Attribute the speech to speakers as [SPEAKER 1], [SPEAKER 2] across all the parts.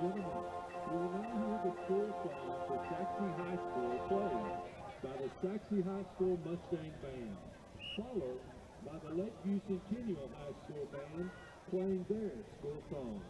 [SPEAKER 1] gentlemen, we will now hear the school song for Saxi High School played by the Saxi High School Mustang Band, followed by the Lakeview Centennial High School Band playing their school song.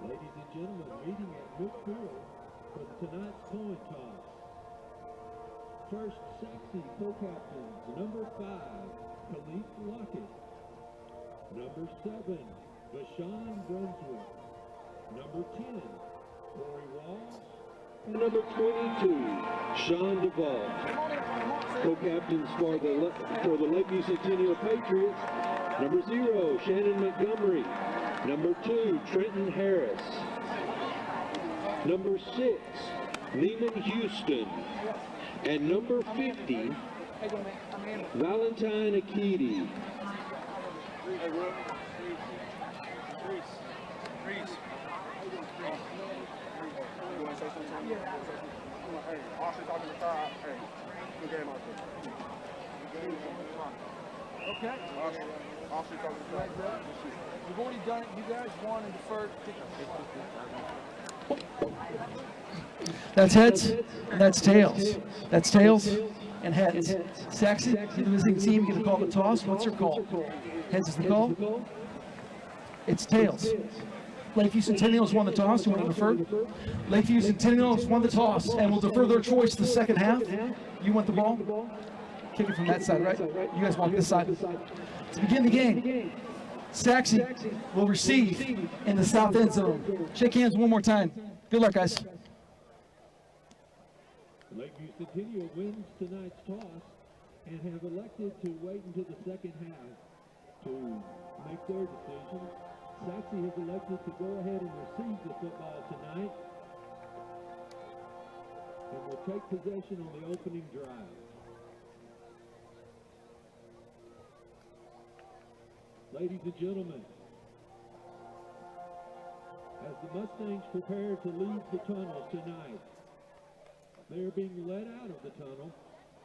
[SPEAKER 1] Ladies and gentlemen, meeting at midfield for tonight's coin toss. First, Saxi co-captains, number 5, Khalif Lockett. Number 7, Bashan Brunswick. Number 10, Corey Walls. And number 22, Sean Duvall. Co-captains for the Lakeview Centennial Patriots. Number 0, Shannon Montgomery. Number 2, Trenton Harris. Number 6, Lehman Houston. And number 50, Valentine Akiti.
[SPEAKER 2] Okay. You've already done it. You guys won and deferred kickoff.
[SPEAKER 3] That's heads, and that's tails. That's tails and heads. Saxi, the visiting team, get to call the toss. What's your call? Heads is the call. It's tails. Lakeview Centennials won the toss. You want to defer? Lakeview Centennials won the toss and will defer their choice to the second half. You want the ball? Kick it from that side, right? You guys want this side. To begin the game, Saxi will receive in the south end zone. Shake hands one more time. Good luck, guys.
[SPEAKER 1] Lakeview Centennial wins tonight's toss and have elected to wait until the second half to make their decision. Saxi has elected to go ahead and receive the football tonight and will take possession on the opening drive. Ladies and gentlemen, as the Mustangs prepare to leave the tunnel tonight, they are being led out of the tunnel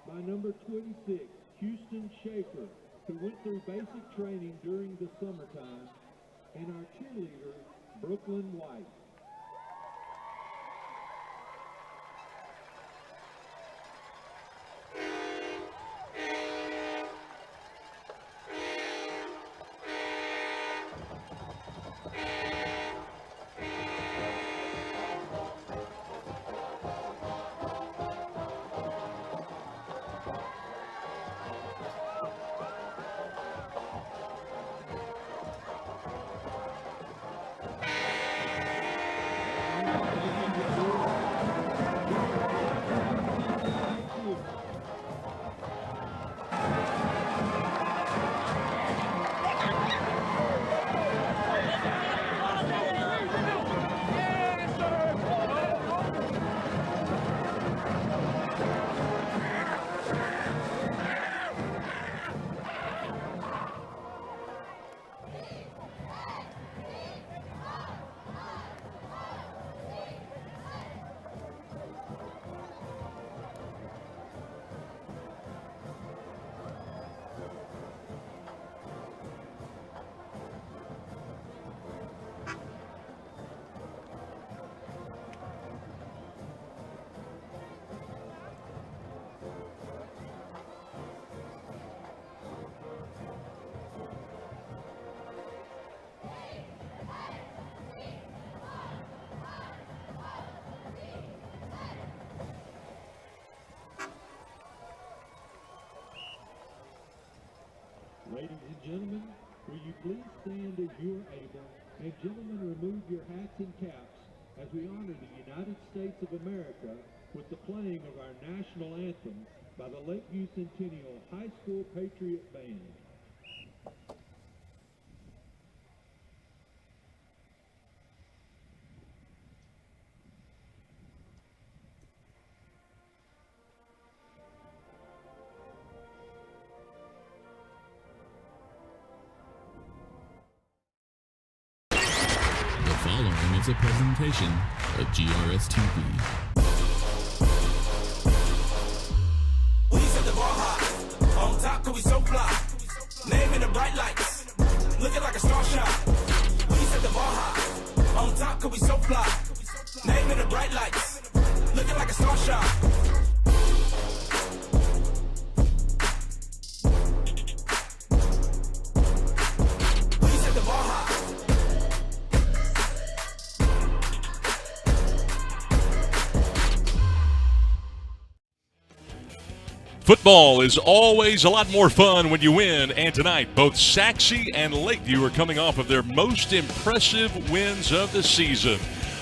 [SPEAKER 1] by number 26, Houston Schaefer, who went through basic training during the summertime, and our cheerleader, Brooklyn White. Ladies and gentlemen, will you please stand as you're able, and gentlemen, remove your hats and caps as we honor the United States of America with the playing of our national anthem by the Lakeview Centennial High School Patriot Band.
[SPEAKER 4] Following is a presentation of GRS-TV.
[SPEAKER 5] We set the bar high, on top 'cause we so fly. Name in the bright lights, looking like a star shot. We set the bar high, on top 'cause we so fly. Name in the bright lights, looking like a star shot. We set the bar high.
[SPEAKER 6] Football is always a lot more fun when you win, and tonight both Saxi and Lakeview are coming off of their most impressive wins of the season.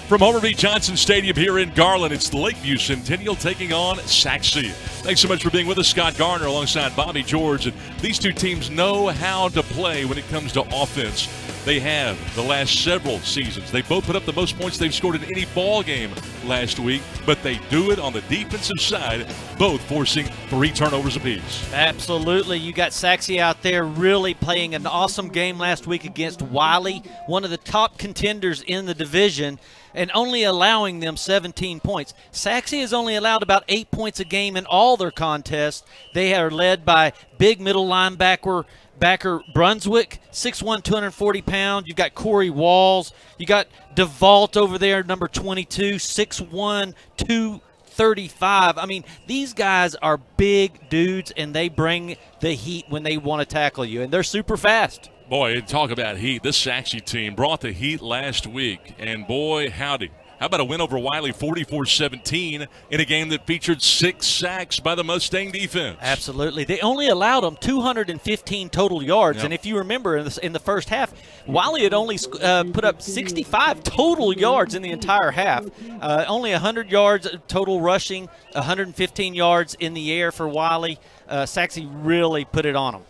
[SPEAKER 6] From Homer V. Johnson Stadium here in Garland, it's the Lakeview Centennial taking on Saxi. Thanks so much for being with us, Scott Garner alongside Bobby George. And these two teams know how to play when it comes to offense. They have the last several seasons. They both put up the most points they've scored in any ball game last week, but they do it on the defensive side, both forcing 3 turnovers apiece.
[SPEAKER 7] Absolutely. You got Saxi out there really playing an awesome game last week against Wiley, one of the top contenders in the division, and only allowing them 17 points. Saxi has only allowed about 8 points a game in all their contests. They are led by big middle linebacker Brunswick, 6'1", 240 pounds. You've got Corey Walls. You got DeVault over there, number 22, 6'1", 235. I mean, these guys are big dudes, and they bring the heat when they want to tackle you, and they're super fast.
[SPEAKER 6] Boy, talk about heat. This Saxi team brought the heat last week, and boy, howdy. How about a win over Wiley 44-17 in a game that featured 6 sacks by the Mustang defense?
[SPEAKER 7] Absolutely. They only allowed them 215 total yards.
[SPEAKER 6] Yep.
[SPEAKER 7] And if you remember in the first half, Wiley had only put up 65 total yards in the entire half. Only 100 yards total rushing, 115 yards in the air for Wiley. Saxi really put it on them.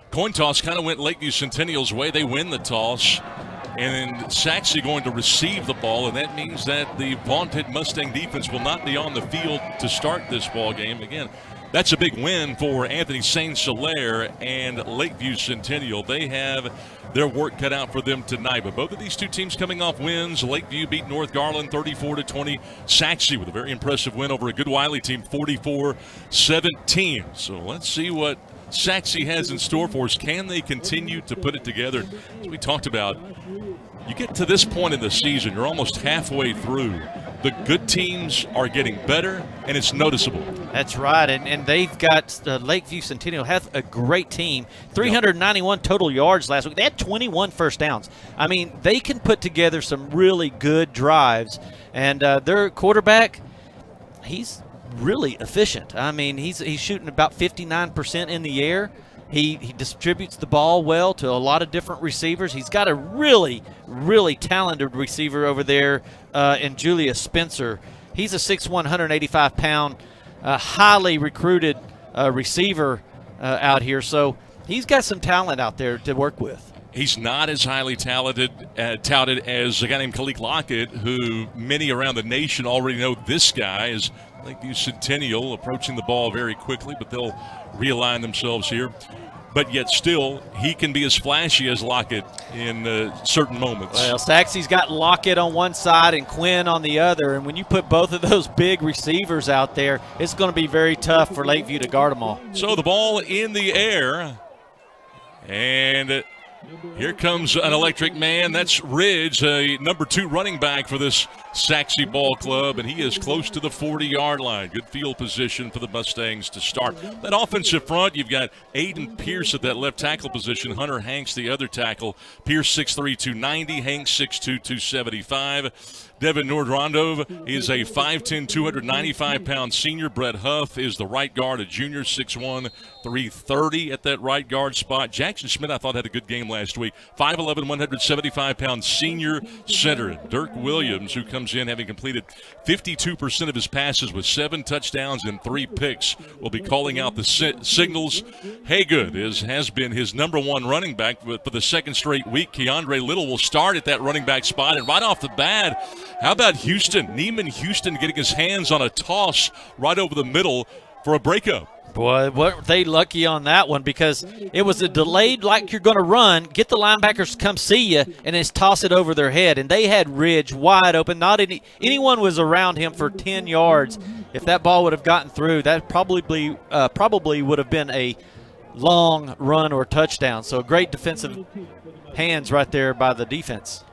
[SPEAKER 6] Coin toss kind of went Lakeview Centennial's way. They win the toss. And then Saxi going to receive the ball, and that means that the vaunted Mustang defense will not be on the field to start this ball game. Again, that's a big win for Anthony Saint-Hilaire and Lakeview Centennial. They have their work cut out for them tonight. But both of these two teams coming off wins. Lakeview beat North Garland 34-20. Saxi with a very impressive win over a good Wiley team, 44-17. So let's see what Saxi has in store for us. Can they continue to put it together? As we talked about, you get to this point in the season, you're almost halfway through. The good teams are getting better, and it's noticeable.
[SPEAKER 7] That's right, and they've got Lakeview Centennial has a great team. 391 total yards last week. They had 21 first downs. I mean, they can put together some really good drives, and their quarterback, he's really efficient. I mean, he's shooting about 59% in the air. He distributes the ball well to a lot of different receivers. He's got a really, really talented receiver over there in Julius Spencer. He's a 6'1", 185-pound, highly recruited receiver out here. So he's got some talent out there to work with.
[SPEAKER 6] He's not as highly touted as a guy named Kalik Lockett, who many around the nation already know this guy is Lakeview Centennial approaching the ball very quickly, but they'll realign themselves here. But yet still, he can be as flashy as Lockett in certain moments.
[SPEAKER 7] Well, Saxi's got Lockett on one side and Quinn on the other, and when you put both of those big receivers out there, it's going to be very tough for Lakeview to guard them all.
[SPEAKER 6] So the ball in the air, and here comes an electric man. That's Ridge, a number 2 running back for this Saxi ball club, and he is close to the 40-yard line. Good field position for the Mustangs to start. That offensive front, you've got Aiden Pierce at that left tackle position, Hunter Hanks the other tackle. Pierce 6'3", 290, Hanks 6'2", 275. Devin Nordrondov is a 5'10", 295-pound senior. Brett Huff is the right guard, a junior, 6'1", 330 at that right guard spot. Jackson Schmidt, I thought, had a good game last week. 5'11", 175-pound senior center. Dirk Williams, who comes in having completed 52% of his passes with 7 touchdowns and 3 picks, will be calling out the signals. Haygood has been his number 1 running back for the second straight week. Keandre Little will start at that running back spot, and right off the bat, how about Houston? Neiman Houston getting his hands on a toss right over the middle for a breakup.
[SPEAKER 7] Boy, weren't they lucky on that one, because it was a delayed, like you're going to run, get the linebackers to come see you, and then toss it over their head. And they had Ridge wide open. Not anyone was around him for 10 yards. If that ball would have gotten through, that probably would have been a long run or touchdown. So great defensive hands right there by the defense.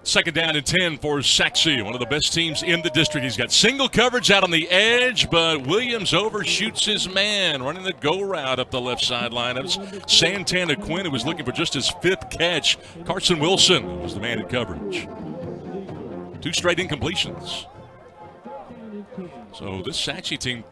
[SPEAKER 6] Second down and 10 for Saxi, one of the best teams in the district. He's got single coverage out on the edge, but Williams overshoots his man, running the go route up the left sideline. It was Santana Quinn, who was looking for just his 5th catch. Carson Wilson was the man in coverage. 2 straight incompletions. So this Saxi team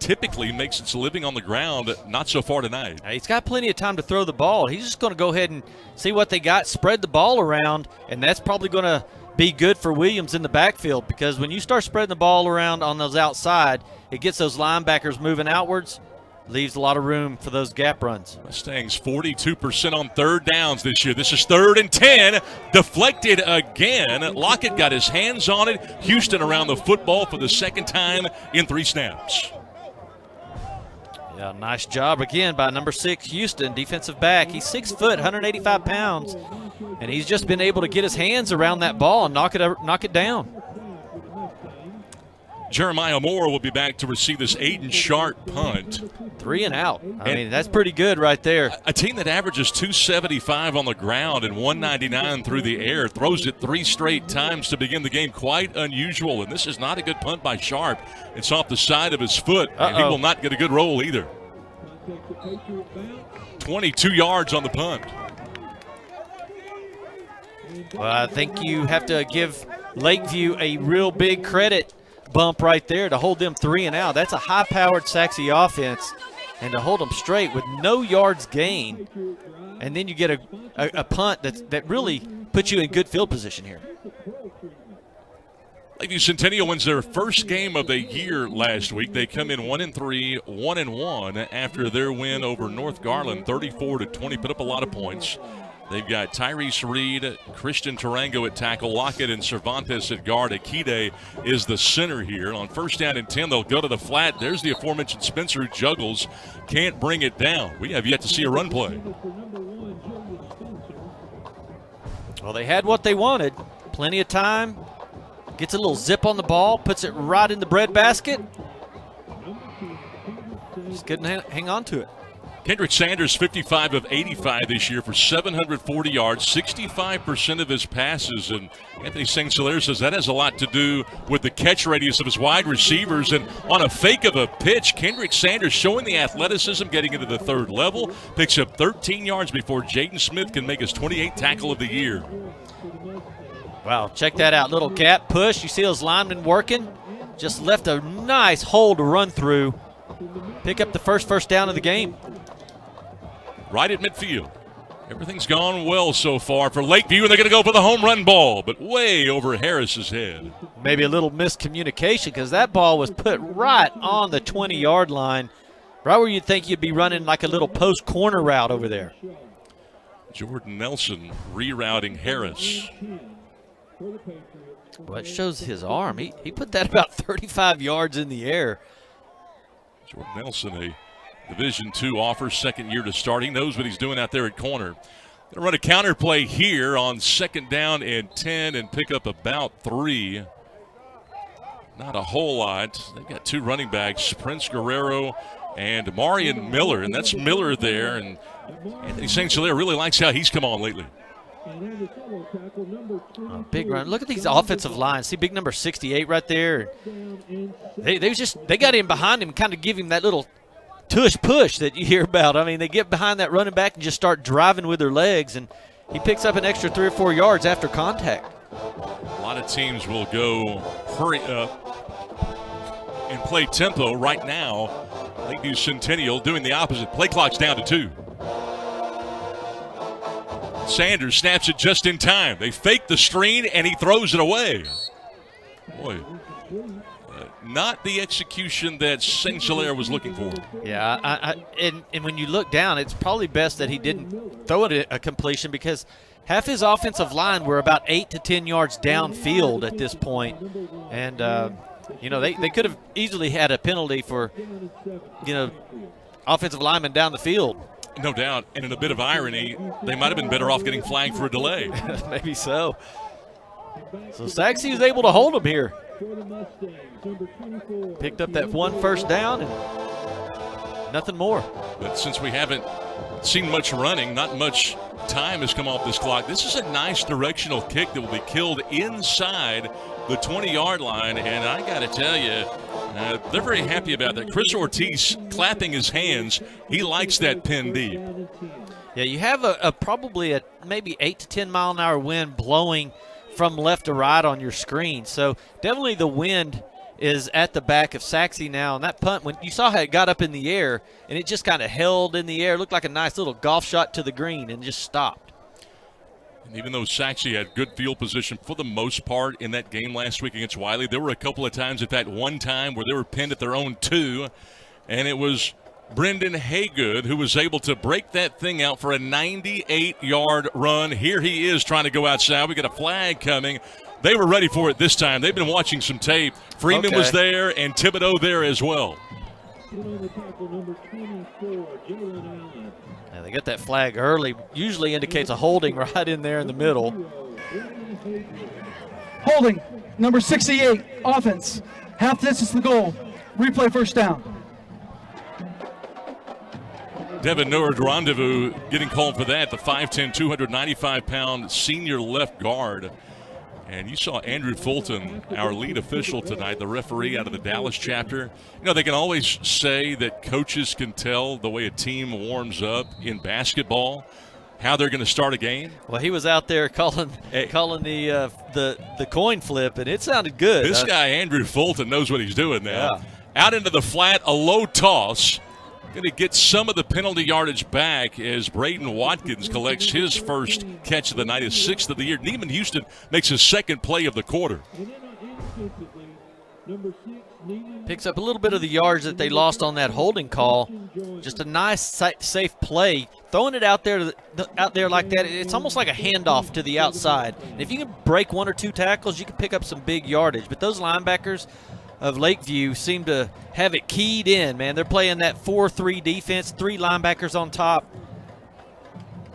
[SPEAKER 6] typically makes its living on the ground. Not so far tonight.
[SPEAKER 7] He's got plenty of time to throw the ball. He's just going to go ahead and see what they got, spread the ball around, and that's probably going to be good for Williams in the backfield, because when you start spreading the ball around on those outside, it gets those linebackers moving outwards, leaves a lot of room for those gap runs.
[SPEAKER 6] Mustangs 42% on third downs this year. This is 3rd and 10. Deflected again. Lockett got his hands on it. Houston around the football for the second time in 3 snaps.
[SPEAKER 7] Yeah, nice job again by number 6, Houston, defensive back. He's 6 foot, 185 pounds, and he's just been able to get his hands around that ball and knock it down.
[SPEAKER 6] Jeremiah Moore will be back to receive this Aiden Sharp punt.
[SPEAKER 7] 3 and out. I mean, that's pretty good right there.
[SPEAKER 6] A team that averages 275 on the ground and 199 through the air throws it 3 straight times to begin the game. Quite unusual, and this is not a good punt by Sharp. It's off the side of his foot, and he will not get a good roll either. 22 yards on the punt.
[SPEAKER 7] Well, I think you have to give Lakeview a real big credit bump right there to hold them 3 and out. That's a high-powered Saxi offense, and to hold them straight with no yards gained, and then you get a punt that really puts you in good field position here.
[SPEAKER 6] Lakeview Centennial wins their first game of the year last week. They come in 1-3, 1-1 after their win over North Garland, 34-20. Put up a lot of points. They've got Tyrese Reed, Christian Tarango at tackle, Lockett and Cervantes at guard. Akide is the center here. On 1st down and 10, they'll go to the flat. There's the aforementioned Spencer who juggles. Can't bring it down. We have yet to see a run play.
[SPEAKER 7] Well, they had what they wanted. Plenty of time. Gets a little zip on the ball, puts it right in the breadbasket. Just couldn't hang on to it.
[SPEAKER 6] Kendrick Sanders, 55 of 85 this year for 740 yards, 65% of his passes. And Anthony St-Hilaire says that has a lot to do with the catch radius of his wide receivers. And on a fake of a pitch, Kendrick Sanders showing the athleticism, getting into the 3rd level, picks up 13 yards before Jaden Smith can make his 28th tackle of the year.
[SPEAKER 7] Wow, check that out. Little gap push. You see those linemen working? Just left a nice hole to run through. Pick up the first down of the game.
[SPEAKER 6] Right at midfield. Everything's gone well so far for Lakeview, and they're going to go for the home run ball, but way over Harris's head.
[SPEAKER 7] Maybe a little miscommunication, because that ball was put right on the 20-yard line, right where you'd think you'd be running like a little post corner route over there.
[SPEAKER 6] Jordan Nelson rerouting Harris.
[SPEAKER 7] Well, it shows his arm. He put that about 35 yards in the air.
[SPEAKER 6] Jordan Nelson, a Division II offer, 2nd year to start. He knows what he's doing out there at corner. Going to run a counter play here on 2nd down and 10 and pick up about 3. Not a whole lot. They've got 2 running backs, Prince Guerrero and Marion Miller, and that's Miller there. And Anthony St-Hilaire really likes how he's come on lately.
[SPEAKER 7] Big run. Look at these offensive lines. See big number 68 right there. They got in behind him and kind of give him that little tush push that you hear about. I mean, they get behind that running back and just start driving with their legs, and he picks up an extra 3 or 4 yards after contact.
[SPEAKER 6] A lot of teams will go hurry up and play tempo right now. Lakeview Centennial doing the opposite. Play clock's down to 2. Sanders snaps it just in time. They fake the screen, and he throws it away. Boy, not the execution that St-Hilaire was looking for.
[SPEAKER 7] Yeah, and when you look down, it's probably best that he didn't throw it a completion, because half his offensive line were about 8 to 10 yards downfield at this point. And, they could have easily had a penalty for, offensive linemen down the field.
[SPEAKER 6] No doubt, and in a bit of irony, they might have been better off getting flagged for a delay.
[SPEAKER 7] Maybe so. So Saxi is able to hold him here. Picked up that 1 first down and nothing more.
[SPEAKER 6] But since we haven't seen much running, not much time has come off this clock. This is a nice directional kick that will be killed inside the 20-yard line, and I got to tell you, they're very happy about that. Chris Ortiz clapping his hands. He likes that pin deep.
[SPEAKER 7] Yeah, you have probably a maybe 8 to 10 mile an hour wind blowing from left to right on your screen. So definitely the wind is at the back of Saxi now. And that punt, when you saw how it got up in the air, and it just kind of held in the air, looked like a nice little golf shot to the green and just stopped.
[SPEAKER 6] And even though Saxi had good field position for the most part in that game last week against Wiley, there were a couple of times at that one time where they were pinned at their own 2, and it was Brendan Haygood who was able to break that thing out for a 98-yard run. Here he is trying to go outside. We got a flag coming. They were ready for it this time. They've been watching some tape. Freeman was there and Thibodeau there as well.
[SPEAKER 7] Yeah, they got that flag early. Usually indicates a holding right in there in the middle.
[SPEAKER 3] Holding, number 68, offense. Half distance to the goal. Replay first down.
[SPEAKER 6] Devin Nord Rendezvous getting called for that, the 5'10", 295-pound senior left guard. And you saw Andrew Fulton, our lead official tonight, the referee out of the Dallas chapter. You know, they can always say that coaches can tell the way a team warms up in basketball, how they're going to start a game.
[SPEAKER 7] Well, he was out there calling the coin flip, and it sounded good.
[SPEAKER 6] This guy, Andrew Fulton, knows what he's doing now.
[SPEAKER 7] Yeah.
[SPEAKER 6] Out into the flat, a low toss. Going to get some of the penalty yardage back as Braden Watkins collects his first catch of the night, his 6th of the year. Neiman Houston makes his 2nd play of the quarter.
[SPEAKER 7] Picks up a little bit of the yards that they lost on that holding call. Just a nice, safe play. Throwing it out there like that, it's almost like a handoff to the outside. And if you can break 1 or 2 tackles, you can pick up some big yardage. But those linebackers of Lakeview seem to have it keyed in, man. They're playing that 4-3 defense, 3 linebackers on top.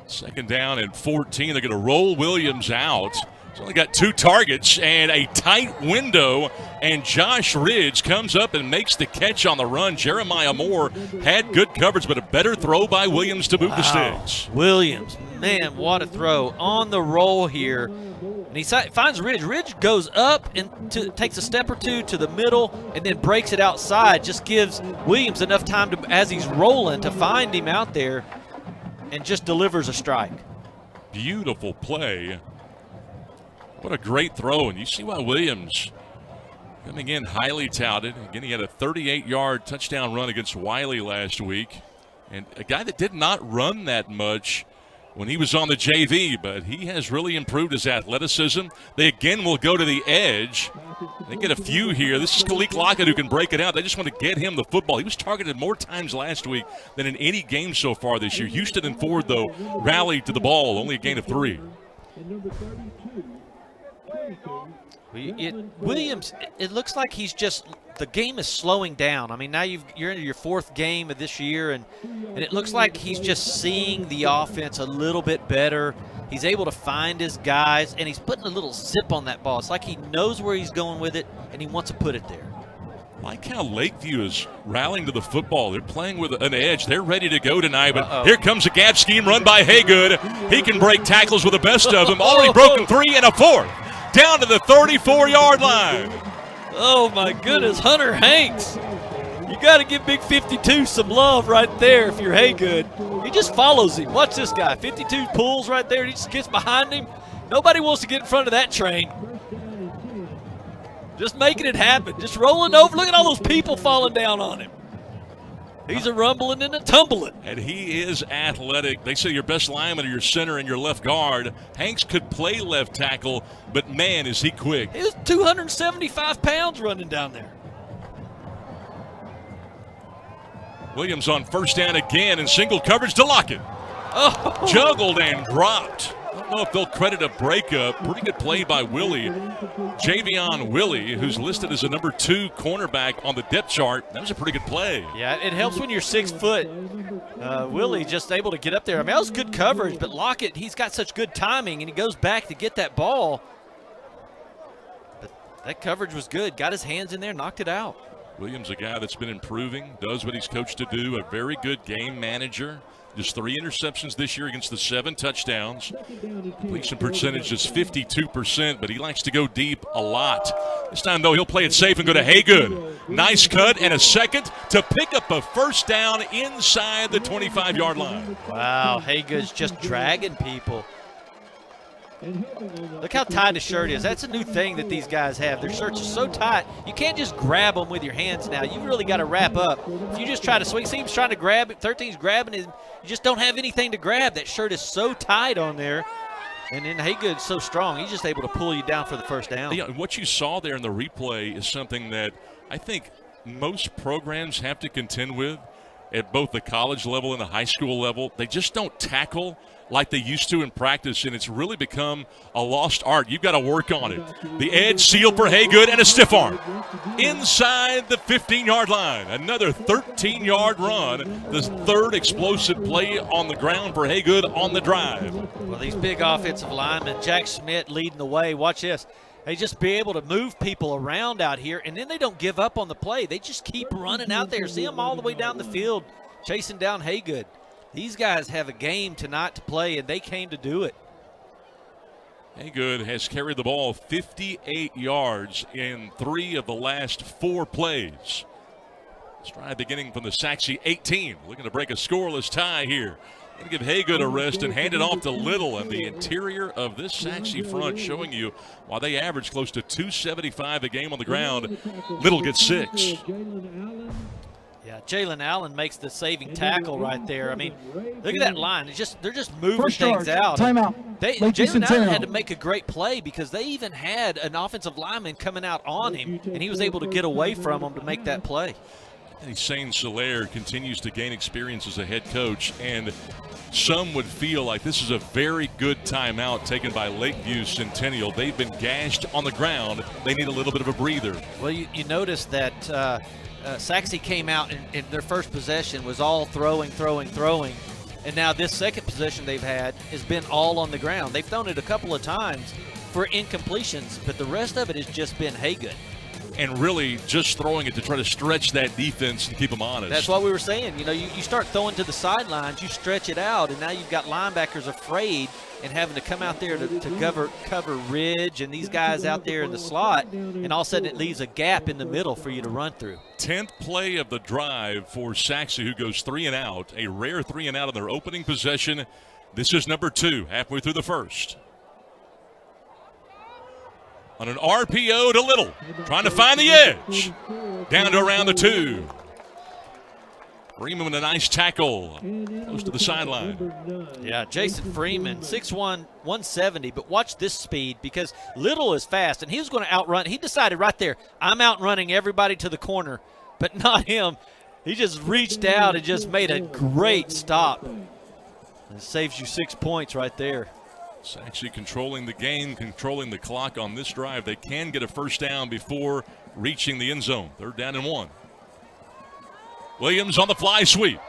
[SPEAKER 6] 2nd down and 14. They're going to roll Williams out. He's only got 2 targets and a tight window, and Josh Ridge comes up and makes the catch on the run. Jeremiah Moore had good coverage, but a better throw by Williams to move the sticks.
[SPEAKER 7] Williams, man, what a throw. On the roll here. And he finds Ridge. Ridge goes up and takes a step or 2 to the middle and then breaks it outside. Just gives Williams enough time to, as he's rolling, to find him out there and just delivers a strike.
[SPEAKER 6] Beautiful play. What a great throw. And you see why Williams coming in highly touted. Again, he had a 38-yard touchdown run against Wiley last week. And a guy that did not run that much when he was on the JV, but he has really improved his athleticism. They again will go to the edge. They get a few here. This is Kalik Lockett who can break it out. They just want to get him the football. He was targeted more times last week than in any game so far this year. Houston and Ford, though, rallied to the ball, only a gain of 3.
[SPEAKER 7] Williams, it looks like he's just, the game is slowing down. I mean, now you're into your 4th game of this year, and it looks like he's just seeing the offense a little bit better. He's able to find his guys, and he's putting a little zip on that ball. It's like he knows where he's going with it, and he wants to put it there.
[SPEAKER 6] Like how Lakeview is rallying to the football. They're playing with an edge. They're ready to go tonight, but here comes a gap scheme run by Haygood. He can break tackles with the best of them. Already broken 3 and a 4th. Down to the 34-yard line.
[SPEAKER 7] Oh, my goodness, Hunter Hanks. You got to give Big 52 some love right there if you're Haygood. He just follows him. Watch this guy. 52 pulls right there. He just gets behind him. Nobody wants to get in front of that train. Just making it happen. Just rolling over. Look at all those people falling down on him. He's a rumbling and a tumbling.
[SPEAKER 6] And he is athletic. They say your best lineman are your center and your left guard. Hanks could play left tackle, but man, is he quick.
[SPEAKER 7] He was 275 pounds running down there.
[SPEAKER 6] Williams on 1st down again and single coverage to Lockett.
[SPEAKER 7] Oh.
[SPEAKER 6] Juggled and dropped. I don't know if they'll credit a breakup. Pretty good play by Willie. Javion Willie, who's listed as a number 2 cornerback on the depth chart. That was a pretty good play.
[SPEAKER 7] Yeah, it helps when you're 6 foot. Willie just able to get up there. I mean, that was good coverage, but Lockett, he's got such good timing, and he goes back to get that ball. But that coverage was good. Got his hands in there, knocked it out.
[SPEAKER 6] Williams, a guy that's been improving, does what he's coached to do, a very good game manager. Just 3 interceptions this year against the 7 touchdowns. Completion percentage is 52%, but he likes to go deep a lot. This time, though, he'll play it safe and go to Haygood. Nice cut and a 2nd to pick up a 1st down inside the 25-yard line.
[SPEAKER 7] Wow, Haygood's just dragging people. Look how tight his shirt is. That's a new thing that these guys have. Their shirts are so tight, you can't just grab them with your hands now. You really got to wrap up. If you just try to swing, see him's trying to grab it. 13's grabbing it. You just don't have anything to grab. That shirt is so tight on there. And then Haygood's so strong, he's just able to pull you down for the first down.
[SPEAKER 6] Yeah, what you saw there in the replay is something that I think most programs have to contend with at both the college level and the high school level. They just don't tackle like they used to in practice, and it's really become a lost art. You've got to work on it. The edge sealed for Haygood and a stiff arm. Inside the 15-yard line, another 13-yard run. The third explosive play on the ground for Haygood on the drive.
[SPEAKER 7] Well, these big offensive linemen, Jack Schmidt leading the way. Watch this. They just be able to move people around out here, and then they don't give up on the play. They just keep running out there. See them all the way down the field chasing down Haygood. These guys have a game tonight to play, and they came to do it.
[SPEAKER 6] Haygood has carried the ball 58 yards in 3 of the last 4 plays. This drive beginning from the Saxi 18, looking to break a scoreless tie here. Going to give Haygood a rest and hand it off to Little, and the interior of this Saxi front showing you why they average close to 275 a game on the ground. Little gets 6.
[SPEAKER 7] Yeah, Jalen Allen makes the saving tackle right there. I mean, look at that line. They're just moving things out.
[SPEAKER 3] Timeout.
[SPEAKER 7] Jalen Allen had to make a great play because they even had an offensive lineman coming out on him, and he was able to get away from him to make that play.
[SPEAKER 6] Shane Soler continues to gain experience as a head coach, and some would feel like this is a very good timeout taken by Lakeview Centennial. They've been gashed on the ground. They need a little bit of a breather.
[SPEAKER 7] Well, you notice that Saxi came out in their first possession was all throwing. And now this second possession they've had has been all on the ground. They've thrown it a couple of times for incompletions, but the rest of it has just been Haygood.
[SPEAKER 6] And really just throwing it to try to stretch that defense and keep them honest.
[SPEAKER 7] That's what we were saying. You know, you start throwing to the sidelines, you stretch it out, and now you've got linebackers afraid and having to come out there to cover Ridge and these guys out there in the slot, and all of a sudden it leaves a gap in the middle for you to run through.
[SPEAKER 6] 10th play of the drive for Saxi, who goes 3 and out, a rare 3 and out on their opening possession. This is number 2, halfway through the first. On an RPO to Little, trying to find the edge. Down to around the 2. Freeman with a nice tackle, close to the sideline.
[SPEAKER 7] Yeah, Jason Freeman, 6'1", 170, but watch this speed because Little is fast, and he was going to outrun. He decided right there, I'm outrunning everybody to the corner, but not him. He just reached out and just made a great stop. It saves you 6 points right there.
[SPEAKER 6] Saxi controlling the game, controlling the clock on this drive. They can get a first down before reaching the end zone. 3rd down and 1. Williams on the fly sweep.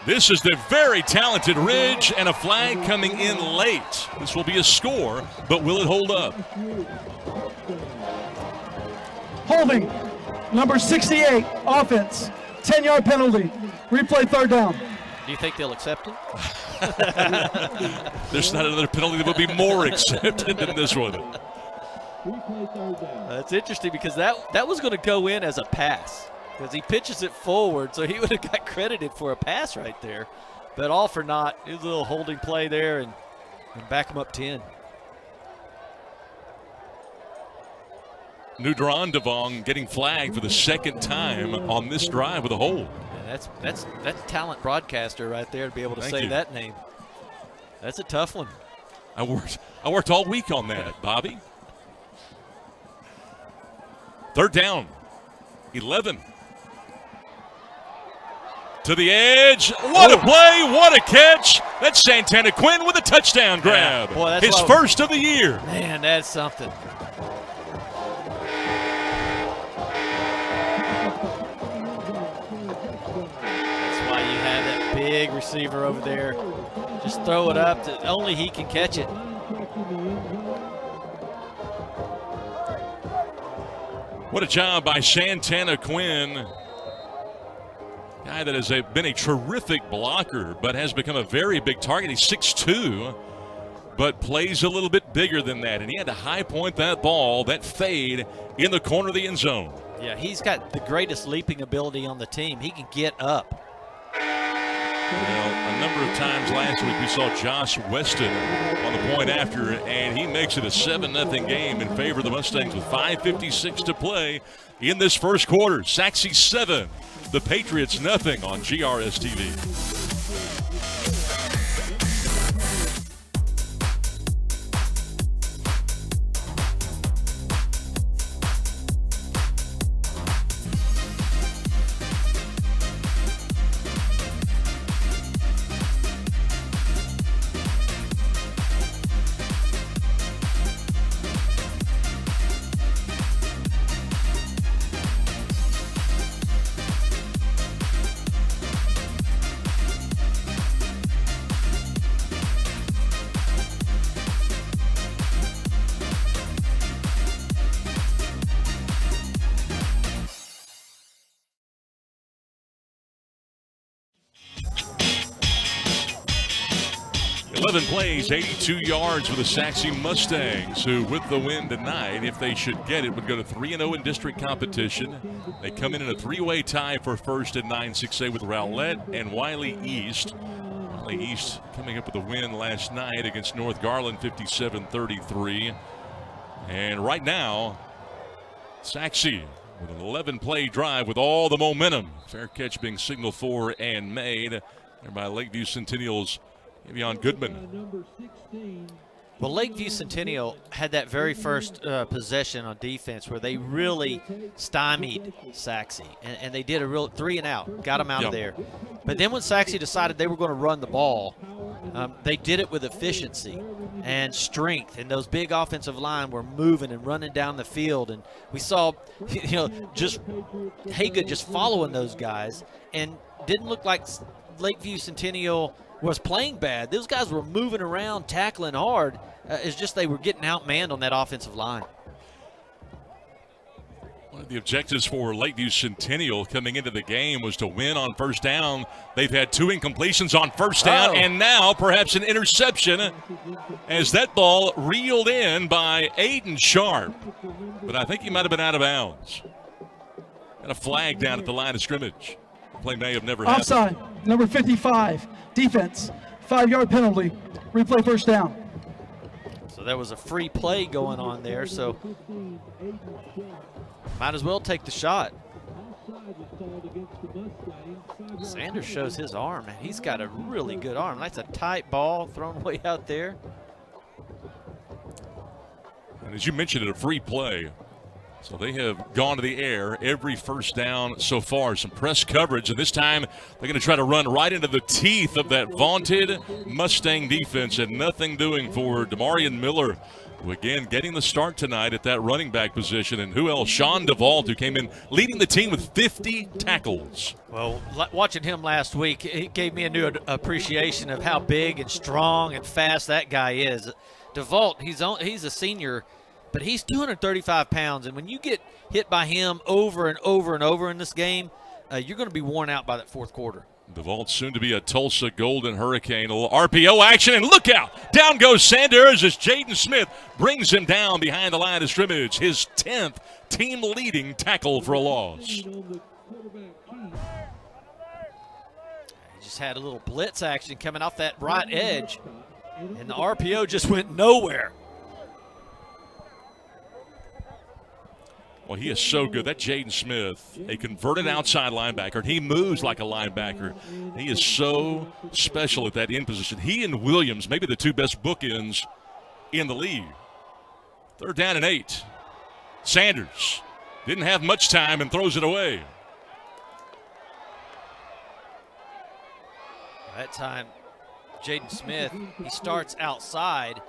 [SPEAKER 6] This is the very talented Ridge, and a flag coming in late. This will be a score, but will it hold up?
[SPEAKER 3] Holding. Number 68, offense. 10-yard penalty. Replay 3rd down.
[SPEAKER 7] Do you think they'll accept it?
[SPEAKER 6] There's not another penalty that would be more accepted than this one.
[SPEAKER 7] That's interesting because that was going to go in as a pass because he pitches it forward, so he would have got credited for a pass right there. But all for naught. It was a little holding play there and back him up 10.
[SPEAKER 6] Nudron Devong getting flagged for the 2nd time on this drive with a hold.
[SPEAKER 7] That's talent broadcaster right there to be able to say that name. That's a tough one.
[SPEAKER 6] I worked all week on that, Bobby. 3rd down, 11. To the edge. What a play, what a catch. That's Santana Quinn with a touchdown grab.
[SPEAKER 7] Yeah, boy, that's
[SPEAKER 6] his first of the year.
[SPEAKER 7] Man, that's something. Big receiver over there. Just throw it up to only he can catch it.
[SPEAKER 6] What a job by Santana Quinn. Guy that has been a terrific blocker, but has become a very big target. He's 6'2", but plays a little bit bigger than that. And he had to high point that ball, that fade, in the corner of the end zone.
[SPEAKER 7] Yeah, he's got the greatest leaping ability on the team. He can get up.
[SPEAKER 6] Well, number of times last week we saw Josh Weston on the point after, and he makes it a 7-0 game in favor of the Mustangs with 5:56 to play in this first quarter. Saxi 7, the Patriots nothing on GRS TV. 11 plays, 82 yards for the Saxi Mustangs, who with the win tonight, if they should get it, would go to 3-0 in district competition. They come in a three-way tie for first at 9-6A with Rowlett and Wiley East. Wiley East coming up with a win last night against North Garland, 57-33. And right now, Saxi with an 11-play drive with all the momentum. Fair catch being signaled for and made there by Lakeview Centennial's Evion Goodman.
[SPEAKER 7] Well, Lakeview Centennial had that very first possession on defense where they really stymied Saxi, and they did a real 3 and out, got them out of there. But then when Saxi decided they were going to run the ball, they did it with efficiency and strength, and those big offensive line were moving and running down the field, and we saw, just Haga just following those guys, and didn't look like Lakeview Centennial was playing bad. Those guys were moving around, tackling hard. It's just they were getting outmanned on that offensive line.
[SPEAKER 6] One of the objectives for Lakeview Centennial coming into the game was to win on first down. They've had 2 incompletions on first down, and now perhaps an interception as that ball reeled in by Aiden Sharp. But I think he might have been out of bounds. Got a flag down at the line of scrimmage. Play may have never happened.
[SPEAKER 3] Offside, number 55, defense, 5-yard penalty, replay first down.
[SPEAKER 7] So there was a free play going on there, so might as well take the shot. Sanders shows his arm, and he's got a really good arm. That's a tight ball thrown way out there.
[SPEAKER 6] And as you mentioned, a free play. So they have gone to the air every first down so far. Some press coverage, and this time they're going to try to run right into the teeth of that vaunted Mustang defense, and nothing doing for Demarion Miller, who again getting the start tonight at that running back position. And who else? Sean DeVault, who came in leading the team with 50 tackles.
[SPEAKER 7] Well, watching him last week, it gave me a new appreciation of how big and strong and fast that guy is. DeVault, he's a senior, but he's 235 pounds, and when you get hit by him over and over and over in this game, you're going to be worn out by that fourth quarter.
[SPEAKER 6] DeVault soon to be a Tulsa Golden Hurricane. A little RPO action, and look out! Down goes Sanders as Jaden Smith brings him down behind the line of scrimmage. His 10th team-leading tackle for a loss.
[SPEAKER 7] He just had a little blitz action coming off that right edge, and the RPO just went nowhere.
[SPEAKER 6] Well, he is so good. That Jaden Smith, a converted outside linebacker, and he moves like a linebacker. He is so special at that end position. He and Williams, maybe the 2 best bookends in the league. 3rd down and 8. Sanders didn't have much time and throws it away.
[SPEAKER 7] That time, Jaden Smith, he starts outside,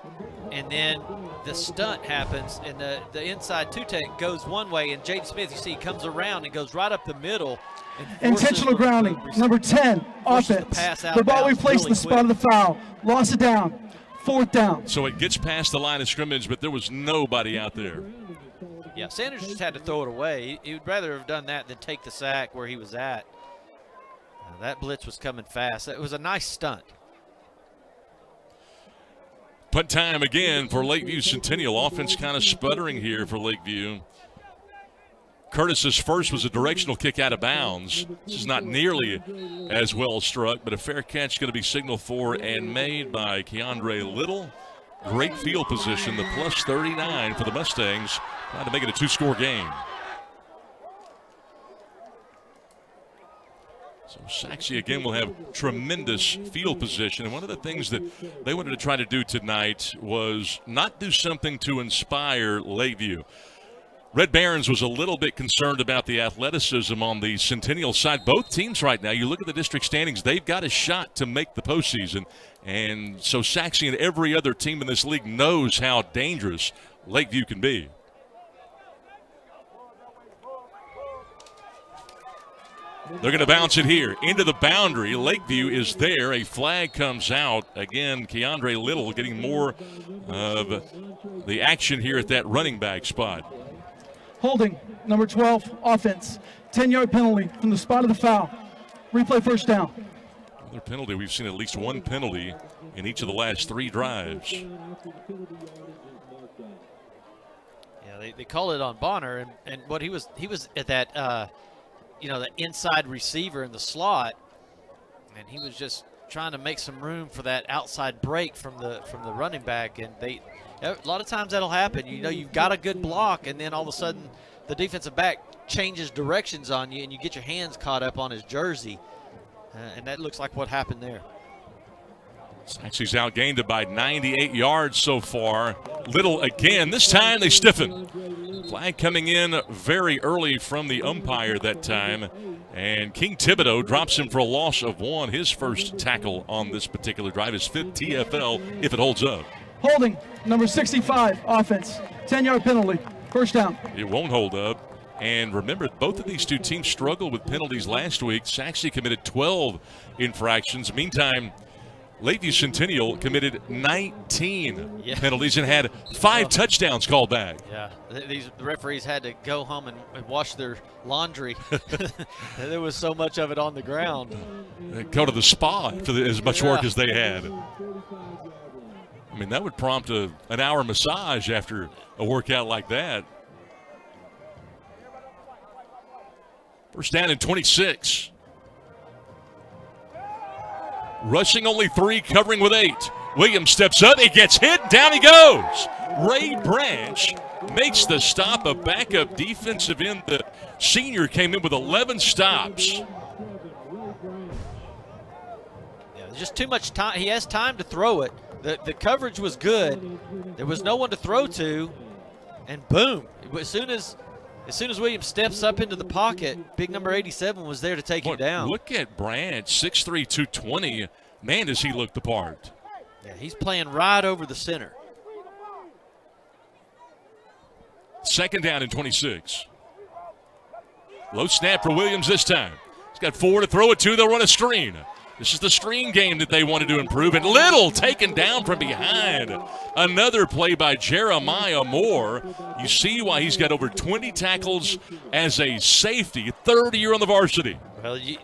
[SPEAKER 7] and then the stunt happens, and the inside two-tech goes one way, and Jaden Smith, you see, he comes around and goes right up the middle.
[SPEAKER 3] Intentional grounding, number 10, offense. The ball we placed in the spot of the foul. Loss it down, 4th down.
[SPEAKER 6] So it gets past the line of scrimmage, but there was nobody out there.
[SPEAKER 7] Yeah, Sanders just had to throw it away. He would rather have done that than take the sack where he was at. That blitz was coming fast. It was a nice stunt.
[SPEAKER 6] Punt time again for Lakeview Centennial. Offense kind of sputtering here for Lakeview. Curtis's first was a directional kick out of bounds. This is not nearly as well struck, but a fair catch going to be signaled for and made by Keandre Little. Great field position, the plus 39 for the Mustangs, trying to make it a 2-score game. So Saxi again will have tremendous field position. And one of the things that they wanted to try to do tonight was not do something to inspire Lakeview. Red Barons was a little bit concerned about the athleticism on the Centennial side. Both teams right now, you look at the district standings, they've got a shot to make the postseason. And so Saxi and every other team in this league knows how dangerous Lakeview can be. They're going to bounce it here into the boundary. Lakeview is there. A flag comes out. Again, Keandre Little getting more of the action here at that running back spot.
[SPEAKER 3] Holding, number 12, offense. 10-yard penalty from the spot of the foul. Replay first down.
[SPEAKER 6] Another penalty. We've seen at least one penalty in each of the last 3 drives.
[SPEAKER 7] Yeah, they call it on Bonner, and what he was at that the inside receiver in the slot, and he was just trying to make some room for that outside break from the running back, and a lot of times that'll happen. You've got a good block, and then all of a sudden the defensive back changes directions on you, and you get your hands caught up on his jersey, and that looks like what happened there.
[SPEAKER 6] Saxi's outgained it by 98 yards so far. Little again. This time they stiffen. Flag coming in very early from the umpire that time. And King Thibodeau drops him for a loss of 1. His first tackle on this particular drive, his 5th TFL, if it holds up.
[SPEAKER 3] Holding, number 65, offense. 10-yard penalty. First down.
[SPEAKER 6] It won't hold up. And remember, both of these two teams struggled with penalties last week. Saxi committed 12 infractions. Meantime, Lakeview Centennial committed 19 penalties and had 5 touchdowns called back.
[SPEAKER 7] Yeah, the referees had to go home and wash their laundry. There was so much of it on the ground.
[SPEAKER 6] They go to the spa for as much work as they had. I mean, that would prompt an hour massage after a workout like that. First down and 26. Rushing only 3, covering with 8. Williams steps up. He gets hit. Down he goes. Ray Branch makes the stop. A backup defensive end. The senior came in with 11 stops.
[SPEAKER 7] Yeah, just too much time. He has time to throw it. The coverage was good. There was no one to throw to. And boom. As soon as Williams steps up into the pocket, big number 87 was there to take him down.
[SPEAKER 6] Look at Branch, 6'3", 220. Man, does he look the part.
[SPEAKER 7] Yeah, he's playing right over the center.
[SPEAKER 6] Second down and 26. Low snap for Williams this time. He's got 4 to throw it to. They'll run a screen. This is the screen game that they wanted to improve. And Little taken down from behind. Another play by Jeremiah Moore. You see why he's got over 20 tackles as a safety, 3rd year on the varsity.
[SPEAKER 7] Well, you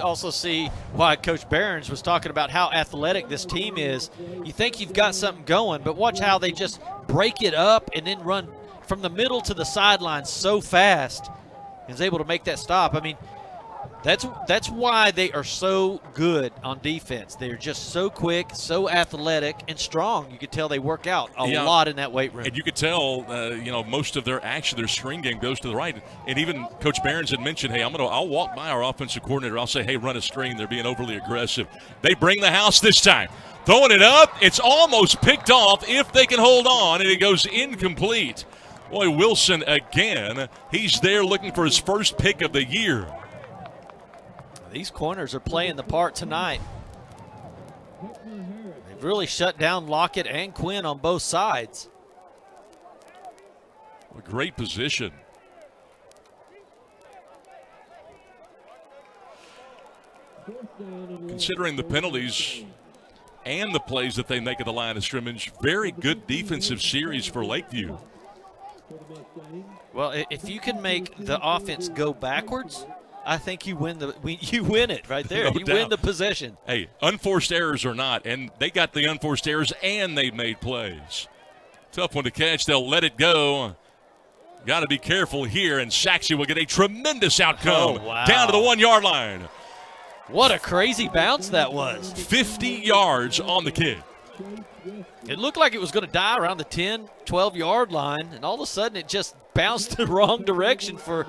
[SPEAKER 7] also see why Coach Behrens was talking about how athletic this team is. You think you've got something going, but watch how they just break it up and then run from the middle to the sideline so fast and is able to make that stop. I mean, that's why they are so good on defense. They're just so quick, so athletic, and strong. You could tell they work out a lot in that weight room.
[SPEAKER 6] And you could tell, most of their action, their screen game goes to the right. And even Coach Behrens had mentioned, hey, I'll walk by our offensive coordinator. I'll say, hey, run a screen. They're being overly aggressive. They bring the house this time. Throwing it up. It's almost picked off if they can hold on, and it goes incomplete. Boy, Wilson again. He's there looking for his first pick of the year.
[SPEAKER 7] These corners are playing the part tonight. They've really shut down Lockett and Quinn on both sides.
[SPEAKER 6] A great position. Considering the penalties and the plays that they make at the line of scrimmage, very good defensive series for Lakeview.
[SPEAKER 7] Well, if you can make the offense go backwards, I think you win it right there.
[SPEAKER 6] No
[SPEAKER 7] you
[SPEAKER 6] doubt.
[SPEAKER 7] win the possession.
[SPEAKER 6] Hey, unforced errors or not, and they got the unforced errors and they made plays. Tough one to catch. They'll let it go. got to be careful here, and Saxi will get a tremendous outcome
[SPEAKER 7] wow.
[SPEAKER 6] down to the 1 yard line.
[SPEAKER 7] What a crazy bounce that was.
[SPEAKER 6] 50 yards on the kick.
[SPEAKER 7] It looked like it was going to die around the 10, 12-yard line, and all of a sudden it just bounced the wrong direction for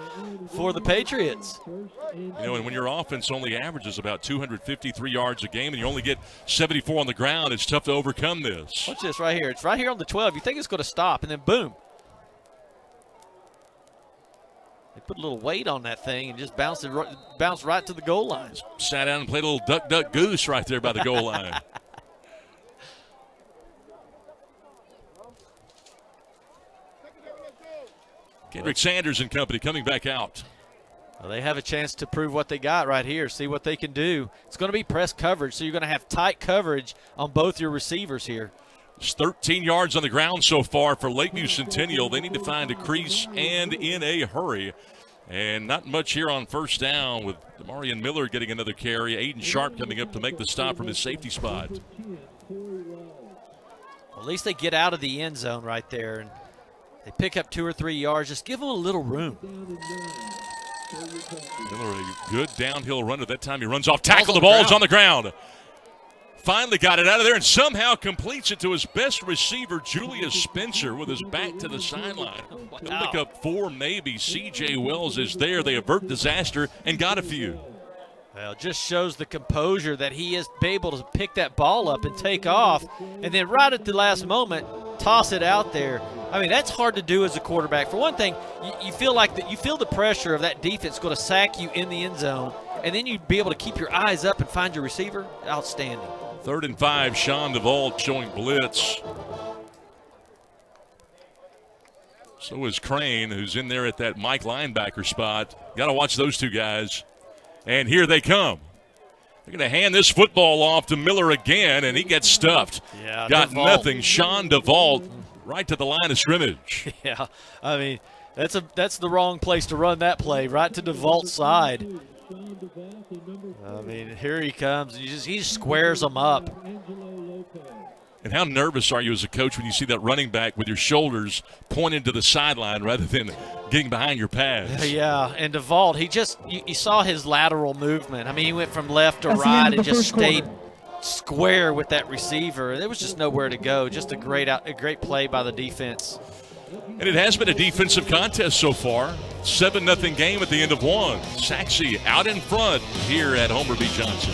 [SPEAKER 7] the Patriots.
[SPEAKER 6] You know, and when your offense only averages about 253 yards a game and you only get 74 on the ground, it's tough to overcome this.
[SPEAKER 7] Watch this right here. It's right here on the 12. You think it's going to stop, and then boom. They put a little weight on that thing and just bounced right to the goal line.
[SPEAKER 6] Sat down and played a little duck, duck, goose right there by the goal line. Kendrick Sanders and company coming back out.
[SPEAKER 7] Well, they have a chance to prove what they got right here, see what they can do. It's going to be press coverage, so you're going to have tight coverage on both your receivers here.
[SPEAKER 6] It's 13 yards on the ground so far for Lakeview Centennial. They need to find a crease and in a hurry. And not much here on first down with Demarion Miller getting another carry. Aiden Sharp coming up to make the stop from his safety spot.
[SPEAKER 7] Well, at least they get out of the end zone right there, and they pick up 2 or 3 yards. Just give them a little room.
[SPEAKER 6] Miller, a good downhill runner. That time he runs off tackle. The ball's on the ground. Finally got it out of there and somehow completes it to his best receiver, Julius Spencer, with his back to the sideline.
[SPEAKER 7] Wow.
[SPEAKER 6] They'll pick up 4 maybe. C.J. Wells is there. They avert disaster and got a few.
[SPEAKER 7] Well, it just shows the composure that he is able to pick that ball up and take off, and then right at the last moment, toss it out there. I mean, that's hard to do as a quarterback. For one thing, you feel like that. You feel the pressure of that defense going to sack you in the end zone, and then you'd be able to keep your eyes up and find your receiver. Outstanding.
[SPEAKER 6] 3rd and 5, Sean DeVault showing blitz. So is Crane, who's in there at that Mike linebacker spot. Got to watch those two guys. And here they come. They're going to hand this football off to Miller again, and he gets stuffed.
[SPEAKER 7] Yeah,
[SPEAKER 6] got
[SPEAKER 7] DeVault.
[SPEAKER 6] nothing. Sean DeVault right to the line of scrimmage.
[SPEAKER 7] Yeah, I mean, that's the wrong place to run that play, right to DeVault's side. I mean, here he comes. He just squares them up.
[SPEAKER 6] And how nervous are you as a coach when you see that running back with your shoulders pointed to the sideline rather than getting behind your pads?
[SPEAKER 7] Yeah, and DeVault, you saw his lateral movement. I mean, he went from left to right and just stayed square with that receiver. There was just nowhere to go. Just a great play by the defense.
[SPEAKER 6] And it has been a defensive contest so far. 7-0 game at the end of one. Saxi out in front here at Homer B. Johnson.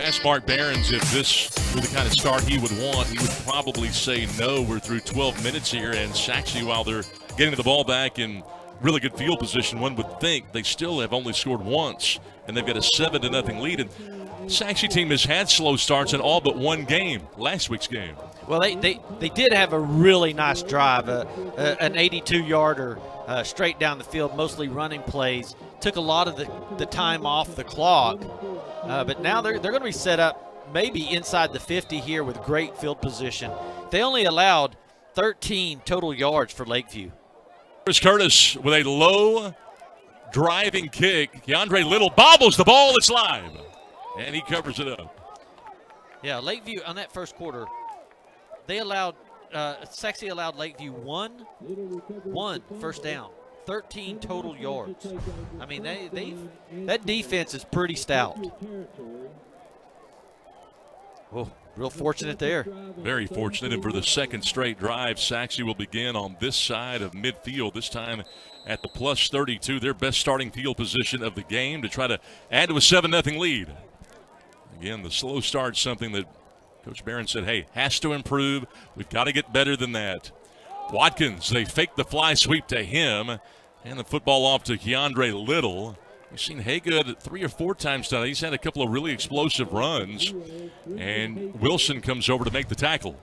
[SPEAKER 6] Ask Mark Behrens if this were the kind of start he would want. He would probably say no. We're through 12 minutes here, and Saxi, while they're getting the ball back in really good field position, one would think they still have only scored once, and they've got a 7-0 lead. And Saxi team has had slow starts in all but one game, last week's game.
[SPEAKER 7] Well, they did have a really nice drive, an 82-yarder straight down the field, mostly running plays. Took a lot of the time off the clock. But now they're going to be set up maybe inside the 50 here with great field position. They only allowed 13 total yards for Lakeview.
[SPEAKER 6] Chris Curtis with a low driving kick. Keandre Little bobbles the ball. It's live. And he covers it up.
[SPEAKER 7] Yeah, Lakeview on that first quarter, they allowed Saxi allowed Lakeview one first down. 13 total yards. I mean, that defense is pretty stout. Oh, real fortunate there.
[SPEAKER 6] Very fortunate, and for the second straight drive, Saxi will begin on this side of midfield, this time at the plus 32, their best starting field position of the game, to try to add to a 7-0 lead. Again, the slow start, something that Coach Barron said, hey, has to improve. We've got to get better than that. Watkins, they fake the fly sweep to him. And the football off to Keandre Little. We've seen Haygood 3 or 4 times tonight. He's had a couple of really explosive runs. And Wilson comes over to make the tackle.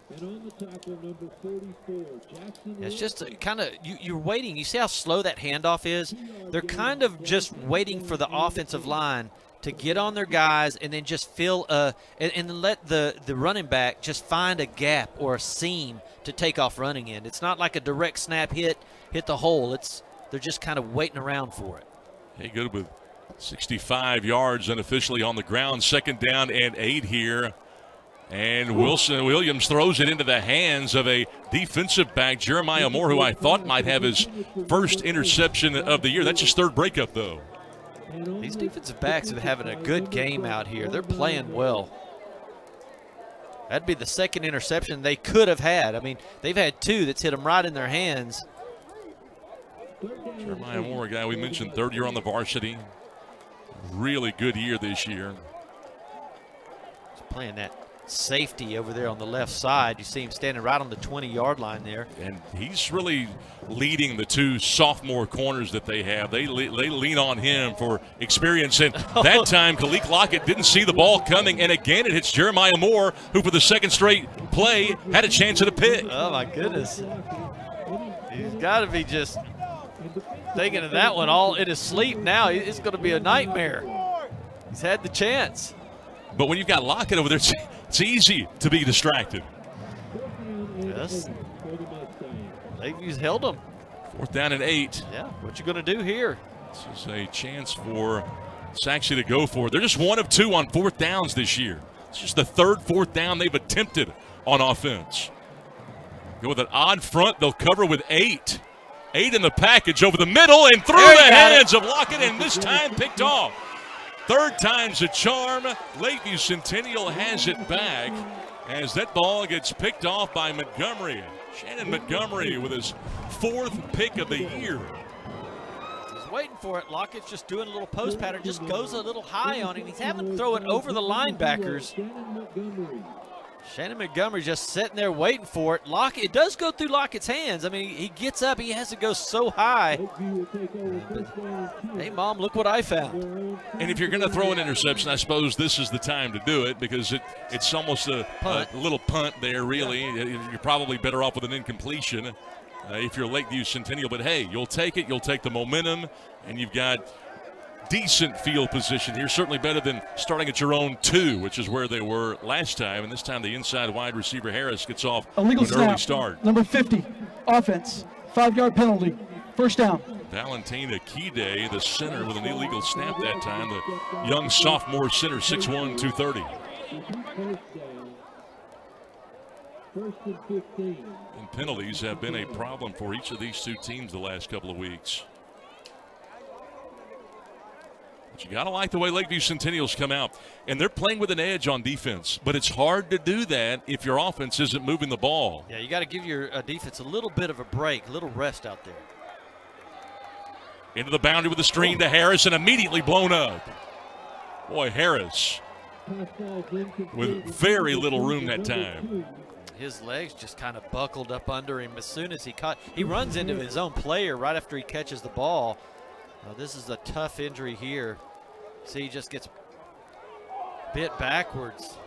[SPEAKER 7] It's just kind of, you're waiting. You see how slow that handoff is? They're kind of just waiting for the offensive line to get on their guys and then just fill and then let the running back just find a gap or a seam to take off running in. It's not like a direct snap hit the hole. They're just kind of waiting around for it.
[SPEAKER 6] Haygood with 65 yards unofficially on the ground. 2nd down and 8 here. And Williams throws it into the hands of a defensive back, Jeremiah Moore, who I thought might have his first interception of the year. That's his 3rd breakup, though.
[SPEAKER 7] These defensive backs are having a good game out here. They're playing well. That'd be the 2nd interception they could have had. I mean, they've had 2 that's hit them right in their hands.
[SPEAKER 6] Jeremiah Moore, a guy we mentioned, 3rd year on the varsity. Really good year this year.
[SPEAKER 7] He's playing that safety over there on the left side. You see him standing right on the 20-yard line there.
[SPEAKER 6] And he's really leading the 2 sophomore corners that they have. They lean on him for experience. And that time, Kalik Lockett didn't see the ball coming. And again, it hits Jeremiah Moore, who for the 2nd straight play had a chance at a pick.
[SPEAKER 7] Oh, my goodness. He's got to be just thinking of that one all in his sleep now. It's going to be a nightmare. He's had the chance.
[SPEAKER 6] But when you've got Lockett over there, it's easy to be distracted.
[SPEAKER 7] Yes. Lakeview's held them.
[SPEAKER 6] 4th down and 8.
[SPEAKER 7] Yeah, what you going to do here?
[SPEAKER 6] This is a chance for Saxi to go for it. They're just 1 of 2 on 4th downs this year. It's just the 3rd 4th down they've attempted on offense. Go with an odd front. They'll cover with 8. 8 in the package over the middle and through the hands of Lockett, and this time picked off. 3rd time's a charm. Lakeview Centennial has it back as that ball gets picked off by Montgomery. Shannon Montgomery with his 4th pick of the year.
[SPEAKER 7] He's waiting for it. Lockett's just doing a little post pattern, just goes a little high on it. He's having to throw it over the linebackers. Shannon Montgomery just sitting there waiting for it. Lockett, it does go through Lockett's hands. I mean, he gets up, he has to go so high. Hey, Mom, look what I found.
[SPEAKER 6] And if you're going to throw an interception, I suppose this is the time to do it because it's almost a little punt there, really. You're probably better off with an incompletion if you're Lakeview Centennial. But, hey, you'll take it. You'll take the momentum, and you've got decent field position here, certainly better than starting at your own 2, which is where they were last time. And this time the inside wide receiver Harris gets off
[SPEAKER 3] illegal
[SPEAKER 6] an
[SPEAKER 3] snap.
[SPEAKER 6] Early start.
[SPEAKER 3] Number 50, offense, 5-yard penalty, 1st down.
[SPEAKER 6] Valentina Kide, the center, with an illegal snap that time. The young sophomore center, 6'1", 230. And penalties have been a problem for each of these 2 teams the last couple of weeks. You got to like the way Lakeview Centennials come out. And they're playing with an edge on defense. But it's hard to do that if your offense isn't moving the ball.
[SPEAKER 7] Yeah, you got to give your defense a little bit of a break, a little rest out there.
[SPEAKER 6] Into the boundary with a screen to Harris and immediately blown up. Boy, Harris with very little room that time.
[SPEAKER 7] His legs just kind of buckled up under him as soon as he runs into his own player right after he catches the ball. This is a tough injury here. See, he just gets bit backwards.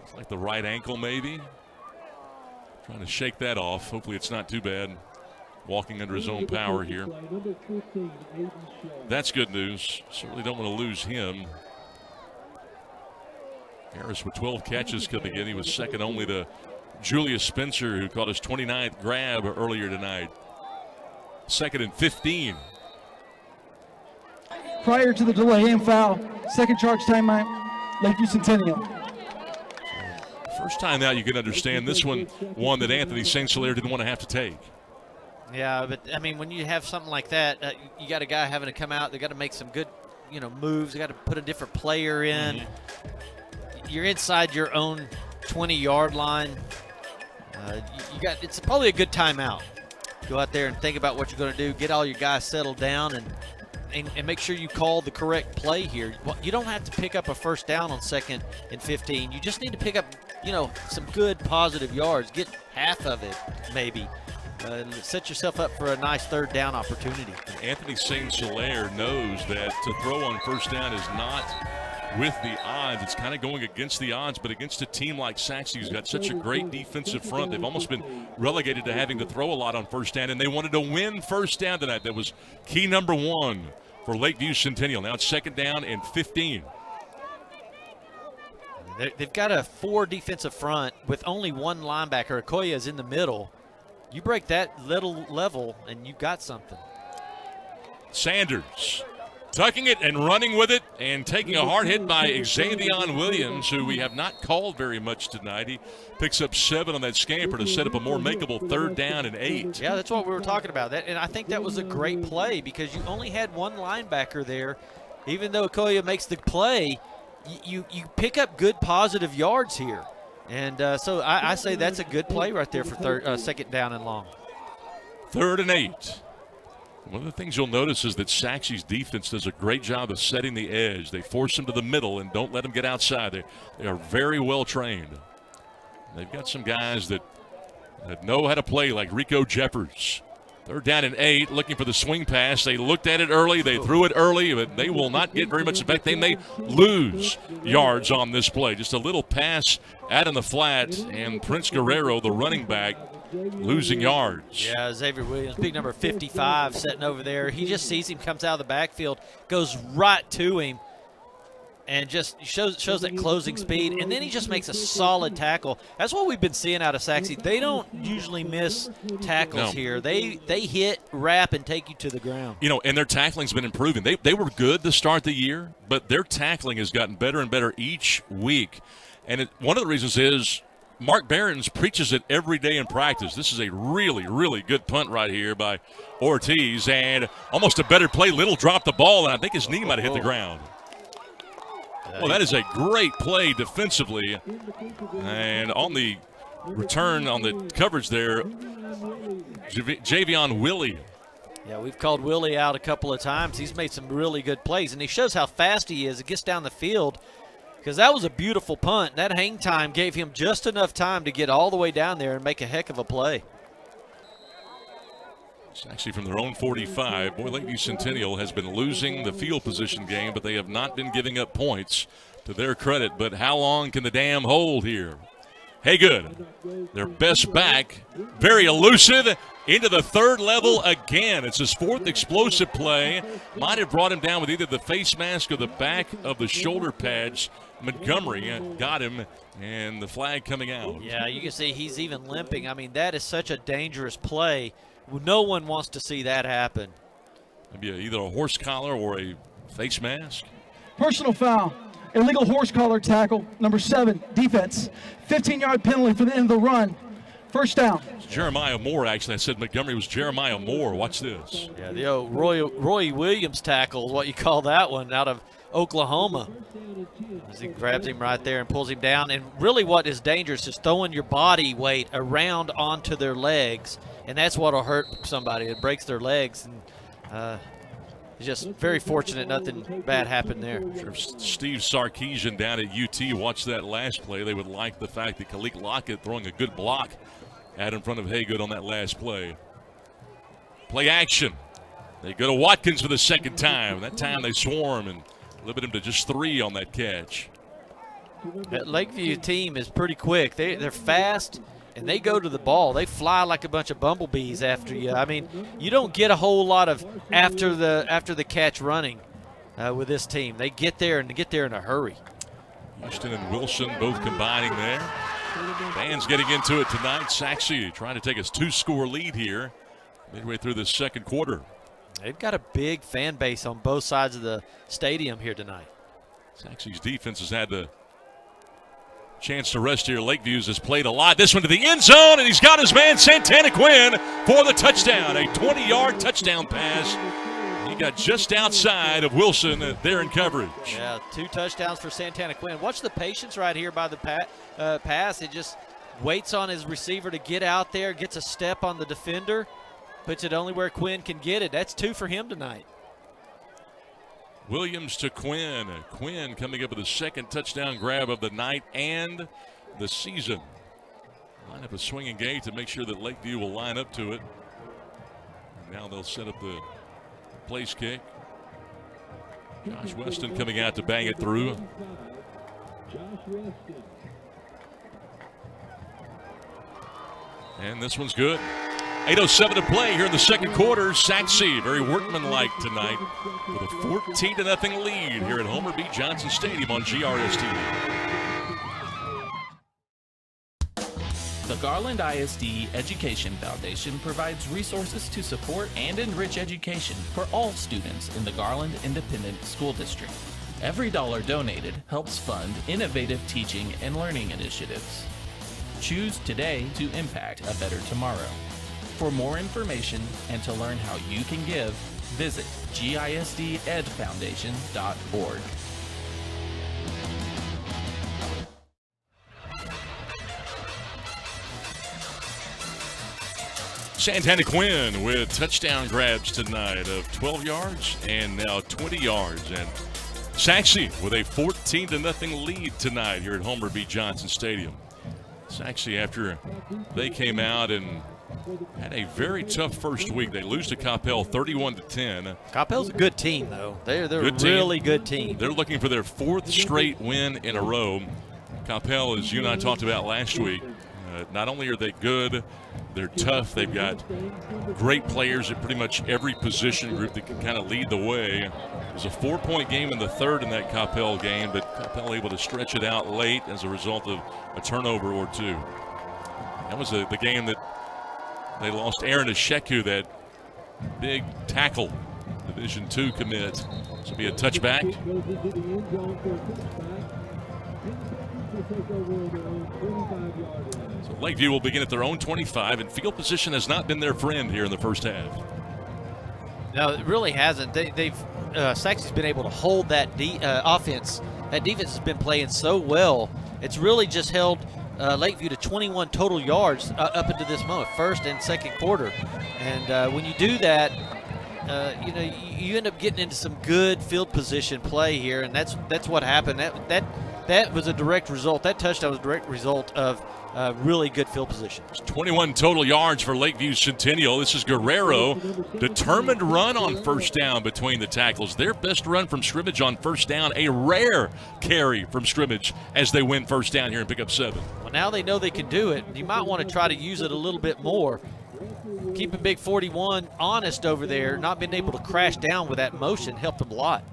[SPEAKER 6] It's like the right ankle, maybe. Trying to shake that off. Hopefully it's not too bad. Walking under his own power here. That's good news. Certainly don't want to lose him. Harris with 12 catches coming in. He was second only to Julius Spencer, who caught his 29th grab earlier tonight. 2nd and 15.
[SPEAKER 3] Prior to the delay and foul, 2nd charge timeout, Lakeview Centennial.
[SPEAKER 6] First time out, you can understand this one that Anthony St. Hilaire didn't want to have to take.
[SPEAKER 7] Yeah, but I mean, when you have something like that, you got a guy having to come out. They got to make some good, moves. They got to put a different player in. You're inside your own 20-yard line. It's probably a good timeout. Go out there and think about what you're going to do. Get all your guys settled down and make sure you call the correct play here. You don't have to pick up a 1st down on 2nd and 15. You just need to pick up, some good positive yards. Get half of it, maybe. set yourself up for a nice third down opportunity.
[SPEAKER 6] Anthony St. Hilaire knows that to throw on first down is not with the odds. It's kind of going against the odds, but against a team like Saxi, who's got such a great defensive front, they've almost been relegated to having to throw a lot on first down, and they wanted to win first down tonight. That was key number one for Lakeview Centennial. Now it's 2nd down and 15.
[SPEAKER 7] They've got a 4 defensive front with only 1 linebacker. Okoye is in the middle. You break that little level, and you've got something.
[SPEAKER 6] Sanders tucking it and running with it and taking a hard hit by Xavion Williams, who we have not called very much tonight. He picks up 7 on that scamper to set up a more makeable 3rd down and 8.
[SPEAKER 7] Yeah, that's what we were talking about. And I think that was a great play because you only had 1 linebacker there. Even though Okoye makes the play, you pick up good positive yards here. And so I say that's a good play right there for 2nd down and long.
[SPEAKER 6] 3rd and 8. One of the things you'll notice is that Saxi's defense does a great job of setting the edge. They force them to the middle and don't let them get outside. They are very well trained. They've got some guys that know how to play, like Rico Jeffers. 3rd down and 8, looking for the swing pass. They looked at it early. They threw it early, but they will not get very much. In fact, they may lose yards on this play. Just a little pass out in the flat, and Prince Guerrero, the running back, losing yards.
[SPEAKER 7] Yeah, Xavier Williams, big number 55, sitting over there. He just sees him, comes out of the backfield, goes right to him, and just shows that closing speed, and then he just makes a solid tackle. That's what we've been seeing out of Saxi. They don't usually miss tackles here. They hit, wrap, and take you to the ground.
[SPEAKER 6] You know, and their tackling's been improving. They were good to start the year, but their tackling has gotten better and better each week. And one of the reasons is Mark Behrens preaches it every day in practice. This is a really, really good punt right here by Ortiz, and almost a better play. Little dropped the ball, and I think his knee might have hit the ground. Well, that is a great play defensively. And on the return, on the coverage there, Javion Willie.
[SPEAKER 7] Yeah, we've called Willie out a couple of times. He's made some really good plays, and he shows how fast he is. He gets down the field because that was a beautiful punt. That hang time gave him just enough time to get all the way down there and make a heck of a play.
[SPEAKER 6] It's actually from their own 45. Boy, Lakeview Centennial has been losing the field position game, but they have not been giving up points to their credit. But how long can the dam hold here? Haygood, their best back, very elusive, into the 3rd level again. It's his 4th explosive play. Might have brought him down with either the face mask or the back of the shoulder pads. Montgomery got him, and the flag coming out.
[SPEAKER 7] Yeah, you can see he's even limping. I mean, that is such a dangerous play. No one wants to see that happen.
[SPEAKER 6] Maybe either a horse collar or a face mask.
[SPEAKER 3] Personal foul. Illegal horse collar tackle. Number 7, defense. 15-yard penalty for the end of the run. 1st down.
[SPEAKER 6] It's Jeremiah Moore, actually. I said Montgomery was Jeremiah Moore. Watch this.
[SPEAKER 7] Yeah, the old Roy Williams tackle is what you call that one, out of Oklahoma. As he grabs him right there and pulls him down. And really what is dangerous is throwing your body weight around onto their legs. And that's what will hurt somebody. It breaks their legs. And it's just very fortunate nothing bad happened there.
[SPEAKER 6] Sure, Steve Sarkeesian down at UT watched that last play. They would like the fact that Kalik Lockett throwing a good block out in front of Haygood on that last play. Play action. They go to Watkins for the 2nd time. That time they swarm and limit him to just 3 on that catch.
[SPEAKER 7] That Lakeview team is pretty quick. They're fast, and they go to the ball. They fly like a bunch of bumblebees after you. I mean, you don't get a whole lot of after the catch running with this team. They get there and get there in a hurry.
[SPEAKER 6] Houston and Wilson both combining there. Fans getting into it tonight. Saxi trying to take a 2-score lead here midway through the 2nd quarter.
[SPEAKER 7] They've got a big fan base on both sides of the stadium here tonight.
[SPEAKER 6] Saxi's defense has had the chance to rest here. Lakeview's has played a lot. This one to the end zone, and he's got his man Santana Quinn for the touchdown. A 20-yard touchdown pass. He got just outside of Wilson there in coverage.
[SPEAKER 7] Yeah, 2 touchdowns for Santana Quinn. Watch the patience right here by the pass. It just waits on his receiver to get out there, gets a step on the defender, puts it only where Quinn can get it. That's 2 for him tonight.
[SPEAKER 6] Williams to Quinn. Quinn coming up with the 2nd touchdown grab of the night and the season. line up a swinging gate to make sure that Lakeview will line up to it. And now they'll set up the place kick. Josh Weston coming out to bang it through. And this one's good. 8:07 to play here in the second quarter. Saxi, very workmanlike tonight, with a 14-0 lead here at Homer B. Johnson Stadium on GRST.
[SPEAKER 8] The Garland ISD Education Foundation provides resources to support and enrich education for all students in the Garland Independent School District. Every dollar donated helps fund innovative teaching and learning initiatives. Choose today to impact a better tomorrow. For more information and to learn how you can give, visit gisdedfoundation.org.
[SPEAKER 6] Santana Quinn with touchdown grabs tonight of 12 yards and now 20 yards. And Saxi with a 14-0 lead tonight here at Homer B. Johnson Stadium. Saxi, after they came out and had a very tough first week. They lose to Coppell 31-10.
[SPEAKER 7] Coppell's a good team, though. They're a really good team.
[SPEAKER 6] They're looking for their 4th straight win in a row. Coppell, as you and I talked about last week, not only are they good, they're tough. They've got great players at pretty much every position group that can kind of lead the way. It was a 4-point game in the third in that Coppell game, but Coppell able to stretch it out late as a result of a turnover or two. That was the game that they lost Aaron Asheku, that big tackle, Division II commit. This will be a touchback. So Lakeview will begin at their own 25, and field position has not been their friend here in the first half.
[SPEAKER 7] No, it really hasn't. Saxi's been able to hold that offense. That defense has been playing so well. It's really just held Lakeview to 21 total yards up into this moment, first and second quarter. And when you do that, you end up getting into some good field position play here, and that's what happened. That was a direct result. That touchdown was a direct result of really good field position.
[SPEAKER 6] 21 total yards for Lakeview Centennial. This is Guerrero. Determined run on first down between the tackles. Their best run from scrimmage on first down. A rare carry from scrimmage as they win first down here and pick up 7.
[SPEAKER 7] Well, now they know they can do it. You might want to try to use it a little bit more. Keeping Big 41 honest over there, not being able to crash down with that motion helped them a lot.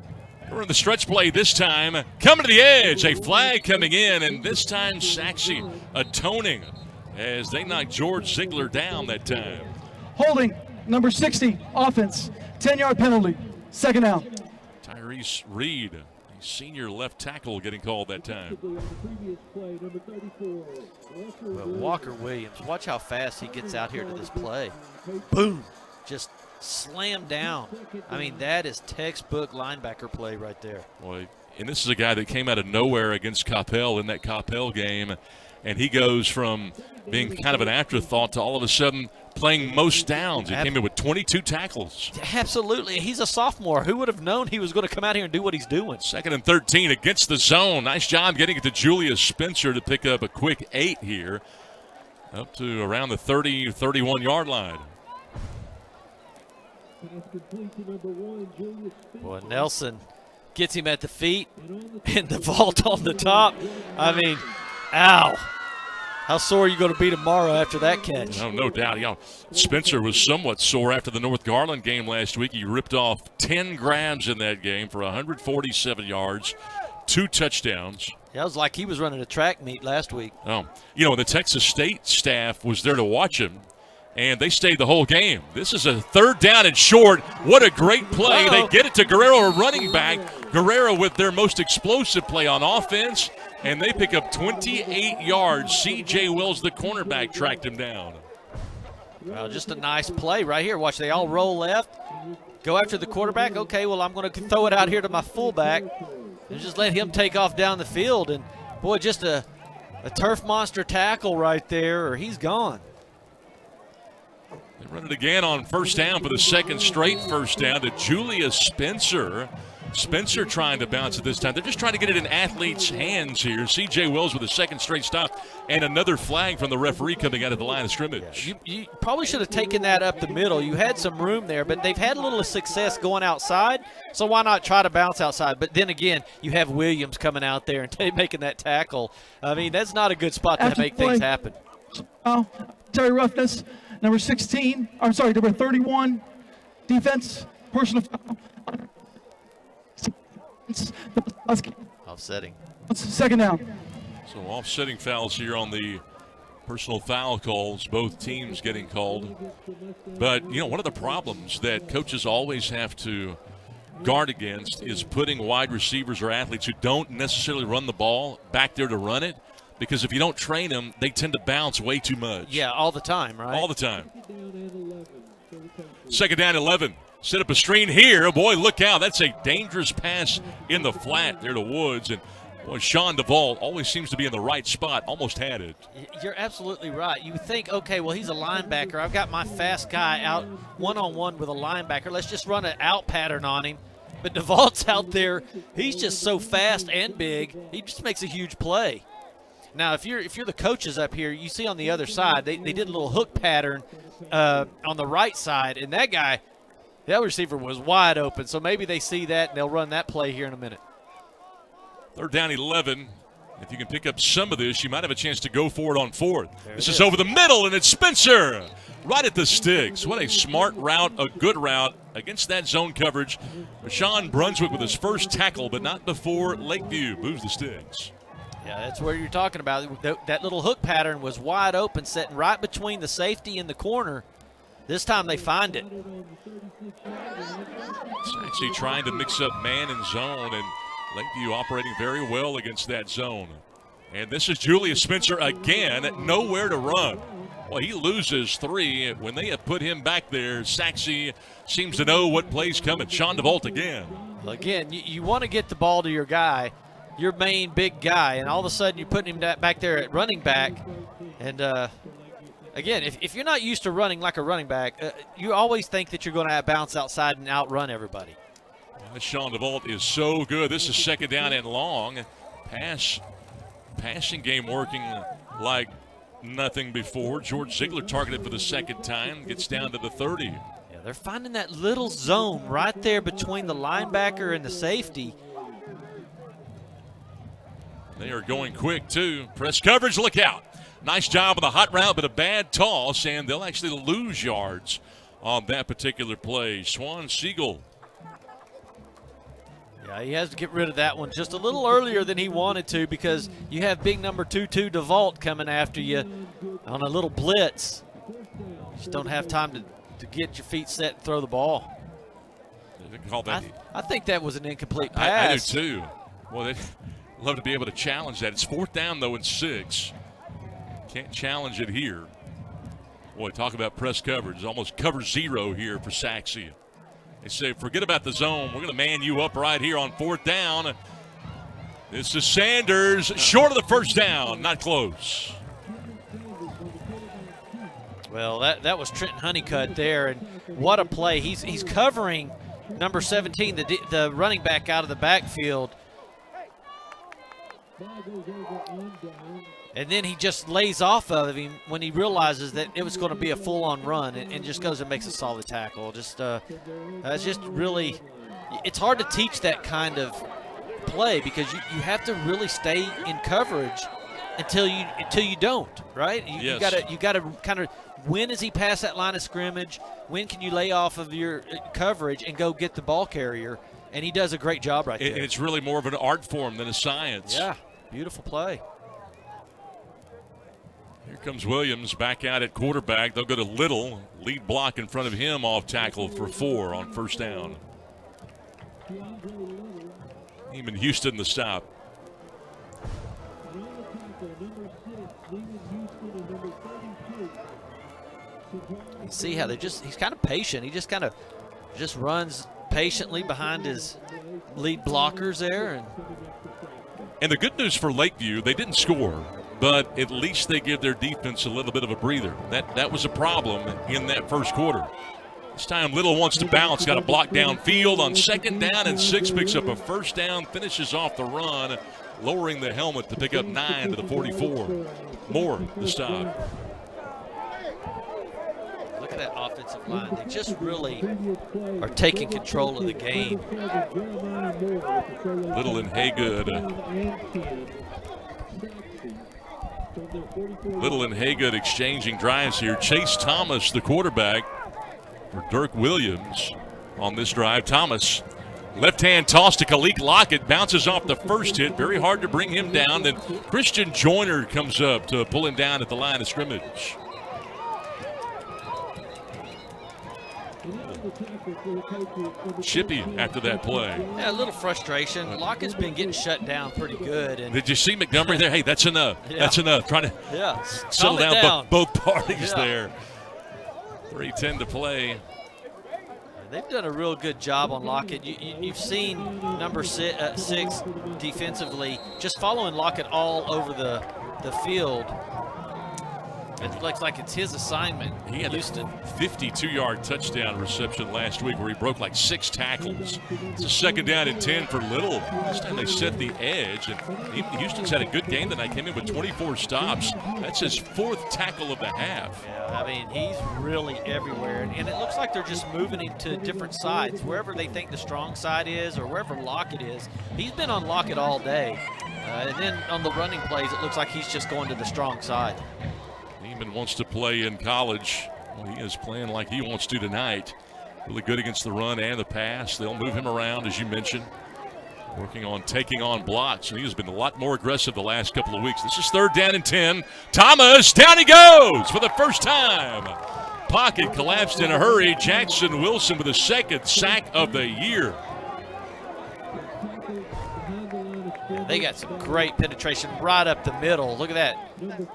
[SPEAKER 6] We're in the stretch play this time. Coming to the edge. A flag coming in, and this time Saxi atoning as they knock George Ziegler down that time.
[SPEAKER 3] Holding, number 60, offense, 10-yard penalty, second down.
[SPEAKER 6] Tyrese Reed, the senior left tackle, getting called that time.
[SPEAKER 7] Well, Walker Williams, watch how fast he gets out here to this play. Boom, just slam down. I mean, that is textbook linebacker play right there.
[SPEAKER 6] Boy, and this is a guy that came out of nowhere against Coppell in that Coppell game, and he goes from being kind of an afterthought to all of a sudden playing most downs. He came in with 22 tackles.
[SPEAKER 7] Absolutely. He's a sophomore. Who would have known he was going to come out here and do what he's doing?
[SPEAKER 6] 2nd and 13 against the zone. Nice job getting it to Julius Spencer to pick up a quick 8 here, up to around the 30, 31-yard line.
[SPEAKER 7] Boy, Nelson gets him at the feet and the vault on the top. I mean, ow. How sore are you going to be tomorrow after that catch?
[SPEAKER 6] Oh, no doubt. You know, Spencer was somewhat sore after the North Garland game last week. He ripped off 10 grabs in that game for 147 yards, 2 touchdowns.
[SPEAKER 7] Yeah, it was like he was running a track meet last week.
[SPEAKER 6] Oh, you know, the Texas State staff was there to watch him, and they stayed the whole game. This is a 3rd down and short. What a great play. They get it to Guerrero, a running back. Guerrero with their most explosive play on offense, and they pick up 28 yards. C.J. Wells, the cornerback, tracked him down.
[SPEAKER 7] Well, just a nice play right here. Watch, they all roll left, go after the quarterback. Okay, well, I'm going to throw it out here to my fullback and just let him take off down the field. And, boy, just a turf monster tackle right there, or he's gone.
[SPEAKER 6] They run it again on first down for the 2nd straight first down to Julius Spencer. Spencer trying to bounce it this time. They're just trying to get it in athletes' hands here. C.J. Wells with a second straight stop and another flag from the referee coming out of the line of scrimmage.
[SPEAKER 7] You probably should have taken that up the middle. You had some room there, but they've had a little success going outside, so why not try to bounce outside? But then again, you have Williams coming out there and making that tackle. I mean, that's not a good spot to make things happen.
[SPEAKER 3] Oh, Terry Roughness, number 16. I'm sorry, number 31. Defense, personal foul.
[SPEAKER 7] Offsetting.
[SPEAKER 3] Second down.
[SPEAKER 6] So offsetting fouls here on the personal foul calls, both teams getting called. But, you know, one of the problems that coaches always have to guard against is putting wide receivers or athletes who don't necessarily run the ball back there to run it, because if you don't train them, they tend to bounce way too much.
[SPEAKER 7] Yeah, all the time, right?
[SPEAKER 6] All the time. Second down, 11. Set up a screen here. Boy, look out. That's a dangerous pass in the flat there to Woods. And, boy, Sean DeVault always seems to be in the right spot. Almost had it.
[SPEAKER 7] You're absolutely right. You think, okay, well, he's a linebacker. I've got my fast guy out one-on-one with a linebacker. Let's just run an out pattern on him. But DeVault's out there. He's just so fast and big. He just makes a huge play. Now, if you're the coaches up here, you see on the other side, they did a little hook pattern on the right side, and that receiver was wide open. So maybe they see that, and they'll run that play here in a minute.
[SPEAKER 6] Third down, 11. If you can pick up some of this, you might have a chance to go for it on fourth. This is over the middle, and it's Spencer right at the sticks. What a smart route, a good route against that zone coverage. Rashawn Brunswick with his first tackle, but not before Lakeview moves the sticks.
[SPEAKER 7] Yeah, that's what you're talking about. That little hook pattern was wide open, sitting right between the safety and the corner. This time they find it.
[SPEAKER 6] Saxi trying to mix up man and zone, and Lakeview operating very well against that zone. And this is Julius Spencer again, nowhere to run. Well, he loses 3. When they have put him back there, Saxi seems to know what play's coming. Sean DeVault again.
[SPEAKER 7] Well, again, you want to get the ball to your guy, your main big guy, and all of a sudden you're putting him back there at running back. And, again, if you're not used to running like a running back, you always think that you're going to bounce outside and outrun everybody.
[SPEAKER 6] Sean DeVault is so good. This is second down and long. Passing game working like nothing before. George Ziegler targeted for the second time. Gets down to the 30.
[SPEAKER 7] Yeah, they're finding that little zone right there between the linebacker and the safety.
[SPEAKER 6] They are going quick, too. Press coverage, look out. Nice job of the hot route, but a bad toss, and they'll actually lose yards on that particular play. Swan Siegel.
[SPEAKER 7] Yeah, he has to get rid of that one just a little earlier than he wanted to, because you have big number 2-2 DeVault coming after you on a little blitz. You just don't have time to get your feet set and throw the ball. I think that was an incomplete pass.
[SPEAKER 6] I do, too. Well, they'd love to be able to challenge that. It's fourth down, though, and 6. Can't challenge it here. Boy, talk about press coverage. It's almost cover 0 here for Saxi. They say, forget about the zone. We're going to man you up right here on fourth down. This is Sanders, short of the first down. Not close.
[SPEAKER 7] Well, that was Trenton Honeycutt there, and what a play. He's covering number 17, the running back out of the backfield. And then he just lays off of him when he realizes that it was going to be a full-on run, and just goes and makes a solid tackle. It's just really, it's hard to teach that kind of play, because you have to really stay in coverage until you don't, right? You got to kind of, when does he pass that line of scrimmage? When can you lay off of your coverage and go get the ball carrier? And he does a great job right there.
[SPEAKER 6] It's really more of an art form than a science.
[SPEAKER 7] Yeah, beautiful play.
[SPEAKER 6] Here comes Williams back out at quarterback. They'll go to Little. Lead block in front of him off tackle for 4 on first down. Even Houston the stop.
[SPEAKER 7] You see how he's kind of patient. He just runs patiently behind his lead blockers there.
[SPEAKER 6] And the good news for Lakeview, they didn't score, but at least they give their defense a little bit of a breather. That was a problem in that first quarter. This time Little wants to bounce, got a block downfield on 2nd down and 6, picks up a first down, finishes off the run, lowering the helmet to pick up 9 to the 44. Moore, the stop.
[SPEAKER 7] Look at that offensive line. They just really are taking control of the game.
[SPEAKER 6] Little and Haygood. Little and Haygood exchanging drives here. Chase Thomas, the quarterback, for Dirk Williams on this drive. Thomas, left-hand toss to Kalik Lockett, bounces off the first hit. Very hard to bring him down. Then Christian Joyner comes up to pull him down at the line of scrimmage. Chippy after that play.
[SPEAKER 7] Yeah, a little frustration. Lockett's been getting shut down pretty good. And
[SPEAKER 6] did you see Montgomery there? Hey, that's enough.
[SPEAKER 7] Yeah.
[SPEAKER 6] That's enough. Trying to settle down both parties there. 3:10 to play.
[SPEAKER 7] They've done a real good job on Lockett. You've seen number 6 defensively just following Lockett all over the field. It looks like it's his assignment.
[SPEAKER 6] He had
[SPEAKER 7] Houston.
[SPEAKER 6] a 52-yard touchdown reception last week where he broke like 6 tackles. It's a 2nd down and 10 for Little. This time they set the edge. And Houston's had a good game tonight. Came in with 24 stops. That's his 4th tackle of the half.
[SPEAKER 7] Yeah, I mean, he's really everywhere. And it looks like they're just moving him to different sides. Wherever they think the strong side is or wherever Lockett is. He's been on Lockett all day. And then on the running plays, it looks like he's just going to the strong side.
[SPEAKER 6] Neiman wants to play in college. Well, he is playing like he wants to tonight. Really good against the run and the pass. They'll move him around, as you mentioned. Working on taking on blocks, and he has been a lot more aggressive the last couple of weeks. This is 3rd down and 10. Thomas, down he goes for the first time. Pocket collapsed in a hurry. Jackson Wilson with a 2nd sack of the year.
[SPEAKER 7] They got some great penetration right up the middle. Look at that.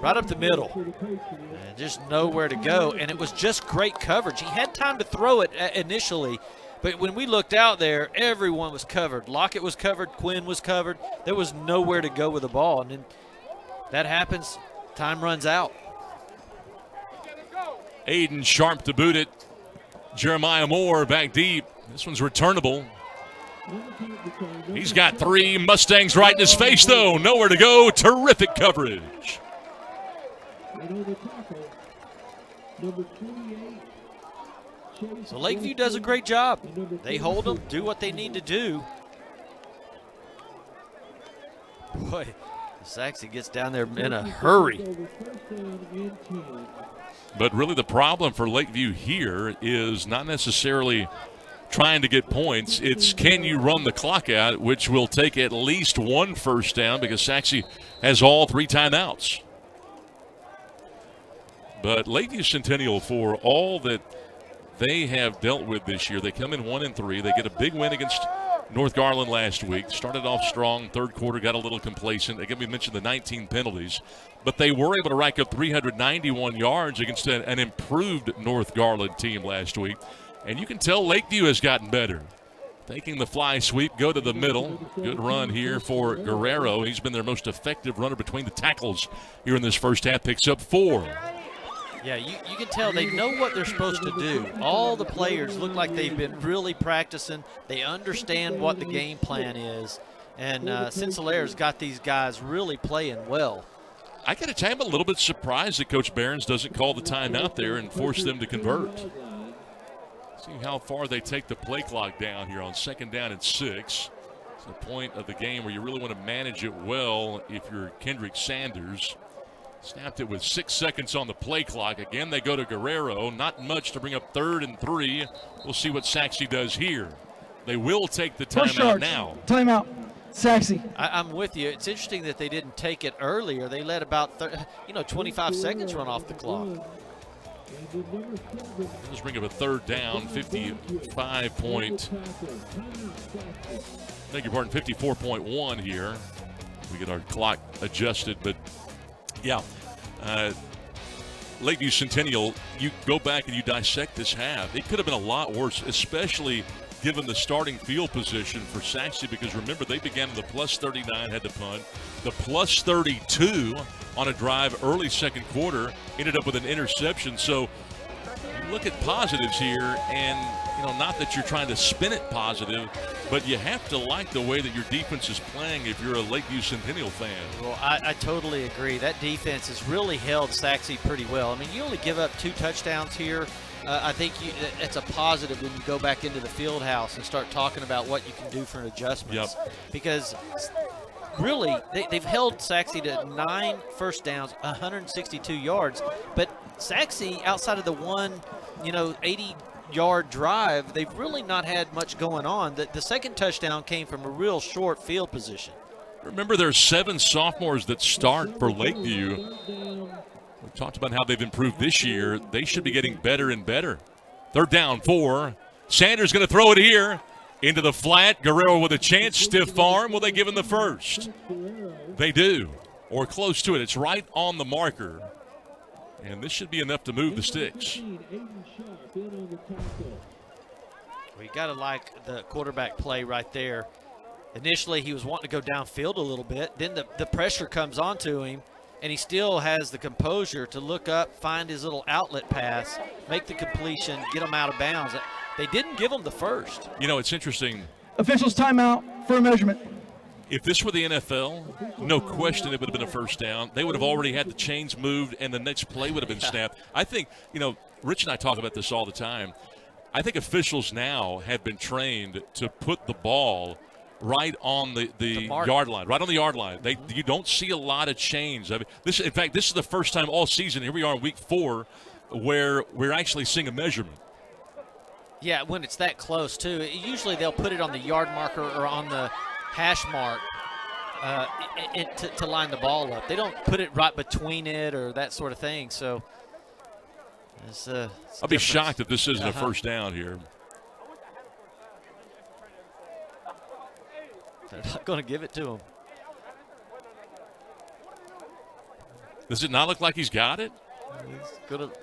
[SPEAKER 7] Right up the middle. And just nowhere to go. And it was just great coverage. He had time to throw it initially. But when we looked out there, everyone was covered. Lockett was covered. Quinn was covered. There was nowhere to go with the ball. And then that happens. Time runs out.
[SPEAKER 6] Aiden Sharp to boot it. Jeremiah Moore back deep. This one's returnable. He's got 3 Mustangs right in his face, though. Nowhere to go. Terrific coverage.
[SPEAKER 7] So Lakeview does a great job. They hold them, do what they need to do. Boy, Saxi gets down there in a hurry.
[SPEAKER 6] But really the problem for Lakeview here is not necessarily trying to get points. It's can you run the clock out, which will take at least 1 first down because Saxi has all 3 timeouts. But Lakeview Centennial, for all that they have dealt with this year, they come in 1-3. They get a big win against North Garland last week. Started off strong, 3rd quarter, got a little complacent. Again, we mentioned the 19 penalties. But they were able to rack up 391 yards against an improved North Garland team last week. And you can tell Lakeview has gotten better. Taking the fly sweep, go to the middle. Good run here for Guerrero. He's been their most effective runner between the tackles here in this first half. Picks up 4.
[SPEAKER 7] Yeah, you can tell they know what they're supposed to do. All the players look like they've been really practicing. They understand what the game plan is. And Cincelaire's got these guys really playing well.
[SPEAKER 6] I got to tell you, I'm a little bit surprised that Coach Behrens doesn't call the timeout there and force them to convert. See how far they take the play clock down here on 2nd down and 6. It's the point of the game where you really want to manage it well if you're Kendrick Sanders. Snapped it with 6 seconds on the play clock. Again, they go to Guerrero. Not much to bring up 3rd and 3. We'll see what Saxi does here. They will take the timeout now.
[SPEAKER 3] Timeout. Saxi.
[SPEAKER 7] I'm with you. It's interesting that they didn't take it earlier. They let about 25 seconds run off the clock.
[SPEAKER 6] Let's bring up a 3rd down, 54.1 here. We get our clock adjusted, but yeah. Lakeview Centennial, you go back and you dissect this half. It could have been a lot worse, especially given the starting field position for Saxi, because remember, they began in the +39, had to punt. The +32 on a drive early 2nd quarter ended up with an interception. So you look at positives here, and not that you're trying to spin it positive, but you have to like the way that your defense is playing if you're a Lakeview Centennial fan.
[SPEAKER 7] Well, I totally agree. That defense has really held Saxi pretty well. I mean, you only give up 2 touchdowns here. I think it's a positive when you go back into the field house and start talking about what you can do for adjustments. Yep. Because really, they've held Saxi to 9 first downs, 162 yards. But Saxi, outside of the one, 80-yard drive, they've really not had much going on. The second touchdown came from a real short field position.
[SPEAKER 6] Remember, there's 7 sophomores that start for Lakeview. We talked about how they've improved this year. They should be getting better and better. 3rd down, 4. Sanders going to throw it here into the flat. Guerrero with a chance. Stiff arm. Will they give him the first? They do, or close to it. It's right on the marker. And this should be enough to move the sticks.
[SPEAKER 7] We got to like the quarterback play right there. Initially, he was wanting to go downfield a little bit. Then the pressure comes onto him, and he still has the composure to look up, find his little outlet pass, make the completion, get him out of bounds. They didn't give him the first.
[SPEAKER 6] It's interesting.
[SPEAKER 3] Officials timeout for a measurement.
[SPEAKER 6] If this were the NFL, no question it would have been a first down. They would have already had the chains moved, and the next play would have been snapped. I think, Rich and I talk about this all the time. I think officials now have been trained to put the ball right on the yard line, right on the yard line. You don't see a lot of change. I mean, this is the first time all season, here we are in week 4, where we're actually seeing a measurement.
[SPEAKER 7] Yeah, when it's that close, too. Usually they'll put it on the yard marker or on the hash mark to line the ball up. They don't put it right between it or that sort of thing. So it's
[SPEAKER 6] I'll be shocked if this isn't a first down here.
[SPEAKER 7] They're not going to give it to him.
[SPEAKER 6] Does it not look like he's got it?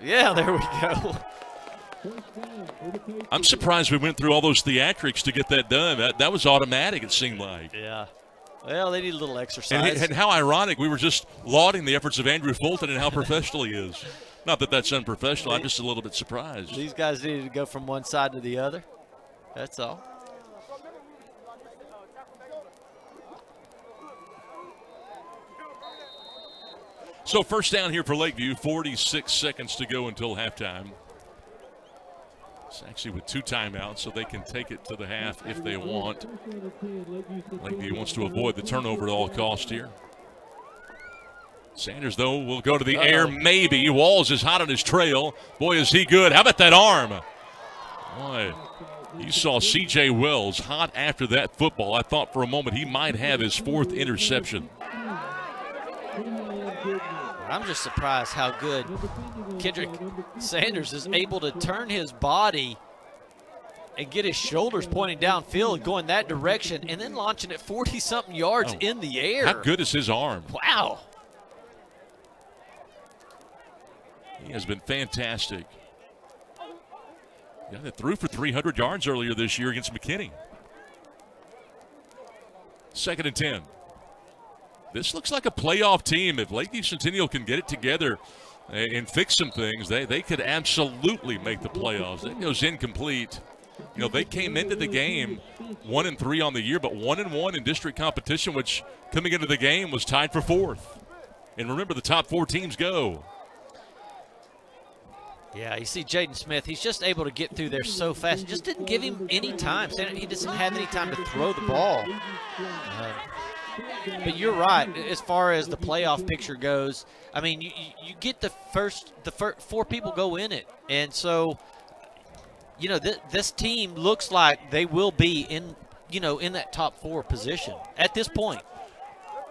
[SPEAKER 7] Yeah, there we go.
[SPEAKER 6] I'm surprised we went through all those theatrics to get that done. That was automatic, it seemed like.
[SPEAKER 7] Yeah. Well, they need a little exercise.
[SPEAKER 6] And how ironic. We were just lauding the efforts of Andrew Fulton and how professional he is. Not that that's unprofessional. I'm just a little bit surprised.
[SPEAKER 7] These guys needed to go from one side to the other. That's all.
[SPEAKER 6] So first down here for Lakeview, 46 seconds to go until halftime. It's actually with 2 timeouts, so they can take it to the half if they want. Lakeview wants to avoid the turnover at all costs here. Sanders, though, will go to the air, maybe. Walls is hot on his trail. Boy, is he good. How about that arm? Boy, you saw C.J. Wells hot after that football. I thought for a moment he might have his 4th interception.
[SPEAKER 7] I'm just surprised how good Kendrick Sanders is able to turn his body and get his shoulders pointing downfield, going that direction, and then launching it 40-something yards in the air.
[SPEAKER 6] How good is his arm?
[SPEAKER 7] Wow.
[SPEAKER 6] He has been fantastic. Yeah, they threw for 300 yards earlier this year against McKinney. 2nd and 10. This looks like a playoff team. If Lakeview Centennial can get it together and fix some things, they could absolutely make the playoffs. It goes incomplete. They came into the game 1-3 on the year, but 1-1 in district competition, which coming into the game was tied for 4th. And remember, the top 4 teams go.
[SPEAKER 7] Yeah, you see Jaden Smith, he's just able to get through there so fast. Just didn't give him any time. He doesn't have any time to throw the ball. But you're right, as far as the playoff picture goes, I mean, you get the first 4 people go in it. And so, this team looks like they will be in that top 4 position at this point.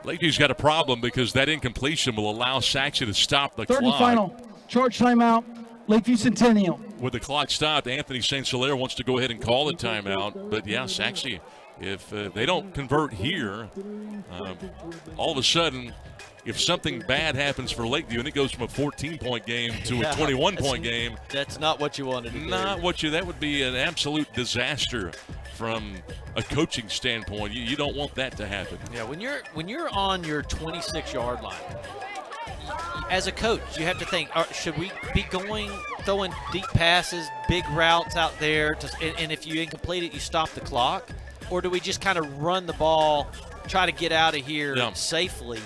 [SPEAKER 6] Lakeview's got a problem because that incompletion will allow Saxi to stop the clock.
[SPEAKER 3] 3rd and final. Charge timeout. Lakeview Centennial.
[SPEAKER 6] With the clock stopped, Anthony St. Hilaire wants to go ahead and call the timeout. But, yeah, Saxi, if they don't convert here, all of a sudden, if something bad happens for Lakeview and it goes from a 14-point game to a 21-point game.
[SPEAKER 7] That's not what you wanted to do.
[SPEAKER 6] That would be an absolute disaster from a coaching standpoint. You don't want that to happen.
[SPEAKER 7] Yeah, when you're on your 26-yard line, as a coach, you have to think, should we be throwing deep passes, big routes out there, and if you incomplete it, you stop the clock? Or do we just kind of run the ball, try to get out of here safely?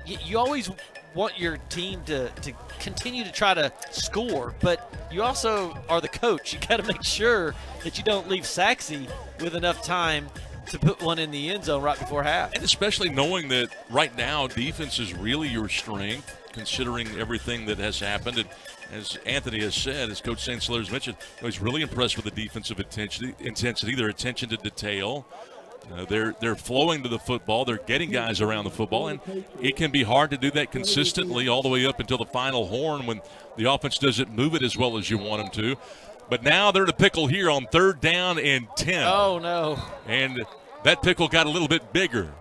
[SPEAKER 7] You always want your team to continue to try to score, but you also are the coach. You got to make sure that you don't leave Saxi with enough time to put one in the end zone right before half.
[SPEAKER 6] And especially knowing that right now defense is really your strength, considering everything that has happened. And as Anthony has said, as Coach St. Hilaire has mentioned, he's really impressed with the defensive intensity, their attention to detail. They're flowing to the football. They're getting guys around the football, and it can be hard to do that consistently all the way up until the final horn when the offense doesn't move it as well as you want them to. But now they're in a pickle here on 3rd down and 10.
[SPEAKER 7] Oh, no.
[SPEAKER 6] And that pickle got a little bit bigger.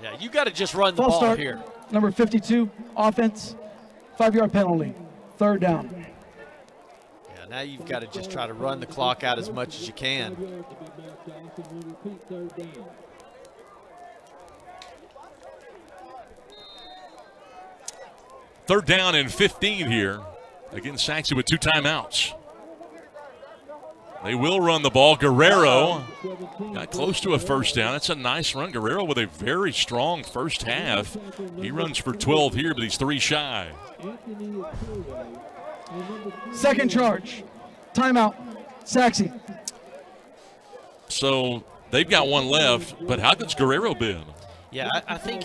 [SPEAKER 7] Yeah, you got to just run the ball
[SPEAKER 3] start,
[SPEAKER 7] here.
[SPEAKER 3] Number 52, offense, 5-yard penalty, 3rd down.
[SPEAKER 7] Yeah, now you've got to just try to run the clock out as much as you can.
[SPEAKER 6] Third down and 15 here. Again, Saxi with 2 timeouts. They will run the ball. Guerrero got close to a first down. That's a nice run. Guerrero with a very strong first half. He runs for 12 here, but he's 3 shy.
[SPEAKER 3] Second charge. Timeout. Saxi.
[SPEAKER 6] So they've got one left, but how good's Guerrero been?
[SPEAKER 7] Yeah, I think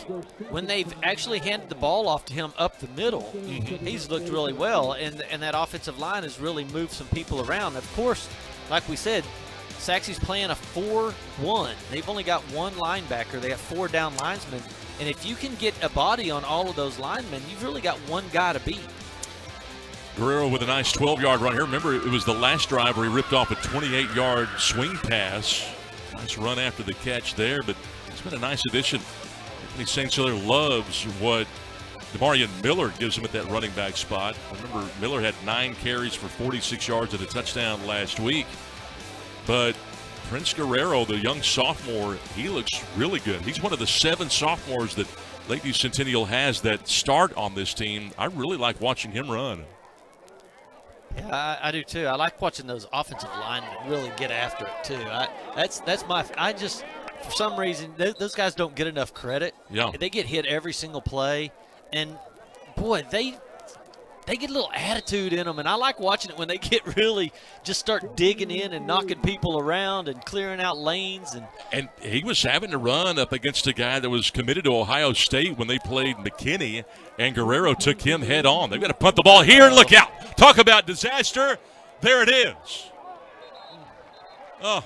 [SPEAKER 7] when they've actually handed the ball off to him up the middle, he's looked really well, and that offensive line has really moved some people around. Of course, like we said, Saxi's playing a 4-1. They've only got 1 linebacker. They got 4 down linesmen, and if you can get a body on all of those linemen, you've really got 1 guy to beat.
[SPEAKER 6] Guerrero with a nice 12-yard run here. Remember, it was the last drive where he ripped off a 28-yard swing pass. Nice run after the catch there, but it's been a nice addition. Anthony St. Hilaire loves what Demarion Miller gives him at that running back spot. Remember, Miller had 9 carries for 46 yards and a touchdown last week. But Prince Guerrero, the young sophomore, he looks really good. He's one of the 7 sophomores that Lakeview Centennial has that start on this team. I really like watching him run.
[SPEAKER 7] Yeah, I do too. I like watching those offensive linemen really get after it too. I just, for some reason, those guys don't get enough credit.
[SPEAKER 6] Yeah.
[SPEAKER 7] They get hit every single play, and boy, they get a little attitude in them, and I like watching it when they get really just start digging in and knocking people around and clearing out lanes.
[SPEAKER 6] And he was having to run up against a guy that was committed to Ohio State when they played McKinney, and Guerrero took him head on. They've got to punt the ball here, and look out. Talk about disaster. There it is. Oh,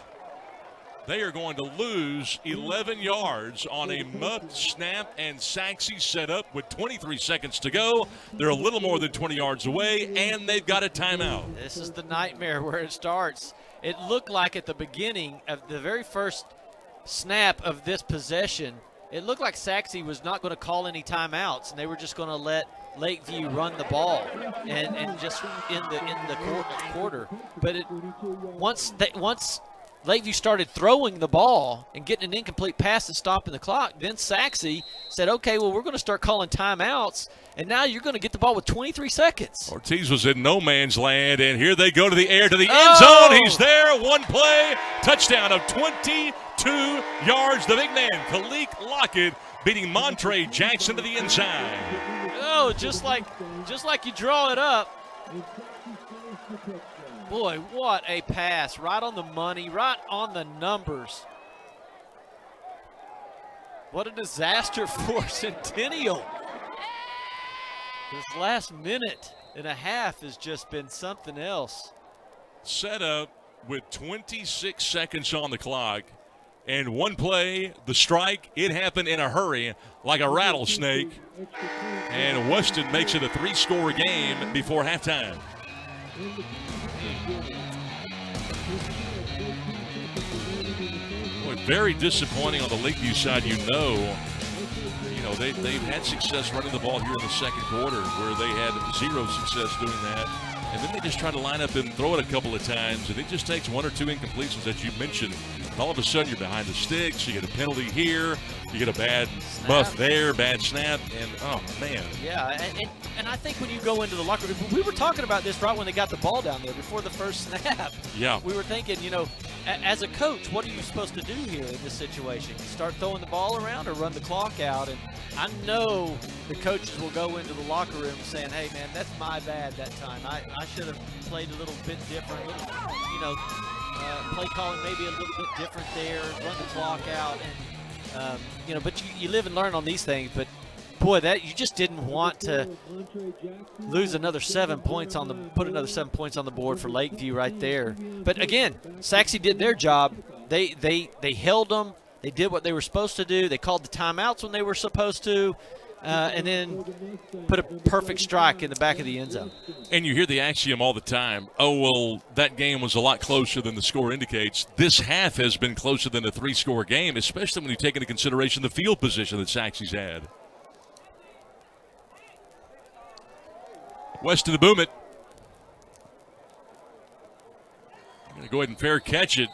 [SPEAKER 6] they are going to lose 11 yards on a muffed snap, and Saxi set up with 23 seconds to go. They're a little more than 20 yards away, and they've got a timeout.
[SPEAKER 7] This is the nightmare where it starts. It looked like at the beginning of the very first snap of this possession, it looked like Saxi was not going to call any timeouts, and they were just going to let Lakeview run the ball and just in the quarter. But once Lakeview started throwing the ball and getting an incomplete pass and stopping the clock, then Saxi said, okay, well, we're going to start calling timeouts, and now you're going to get the ball with 23 seconds.
[SPEAKER 6] Ortiz was in no man's land, and here they go to the air, to the end zone. He's there, 1 play, touchdown of 22 yards. The big man, Khalik Lockett, beating Montre Jackson to the inside.
[SPEAKER 7] Oh, just like you draw it up. Boy, what a pass. Right on the money, right on the numbers. What a disaster for Centennial. This last minute and a half has just been something else.
[SPEAKER 6] Set up with 26 seconds on the clock. And 1 play, the strike, it happened in a hurry like a rattlesnake. And Weston makes it a 3-score game before halftime. Boy, very disappointing on the Lakeview side. They've had success running the ball here in the second quarter where they had 0 success doing that. And then they just try to line up and throw it a couple of times, and it just takes 1 or 2 incompletions, as you mentioned. And all of a sudden, you're behind the sticks. You get a penalty here. You get a bad muff there, bad snap. And, oh, man.
[SPEAKER 7] Yeah, and I think when you go into the locker room, we were talking about this right when they got the ball down there before the first snap.
[SPEAKER 6] Yeah.
[SPEAKER 7] We were thinking, as a coach, what are you supposed to do here in this situation? Start throwing the ball around or run the clock out? And I know the coaches will go into the locker room saying, hey, man, that's my bad that time. I should have played a little bit different, play calling maybe a little bit different there, run the clock out. And, but you live and learn on these things. But, boy, you just didn't want to lose another 7 points put another 7 points on the board for Lakeview right there. But, again, Saxi did their job. They held them. They did what they were supposed to do. They called the timeouts when they were supposed to, and then put a perfect strike in the back of the end zone.
[SPEAKER 6] And you hear the axiom all the time, oh, well, that game was a lot closer than the score indicates. This half has been closer than a 3-score game, especially when you take into consideration the field position that Saxi's had. West of the boom it. Going to go ahead and fair catch it,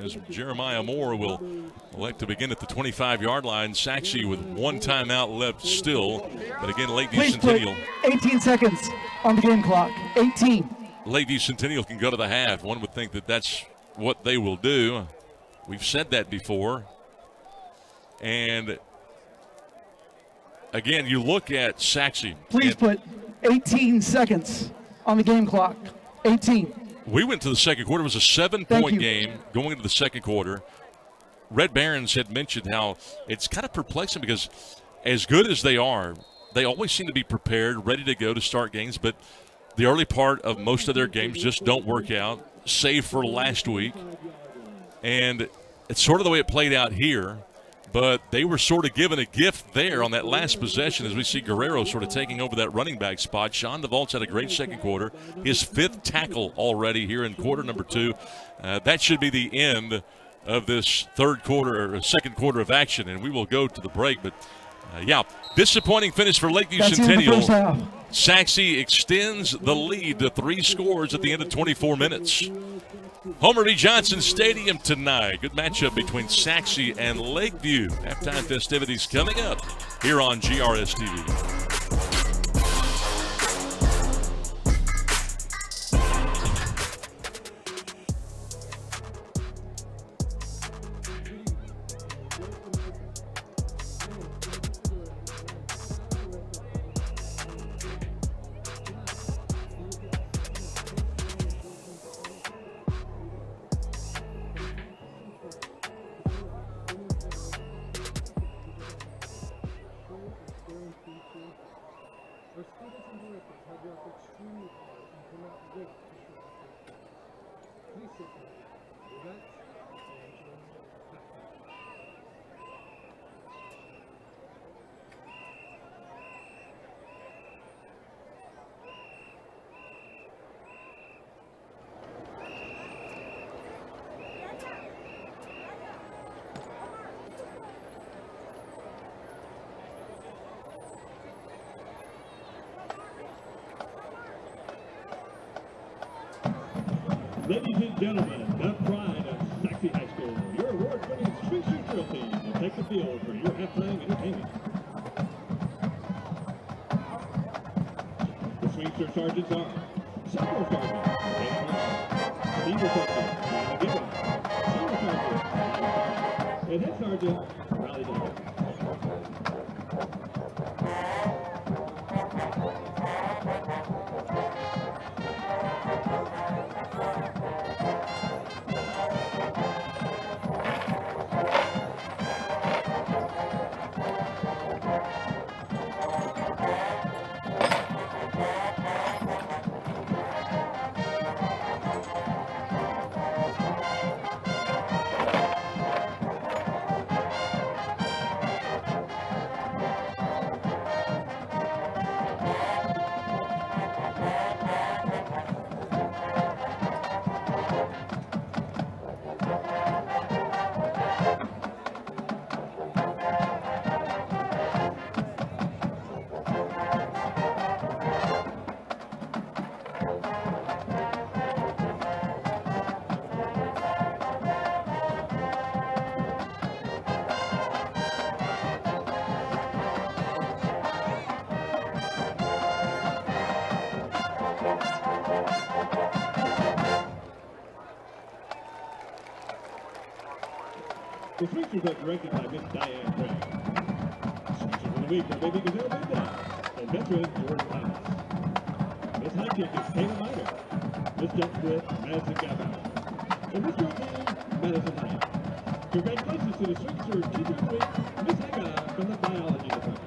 [SPEAKER 6] as Jeremiah Moore will elect to begin at the 25-yard line. Saxi with one timeout left still. But again, Lakeview Centennial.
[SPEAKER 3] 18 seconds on the game clock. 18.
[SPEAKER 6] Lakeview Centennial can go to the half. One would think that that's what they will do. We've said that before. And again, you look at Saxi.
[SPEAKER 3] Please put 18 seconds on the game clock. 18.
[SPEAKER 6] We went to the second quarter. It was a 7-point game going into the second quarter. Red Barons had mentioned how it's kind of perplexing because as good as they are, they always seem to be prepared, ready to go to start games, but the early part of most of their games just don't work out, save for last week. And it's sort of the way it played out here, but they were sort of given a gift there on that last possession as we see Guerrero sort of taking over that running back spot. Sean DeVault's had a great second quarter, his 5th tackle already here in quarter number 2. That should be the end of this second quarter of action, and we will go to the break. But, disappointing finish for Lakeview Centennial. Saxi extends the lead to 3 scores at the end of 24 minutes. Homer V. Johnson Stadium tonight. Good matchup between Saxi and Lakeview. Halftime festivities coming up here on GRS TV.
[SPEAKER 1] Ladies and gentlemen, the pride of Saxi High School, your award-winning Street Shoot Drill team will take the field for your halftime entertainment. The Swingster Sergeants are Second Sergeant, Dana Marshall, Senior Sergeant, Dana Gibbons, Senior Sergeant, and Head Sergeant, Riley Dawson. The swingsters are directed by Miss Diane Craig. Swingsters of the week are Baby Gazelle Linda and veteran George Thomas. Miss High Kick is Taylor Miner. Miss Jump Split, Madison Gabauer. And Miss Roll Team, Madison Knight. Congratulations to the swingster teacher of the week, Miss Haga from the Biology Department.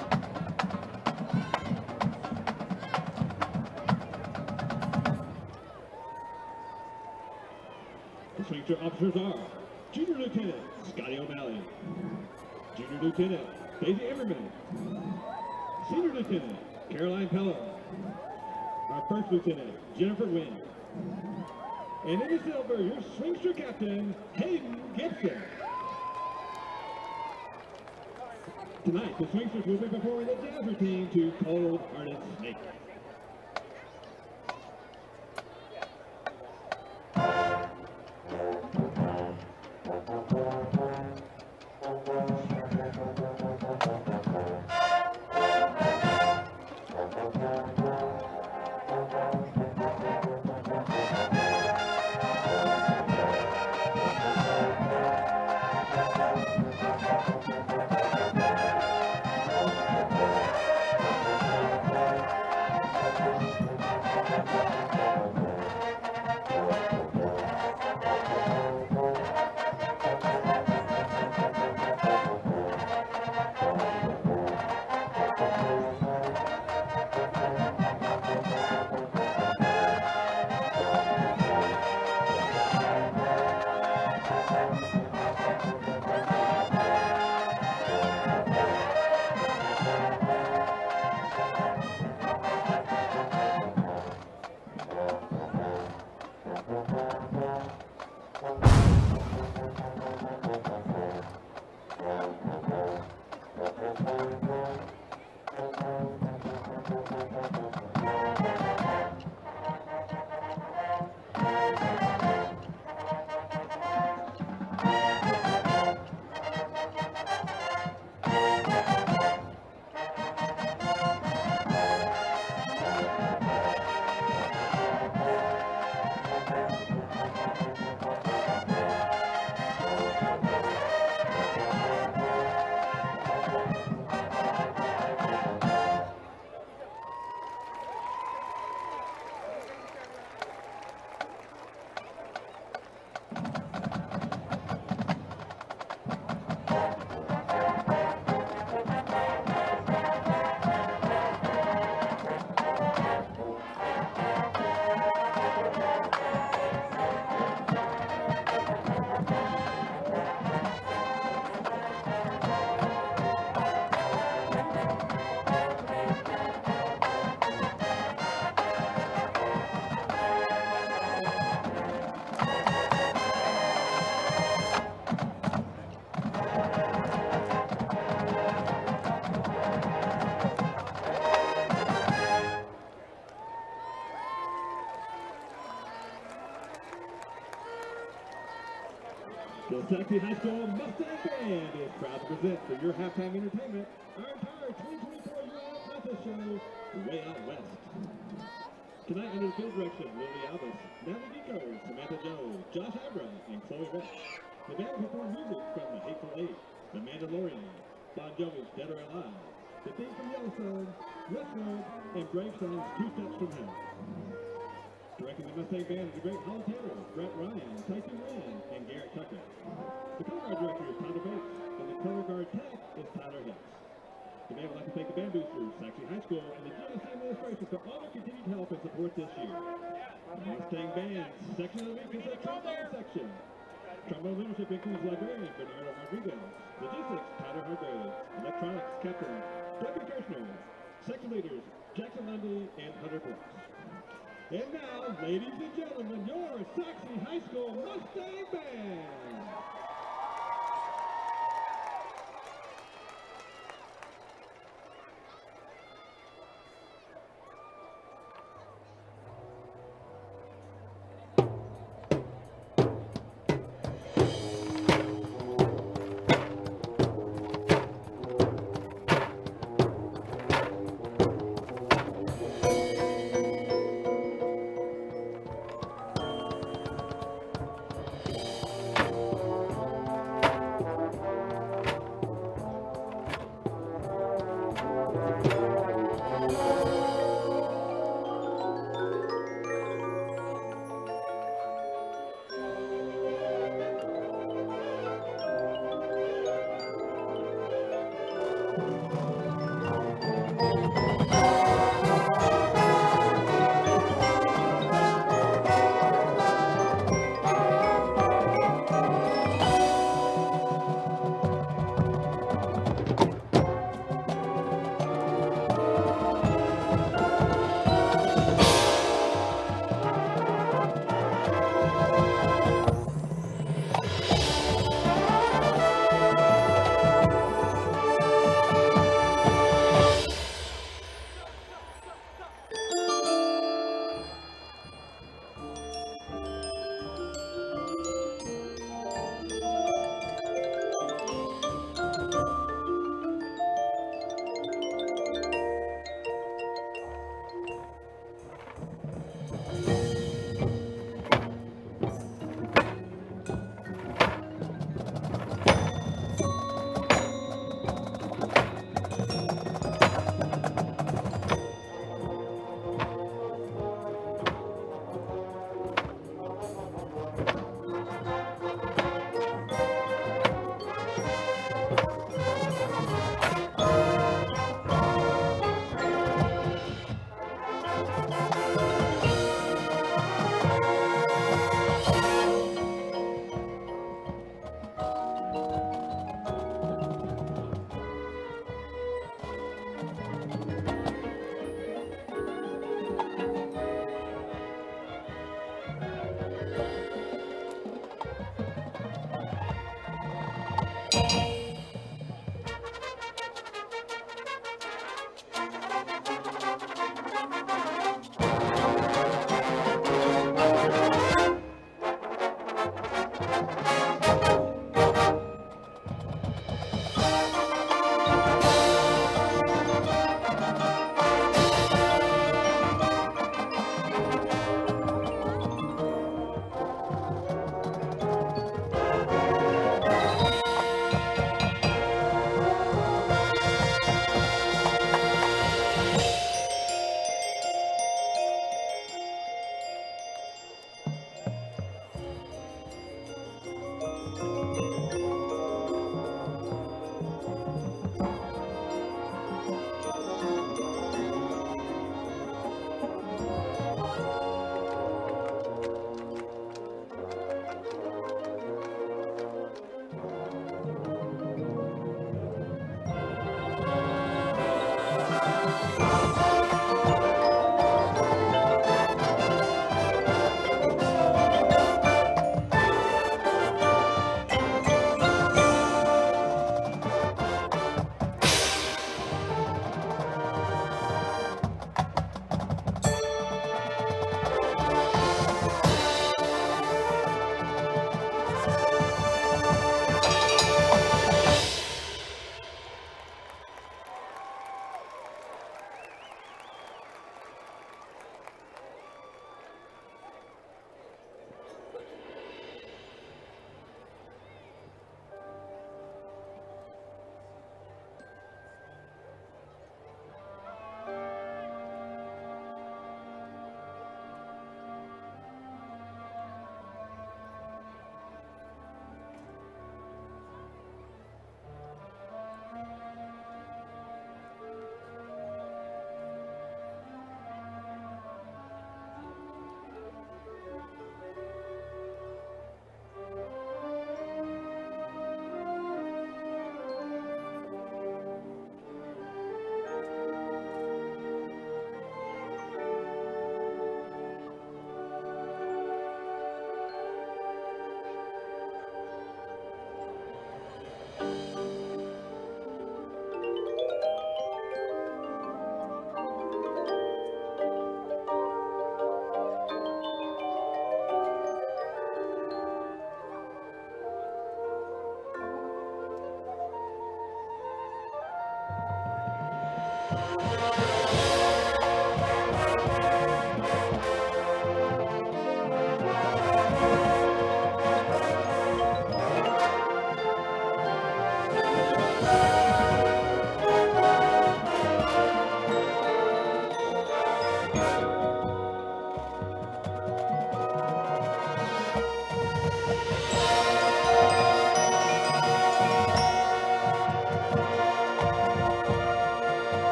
[SPEAKER 1] The swingster officers are Junior Lieutenant Scotty O'Malley, Junior Lieutenant Daisy Everman, Senior Lieutenant Caroline Pelham, our First Lieutenant Jennifer Wynn, and in the silver, your swingster captain, Hayden Gibson. Tonight, the swingsters will be performing the jazz routine to Cold Hearted Snake. The Saxi High School Mustang Band is proud to present for your halftime entertainment our entire 2024 year-round contest show, Way Out West. Tonight, under the field direction, Lily Albus, Natalie Nico, Samantha Joe, Josh Abra, and Chloe Rich. The band will perform music from The Hateful Eight, The Mandalorian, Bon Jovi's Dead or Alive, The Theme from Yellowstone, Westworld, and Gravestone's Two Steps from Hell. Directing the Mustang Band is the great Holly Taylor, Brett Ryan, Tyson Wynn, and Garrett Tucker. The color guard director is Tyler Bates, and the color guard tech is Tyler Hicks. The band would like to thank the band boosters, Saxi High School, and the GISD administration for all their continued help and support this year. The Mustang Band section of the week is the trombone section. Trombone leadership includes librarian Bernardo Rodriguez, logistics Tyler Hargrave, electronics captain Debbie Kirshner, section leaders Jackson Lundy and Hunter Brooks. And now, ladies and gentlemen, your Saxi High School Mustang Band.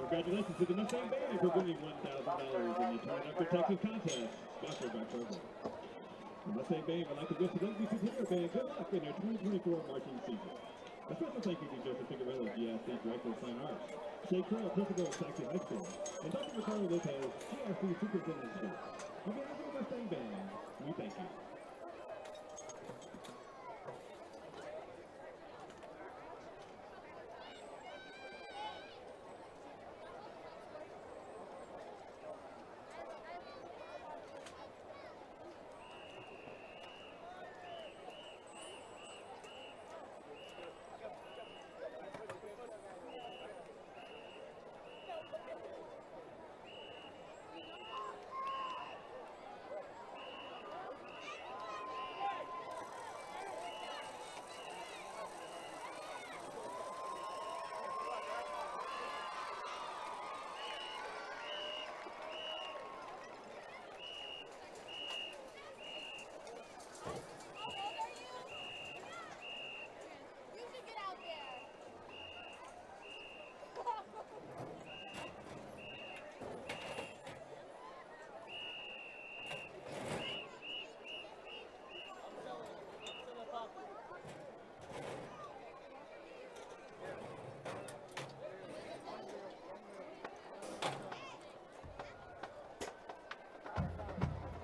[SPEAKER 1] Congratulations to the Mustang Band for winning $1,000 in the Turn Up the Texas contest, sponsored by Kroger. The Mustang Band would like to wish the Lakeview Superior Band good luck in their 2024 marching season. A special thank you to Joseph Figueroa, GISD Director of Fine Arts, Shay Curl, Principal of Saxi High School, and Dr. Ricardo Lopez, GISD Superintendent of Schools. On behalf of the Mustang Band, we thank you.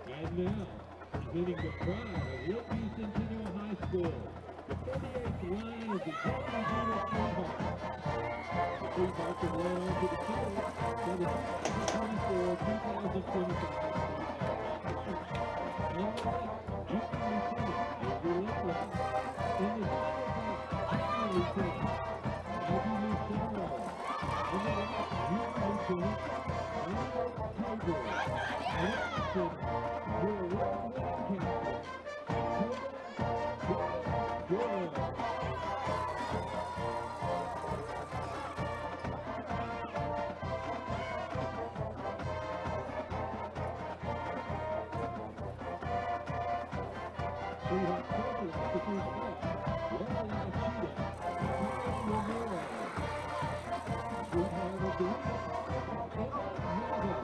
[SPEAKER 1] And now, presenting the pride of Lakeview Centennial High School, the 38th Lions and Golden Beetle Seahawks. The Seahawks have led on to the field for the 2024-2025 season. On the left, Junior Lieutenant Andrew Lakeland. In the center, Junior Lieutenant Abby Lucero. On the right, Junior Lieutenant Andrew Taylor. And your right-wing captain, Garland. Seahawks coaches at the first pitch. Localized cheetah, Ryan Romero. Sweetheart of the week, Emma Morgan.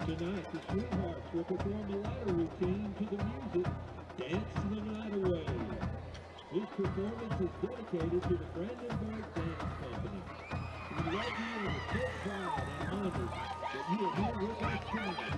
[SPEAKER 1] Tonight, the Sweethearts will perform a ladder routine to the music, Dance the Night Away. This performance is dedicated to the Brandenburg Dance Company. We love you and are so proud and honored that you are here with us tonight.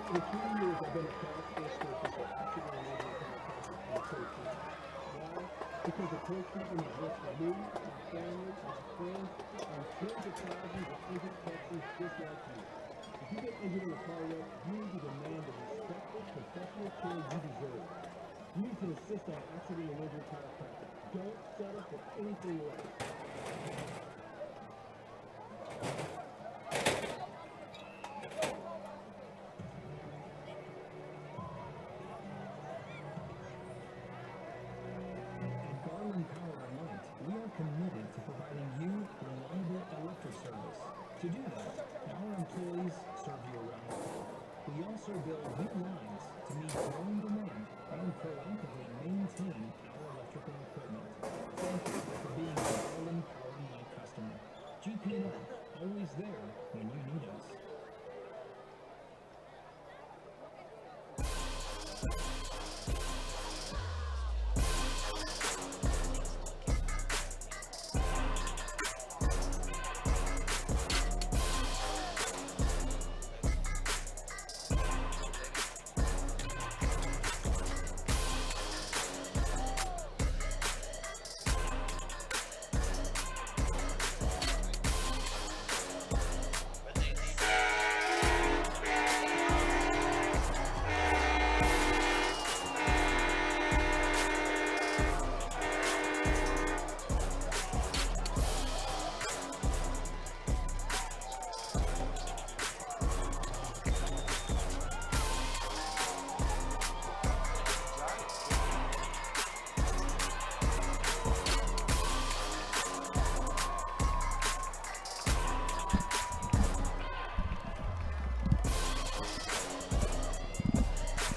[SPEAKER 1] for 20 years I've been a proud sports coach for Accident and Injury and coaching. Why? Because the coach treatment exists for me, my family, my friends, and tens of thousands of injured Texans just like you. If you get injured in a car wreck, you need to demand the respectful, professional care you deserve. You need to insist on accident and injury chiropractic. Don't settle for anything less.
[SPEAKER 9] At Garland Power and Light, we are committed to providing you reliable electric service. To do that, our employees serve you around the clock. We also build new lines to meet growing demand and proactively maintain our electrical equipment. Thank you for being a Garland Power and Light customer. GP&L, always there when you need us.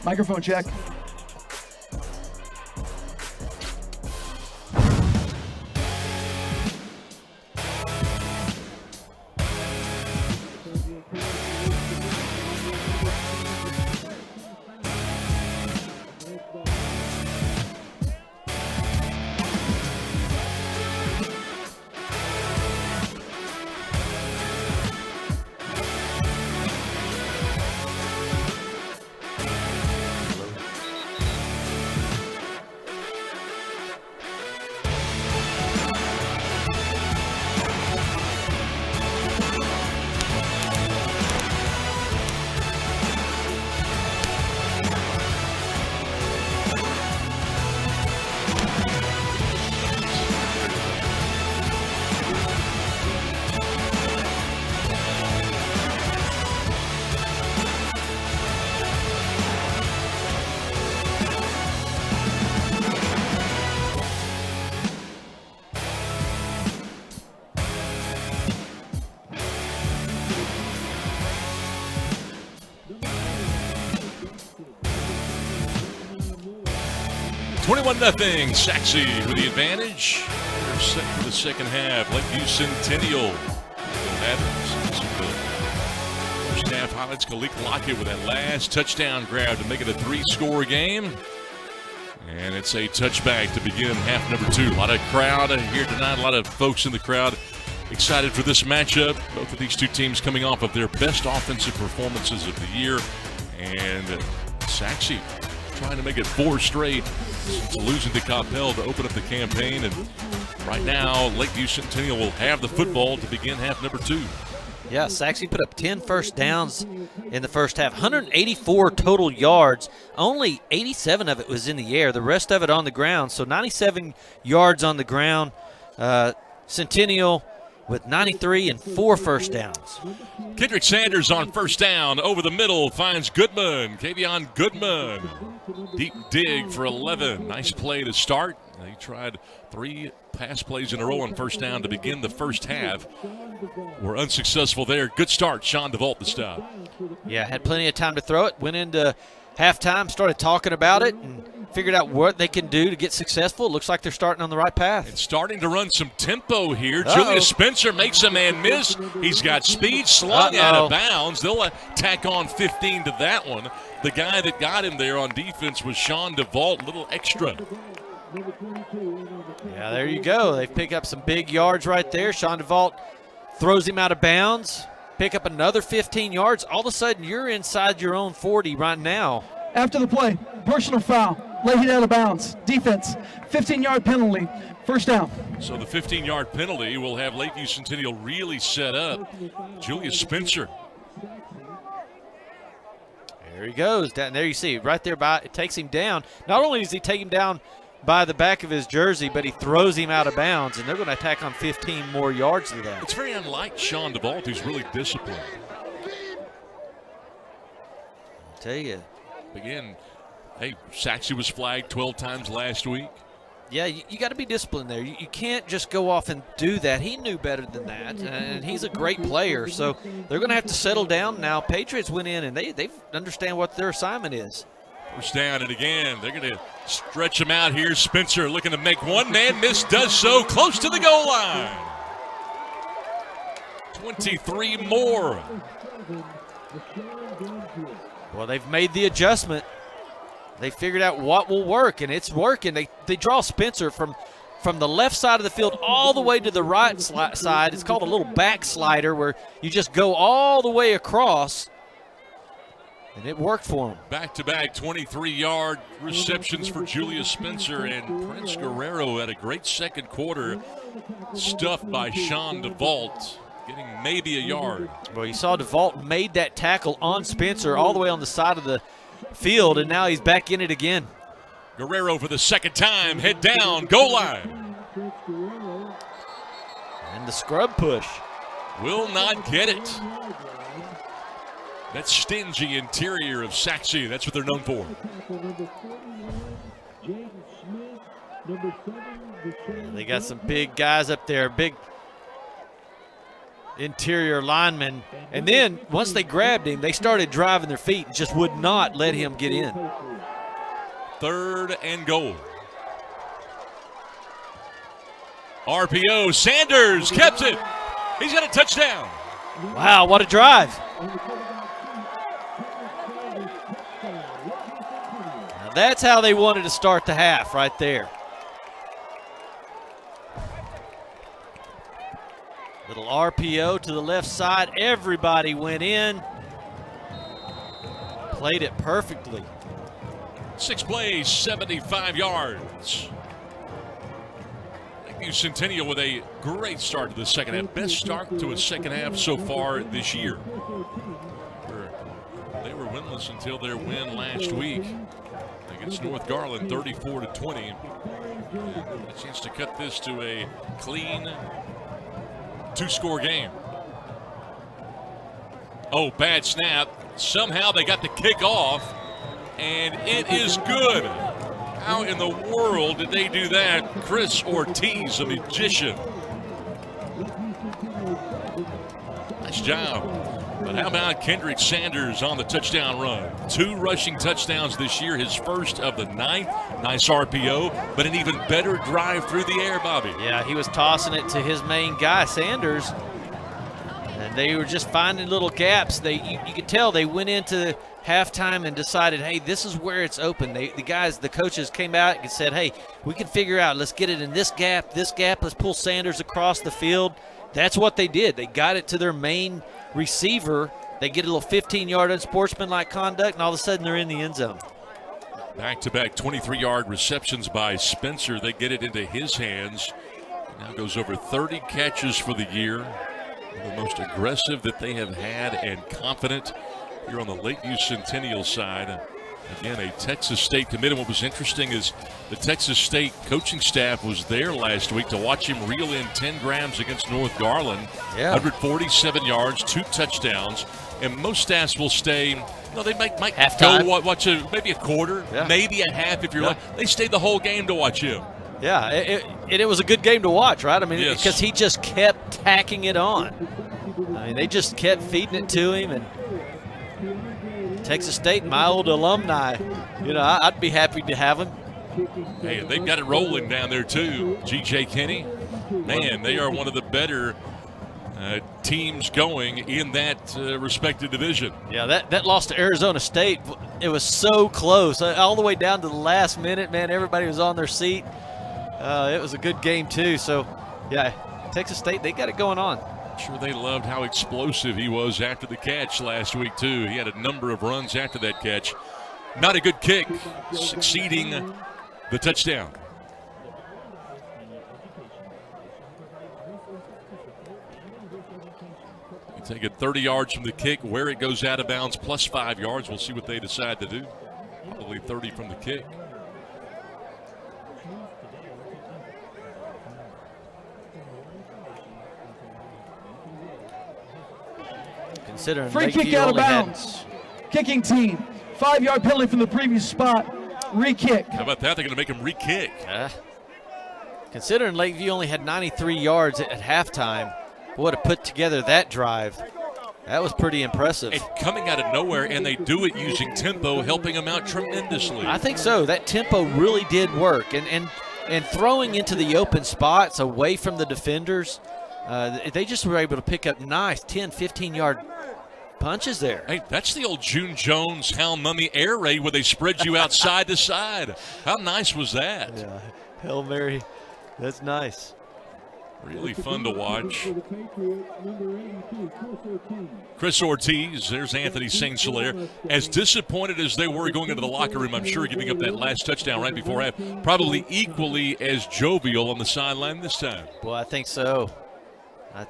[SPEAKER 3] Microphone check.
[SPEAKER 6] Nothing. Saxi with the advantage. They're set for the second half. Lakeview Centennial. First half highlights Kalik Lockett with that last touchdown grab to make it a 3-score game. And it's a touchback to begin half number 2. A lot of crowd here tonight. A lot of folks in the crowd excited for this matchup. Both of these two teams coming off of their best offensive performances of the year. And Saxi trying to make it 4 straight, losing to Coppell to open up the campaign. And right now, Lakeview Centennial will have the football to begin half number 2.
[SPEAKER 7] Yeah, Saxi put up 10 first downs in the first half, 184 total yards. Only 87 of it was in the air, the rest of it on the ground. So 97 yards on the ground. Centennial with 93 and 4 first downs.
[SPEAKER 6] Kendrick Sanders on first down, over the middle, finds Goodman. Kavion Goodman. Deep dig for 11. Nice play to start. He tried 3 pass plays in a row on first down to begin the first half. Were unsuccessful there. Good start, Sean DeVault to stop.
[SPEAKER 7] Yeah, had plenty of time to throw it. Went into halftime, started talking about it, and figured out what they can do to get successful. Looks like they're starting on the right path.
[SPEAKER 6] It's starting to run some tempo here. Julius Spencer makes a man miss. He's got speed, slung out of bounds. They'll tack on 15 to that one. The guy that got him there on defense was Sean DeVault, a little extra.
[SPEAKER 7] Yeah, there you go. They pick up some big yards right there. Sean DeVault throws him out of bounds. pick up another 15 yards. All of a sudden, you're inside your own 40 right now.
[SPEAKER 3] After the play, personal foul, late hit out of bounds, defense, 15-yard penalty, first down.
[SPEAKER 6] So the 15-yard penalty will have Lakeview Centennial really set up. Julius Spencer.
[SPEAKER 7] There he goes. Down there you see, right there, it takes him down. Not only does he take him down by the back of his jersey, but he throws him out of bounds, and they're going to attack on 15 more yards to that.
[SPEAKER 6] It's very unlike Sean DeVault, who's really disciplined.
[SPEAKER 7] I'll tell you.
[SPEAKER 6] Again, hey, Saxi was flagged 12 times last week.
[SPEAKER 7] Yeah, you got to be disciplined there. You can't just go off and do that. He knew better than that, and he's a great player. So they're going to have to settle down now. Patriots went in, and they understand what their assignment is.
[SPEAKER 6] First down, and again, they're going to stretch him out here. Spencer looking to make one man miss, does so close to the goal line. 23 more.
[SPEAKER 7] Well, they've made the adjustment. They figured out what will work, and it's working. They draw Spencer from the left side of the field all the way to the right side. It's called a little backslider where you just go all the way across, and it worked for him.
[SPEAKER 6] Back-to-back 23-yard receptions for Julius Spencer, and Prince Guerrero had a great second quarter, stuffed by Sean DeVault, getting maybe a yard.
[SPEAKER 7] Well, you saw DeVault made that tackle on Spencer all the way on the side of the field, and now he's back in it again.
[SPEAKER 6] Guerrero for the second time, head down, goal line.
[SPEAKER 7] And the scrub push.
[SPEAKER 6] Will not get it. That stingy interior of Saxi, that's what they're known for.
[SPEAKER 7] They got some big guys up there, big interior linemen. And then once they grabbed him, they started driving their feet and just would not let him get in.
[SPEAKER 6] Third and goal. RPO, Sanders kept it. He's got a touchdown.
[SPEAKER 7] Wow, what a drive. Now that's how they wanted to start the half right there. Little RPO to the left side. Everybody went in. Played it perfectly.
[SPEAKER 6] 6 plays, 75 yards. Lakeview Centennial with a great start to the second half. Best start to a second half so far this year. They were winless until their win last week against North Garland, 34-20. A chance to cut this to a clean 2-score game. Oh, bad snap. Somehow they got the kickoff, and it is good. How in the world did they do that? Chris Ortiz, a magician. Nice job. But how about Kendrick Sanders on the touchdown run? 2 rushing touchdowns this year, his first of the 9th. Nice RPO, but an even better drive through the air, Bobby.
[SPEAKER 7] Yeah, he was tossing it to his main guy, Sanders. And they were just finding little gaps. You could tell they went into halftime and decided, hey, this is where it's open. The coaches came out and said, hey, we can figure out, let's get it in this gap, let's pull Sanders across the field. That's what they did. They got it to their main receiver. They get a little 15-yard unsportsmanlike conduct, and all of a sudden they're in the end zone.
[SPEAKER 6] Back-to-back 23-yard receptions by Spencer. They get it into his hands. Now goes over 30 catches for the year. The most aggressive that they have had and confident here on the Lakeview Centennial side. Again, a Texas State committed. What was interesting is the Texas State coaching staff was there last week to watch him reel in 10 grams against North Garland.
[SPEAKER 7] Yeah.
[SPEAKER 6] 147 yards, 2 touchdowns. And most staffs will stay, they might
[SPEAKER 7] halftime.
[SPEAKER 6] Go watch maybe a quarter, maybe a half if you're lucky. They stay the whole game to watch him.
[SPEAKER 7] Yeah, it was a good game to watch, right? I mean,
[SPEAKER 6] yes.
[SPEAKER 7] Because he just kept tacking it on. I mean, they just kept feeding it to him. And Texas State, my old alumni, I'd be happy to have him.
[SPEAKER 6] Hey, they've got it rolling down there, too. G.J. Kinney, man, they are one of the better teams going in that respective division.
[SPEAKER 7] Yeah, that loss to Arizona State, it was so close. All the way down to the last minute, man, everybody was on their seat. It was a good game, too. So, yeah, Texas State, they got it going on.
[SPEAKER 6] Sure, they loved how explosive he was after the catch last week, too. He had a number of runs after that catch. Not a good kick, succeeding the touchdown. You take it 30 yards from the kick. Where it goes out of bounds, plus 5 yards. We'll see what they decide to do. Probably 30 from the kick.
[SPEAKER 7] Considering
[SPEAKER 3] Free
[SPEAKER 7] Lakeview
[SPEAKER 3] kick out of
[SPEAKER 7] only had-
[SPEAKER 3] bounds. Kicking team. 5-yard penalty from the previous spot. Re-kick.
[SPEAKER 6] How about that? They're going to make him re-kick.
[SPEAKER 7] Considering Lakeview only had 93 yards at halftime, boy, to put together that drive, that was pretty impressive.
[SPEAKER 6] And coming out of nowhere, and they do it using tempo, helping them out tremendously.
[SPEAKER 7] I think so. That tempo really did work. And throwing into the open spots away from the defenders, they just were able to pick up nice 10, 15-yard punches there.
[SPEAKER 6] Hey, that's the old June Jones, Hal Mummy air raid where they spread you out side to side. How nice was that?
[SPEAKER 7] Yeah, Hail Mary. That's nice.
[SPEAKER 6] Really fun to watch. Chris Ortiz, there's Anthony St. Hilaire. As disappointed as they were going into the locker room, I'm sure, giving up that last touchdown right before half, probably equally as jovial on the sideline this time.
[SPEAKER 7] Well, I think so. I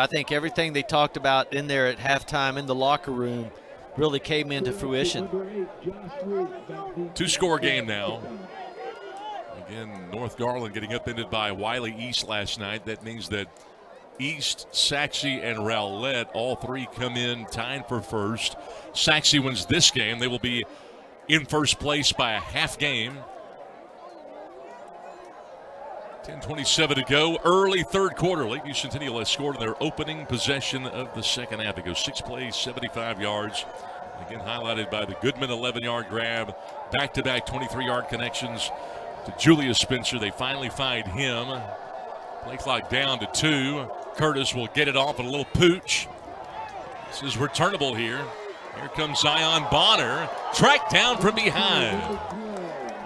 [SPEAKER 7] think everything they talked about in there at halftime in the locker room really came into fruition.
[SPEAKER 6] 2-score game now. Again, North Garland getting upended by Wiley East last night. That means that East, Saxi, and Rowlett, all three come in tied for first. Saxi wins this game. They will be in first place by a half game. 10:27 to go. Early third quarter. Lakeview Centennial has scored in their opening possession of the second half. It goes 6 plays, 75 yards. Again, highlighted by the Goodman 11-yard grab. Back-to-back 23-yard connections to Julius Spencer. They finally find him. Play clock down to 2. Curtis will get it off and a little pooch. This is returnable here. Here comes Zion Bonner. Tracked down from behind.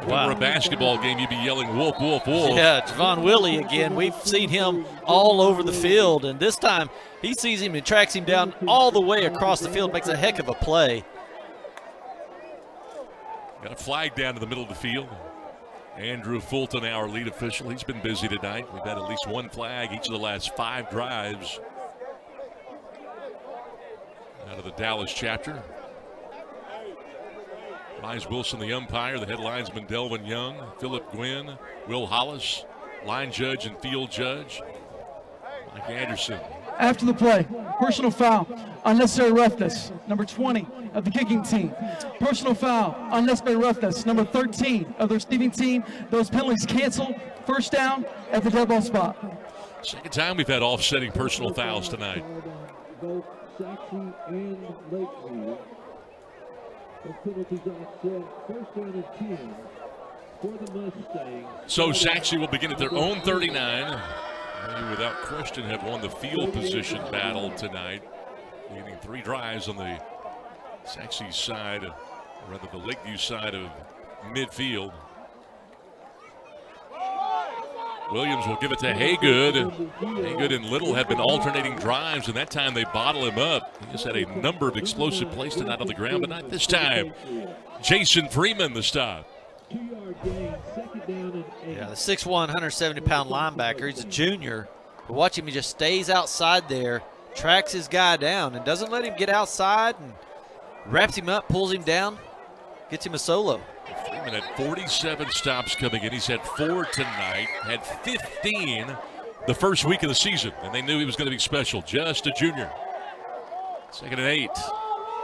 [SPEAKER 7] Wow.
[SPEAKER 6] For a basketball game, you'd be yelling, wolf, wolf, wolf.
[SPEAKER 7] Yeah, Javon Willie again. We've seen him all over the field, and this time he sees him and tracks him down all the way across the field. Makes a heck of a play.
[SPEAKER 6] Got a flag down to the middle of the field. Andrew Fulton, our lead official. He's been busy tonight. We've had at least one flag each of the last 5 drives out of the Dallas chapter. Mize Wilson, the umpire. The head linesman, Delvin Young, Philip Gwynn, Will Hollis, line judge and field judge, Mike Anderson.
[SPEAKER 3] After the play, personal foul, unnecessary roughness, number 20 of the kicking team. Personal foul, unnecessary roughness, number 13 of the receiving team. Those penalties canceled. First down at the dead ball spot.
[SPEAKER 6] Second time we've had offsetting personal fouls tonight.
[SPEAKER 1] Both Saxi and Lakeview. The penalties offset. First down and 10 for the Mustangs.
[SPEAKER 6] So Saxi will begin at their own 39. They, without question, have won the field position battle tonight, leading 3 drives on the Saxi side, or rather the Lakeview side of midfield. Williams will give it to Haygood. Haygood and Little have been alternating drives, and that time they bottle him up. He just had a number of explosive plays tonight on the ground, but not this time. Jason Freeman, the stop.
[SPEAKER 1] 2-yard gain, second down and 8.
[SPEAKER 7] Yeah, the 6'1", 170-pound linebacker. He's a junior. But watch him. He just stays outside there, tracks his guy down, and doesn't let him get outside, and wraps him up, pulls him down, gets him a solo.
[SPEAKER 6] Freeman had 47 stops coming in. He's had 4 tonight, had 15 the first week of the season, and they knew he was going to be special. Just a junior. Second and 8.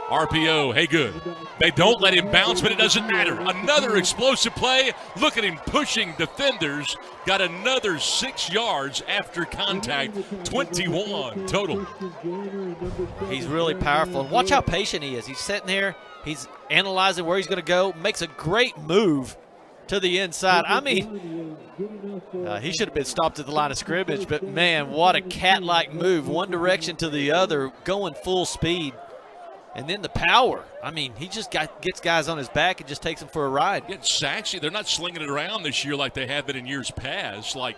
[SPEAKER 6] RPO, Haygood. They don't let him bounce, but it doesn't matter. Another explosive play. Look at him pushing defenders. Got another 6 yards after contact. 21 total.
[SPEAKER 7] He's really powerful. And watch how patient he is. He's sitting there. He's analyzing where he's going to go. Makes a great move to the inside. I mean, he should have been stopped at the line of scrimmage, but, man, what a cat-like move. One direction to the other, going full speed. And then the power. I mean, he just gets guys on his back and just takes them for a ride.
[SPEAKER 6] Again, Saxi, they're not slinging it around this year like they have been in years past. Like,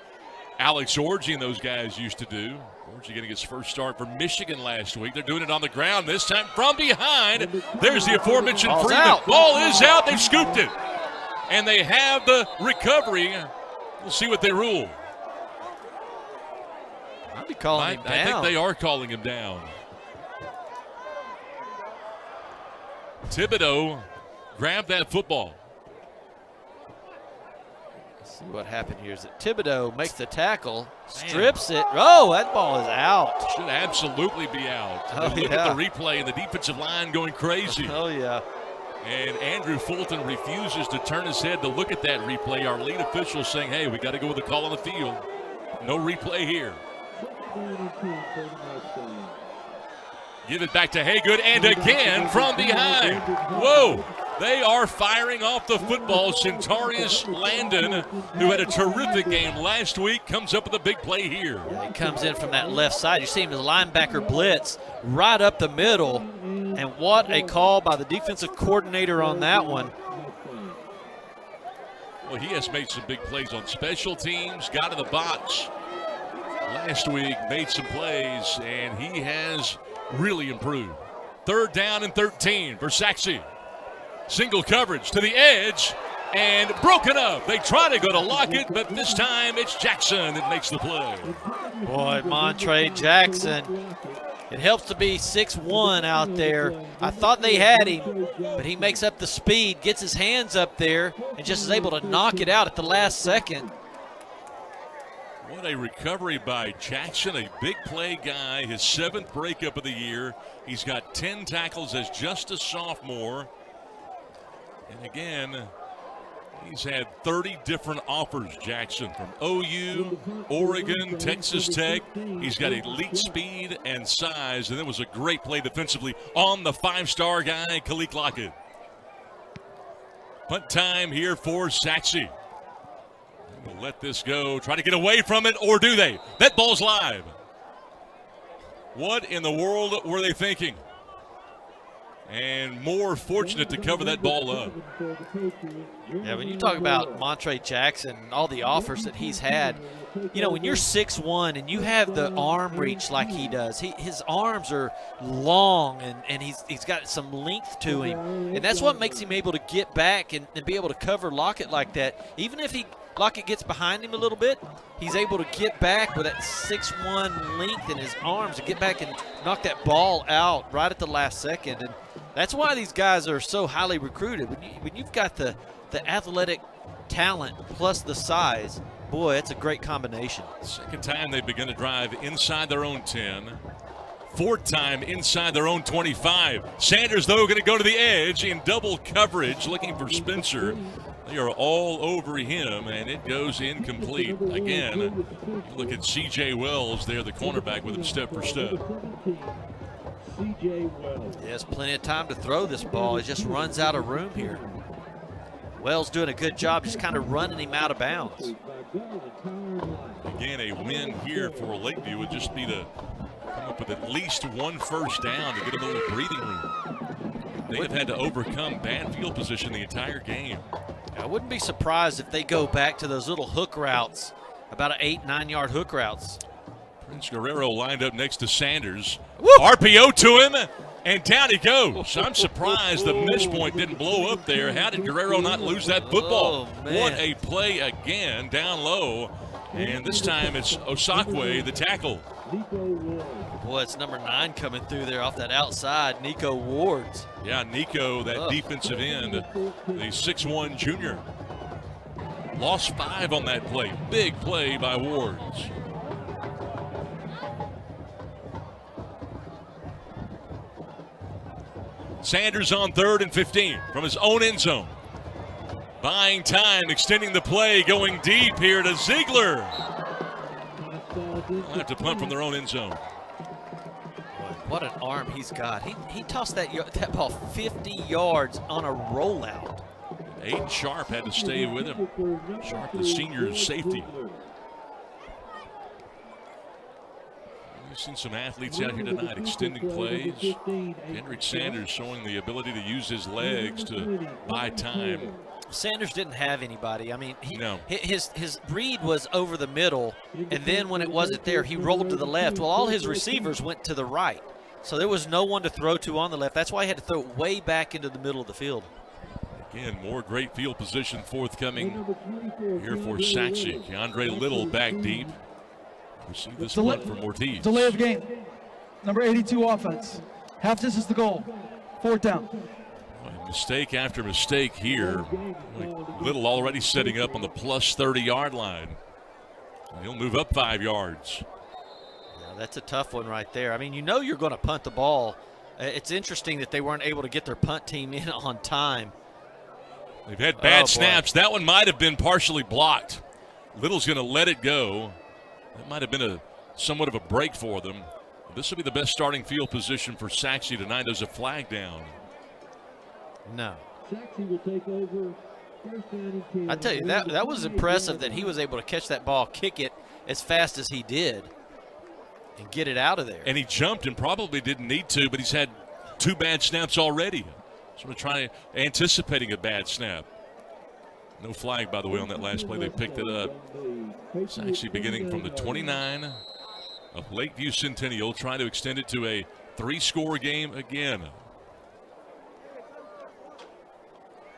[SPEAKER 6] Alex Orgy and those guys used to do. Orgy getting his first start for Michigan last week. They're doing it on the ground this time from behind. There's the aforementioned
[SPEAKER 7] Ball's
[SPEAKER 6] Freeman.
[SPEAKER 7] out.
[SPEAKER 6] Ball is out. They've scooped it. And they have the recovery. We'll see what they rule.
[SPEAKER 7] I'd be calling him down.
[SPEAKER 6] I think they are calling him down. Thibodeau grabbed that football.
[SPEAKER 7] Let's see what happened here. Is that Thibodeau makes the tackle, strips it. Oh, that ball is out.
[SPEAKER 6] Should absolutely be out.
[SPEAKER 7] Oh,
[SPEAKER 6] Look
[SPEAKER 7] yeah.
[SPEAKER 6] at the replay and the defensive line going crazy.
[SPEAKER 7] Oh, yeah.
[SPEAKER 6] And Andrew Fulton refuses to turn his head to look at that replay. Our lead official saying, hey, we got to go with the call on the field. No replay here. Give it back to Haygood, and again from behind. Whoa, they are firing off the football. Centarius Landon, who had a terrific game last week, comes up with a big play here.
[SPEAKER 7] He comes in from that left side. You see him as a linebacker blitz right up the middle. And what a call by the defensive coordinator on that one.
[SPEAKER 6] Well, he has made some big plays on special teams, got in the box last week, made some plays, and he has really improved. 3rd down and 13 for Saxi. Single coverage to the edge and broken up. They try to go to Lockett, but this time it's Jackson that makes the play.
[SPEAKER 7] Boy, Montre Jackson. It helps to be 6'1" out there. I thought they had him, but he makes up the speed, gets his hands up there, and just is able to knock it out at the last second.
[SPEAKER 6] What a recovery by Jackson, a big play guy, his 7th breakup of the year. He's got 10 tackles as just a sophomore. And again, he's had 30 different offers, Jackson, from OU, Oregon, Texas Tech. He's got elite speed and size, and it was a great play defensively on the 5-star guy, Kalik Lockett. Punt time here for Saxi. We'll let this go. Try to get away from it, or do they? That ball's live. What in the world were they thinking? And more fortunate to cover that ball up.
[SPEAKER 7] Yeah, when you talk about Montre Jackson and all the offers that he's had, you know, when you're 6'1" and you have the arm reach like he does, his arms are long and he's got some length to him. And that's what makes him able to get back and be able to cover Lockett like that. Even if Lockett gets behind him a little bit, he's able to get back with that 6'1" length in his arms and get back and knock that ball out right at the last second. And that's why these guys are so highly recruited. When you've got the athletic talent plus the size, boy, it's a great combination.
[SPEAKER 6] Second time they've begun to drive inside their own 10. 4th time inside their own 25. Sanders, though, going to go to the edge in double coverage, looking for Spencer. They are all over him, and it goes incomplete. Again, look at C.J. Wells there, the cornerback, with him step for step.
[SPEAKER 7] He has plenty of time to throw this ball. He just runs out of room here. Wells doing a good job just kind of running him out of bounds.
[SPEAKER 6] Again, a win here for Lakeview would just be to come up with at least 1 first down to get a little breathing room. They have had to overcome bad field position the entire game.
[SPEAKER 7] I wouldn't be surprised if they go back to those little hook routes, about 8-9 yard hook routes.
[SPEAKER 6] Prince Guerrero lined up next to Sanders.
[SPEAKER 7] Woo!
[SPEAKER 6] RPO to him, and down he goes. I'm surprised the miss point didn't blow up there. How did Guerrero not lose that football?
[SPEAKER 7] Oh, man.
[SPEAKER 6] What a play again, down low. And this time it's Osakwe, the tackle.
[SPEAKER 7] Boy, it's number 9 coming through there off that outside, Nico Wards.
[SPEAKER 6] Yeah, Nico, that defensive end, the 6'1" junior. Lost 5 on that play. Big play by Wards. Sanders on 3rd and 15 from his own end zone. Buying time, extending the play, going deep here to Ziegler. They'll have to punt from their own end zone.
[SPEAKER 7] What an arm he's got. He tossed that ball 50 yards on a rollout.
[SPEAKER 6] Aiden Sharp had to stay with him. Sharp, the senior safety. We've seen some athletes out here tonight extending plays. Henrik Sanders showing the ability to use his legs to buy time.
[SPEAKER 7] Sanders didn't have anybody. I mean,
[SPEAKER 6] No.
[SPEAKER 7] his read was over the middle, and then when it wasn't there, he rolled to the left. Well, all his receivers went to the right, so there was no one to throw to on the left. That's why he had to throw it way back into the middle of the field.
[SPEAKER 6] Again, more great field position forthcoming here for Saxi. Keandre Little back deep. We see this punt from Ortiz.
[SPEAKER 3] Delay of game. Number 82 offense. Half distance to goal. 4th down.
[SPEAKER 6] Mistake after mistake here. Little already setting up on the plus 30-yard line. He'll move up 5 yards.
[SPEAKER 7] Yeah, that's a tough one right there. I mean, you know you're going to punt the ball. It's interesting that they weren't able to get their punt team in on time.
[SPEAKER 6] They've had bad snaps. That one might have been partially blocked. Little's going to let it go. That might have been somewhat of a break for them. This will be the best starting field position for Saxi tonight. There's a flag down.
[SPEAKER 7] No.
[SPEAKER 1] Saxi will take over. First down and 10.
[SPEAKER 7] I tell you, that was impressive that he was able to catch that ball, kick it as fast as he did, and get it out of there.
[SPEAKER 6] And he jumped and probably didn't need to, but he's had 2 bad snaps already. Sort of anticipating a bad snap. No flag, by the way, on that last play. They picked it up. It's actually beginning from the 29 of Lakeview Centennial, trying to extend it to a 3-score game again.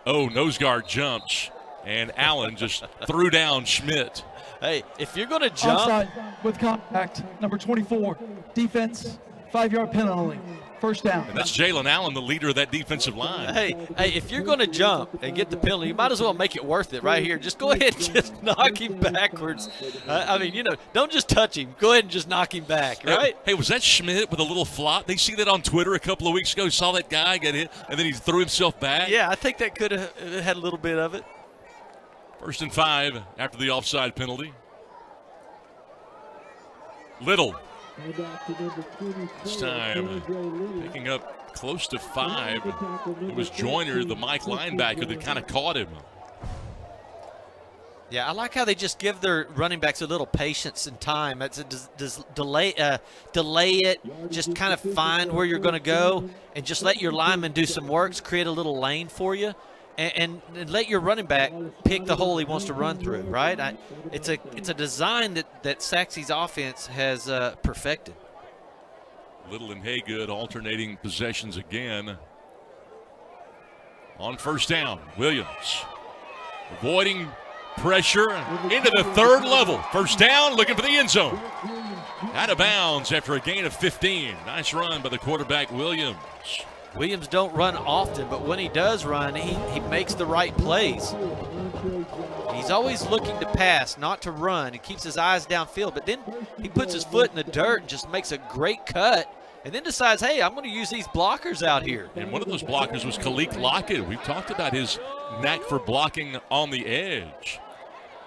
[SPEAKER 6] Oh, nose guard jumps, and Allen just threw down Schmidt.
[SPEAKER 7] Hey, if you're going to jump.
[SPEAKER 3] Offside with contact. Number 24. Defense. 5-yard penalty. First down.
[SPEAKER 6] And that's Jalen Allen, the leader of that defensive line.
[SPEAKER 7] Hey, if you're going to jump and get the penalty, you might as well make it worth it right here. Just go ahead and just knock him backwards. I mean, don't just touch him. Go ahead and just knock him back, right?
[SPEAKER 6] Hey, was that Schmidt with a little flop? They see that on Twitter a couple of weeks ago. Saw that guy get hit, and then he threw himself back.
[SPEAKER 7] Yeah, I think that could have had a little bit of it.
[SPEAKER 6] 1st and 5 after the offside penalty. Little. This time picking up close to 5. It was Joyner, the Mike linebacker, that kind of caught him.
[SPEAKER 7] Yeah, I like how they just give their running backs a little patience and time. It's delay it, just kind of find where you're going to go, and just let your linemen do some work, create a little lane for you, and let your running back pick the hole he wants to run through. Right? It's a design that Saxi's offense has perfected.
[SPEAKER 6] Little and Haygood alternating possessions again. On 1st down, Williams avoiding pressure into the 3rd level. 1st down, looking for the end zone. Out of bounds after a gain of 15. Nice run by the quarterback, Williams.
[SPEAKER 7] Williams don't run often, but when he does run, he makes the right plays. He's always looking to pass, not to run. He keeps his eyes downfield, but then he puts his foot in the dirt and just makes a great cut, and then decides, hey, I'm going to use these blockers out here.
[SPEAKER 6] And one of those blockers was Kalik Lockett. We've talked about his knack for blocking on the edge.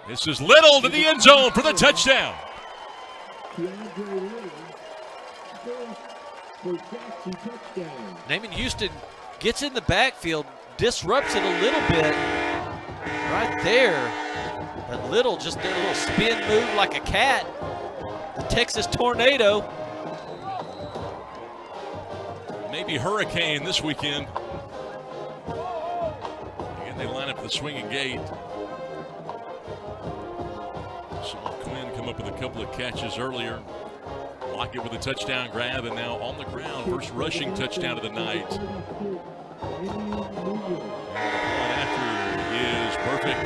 [SPEAKER 6] This is Little to the end zone for the touchdown.
[SPEAKER 7] Naaman Houston gets in the backfield, disrupts it a little bit right there. But Little just did a little spin move like a cat. The Texas Tornado.
[SPEAKER 6] Maybe Hurricane this weekend. Again, they line up the swinging gate. Saw Quinn come up with a couple of catches earlier. Lockett with a touchdown grab, and now on the ground, first rushing touchdown of the night. And the point after is perfect.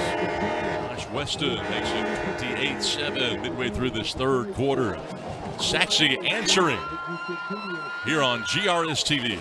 [SPEAKER 6] Josh Weston makes it 28-7 midway through this 3rd quarter. Saxi answering here on GRS TV.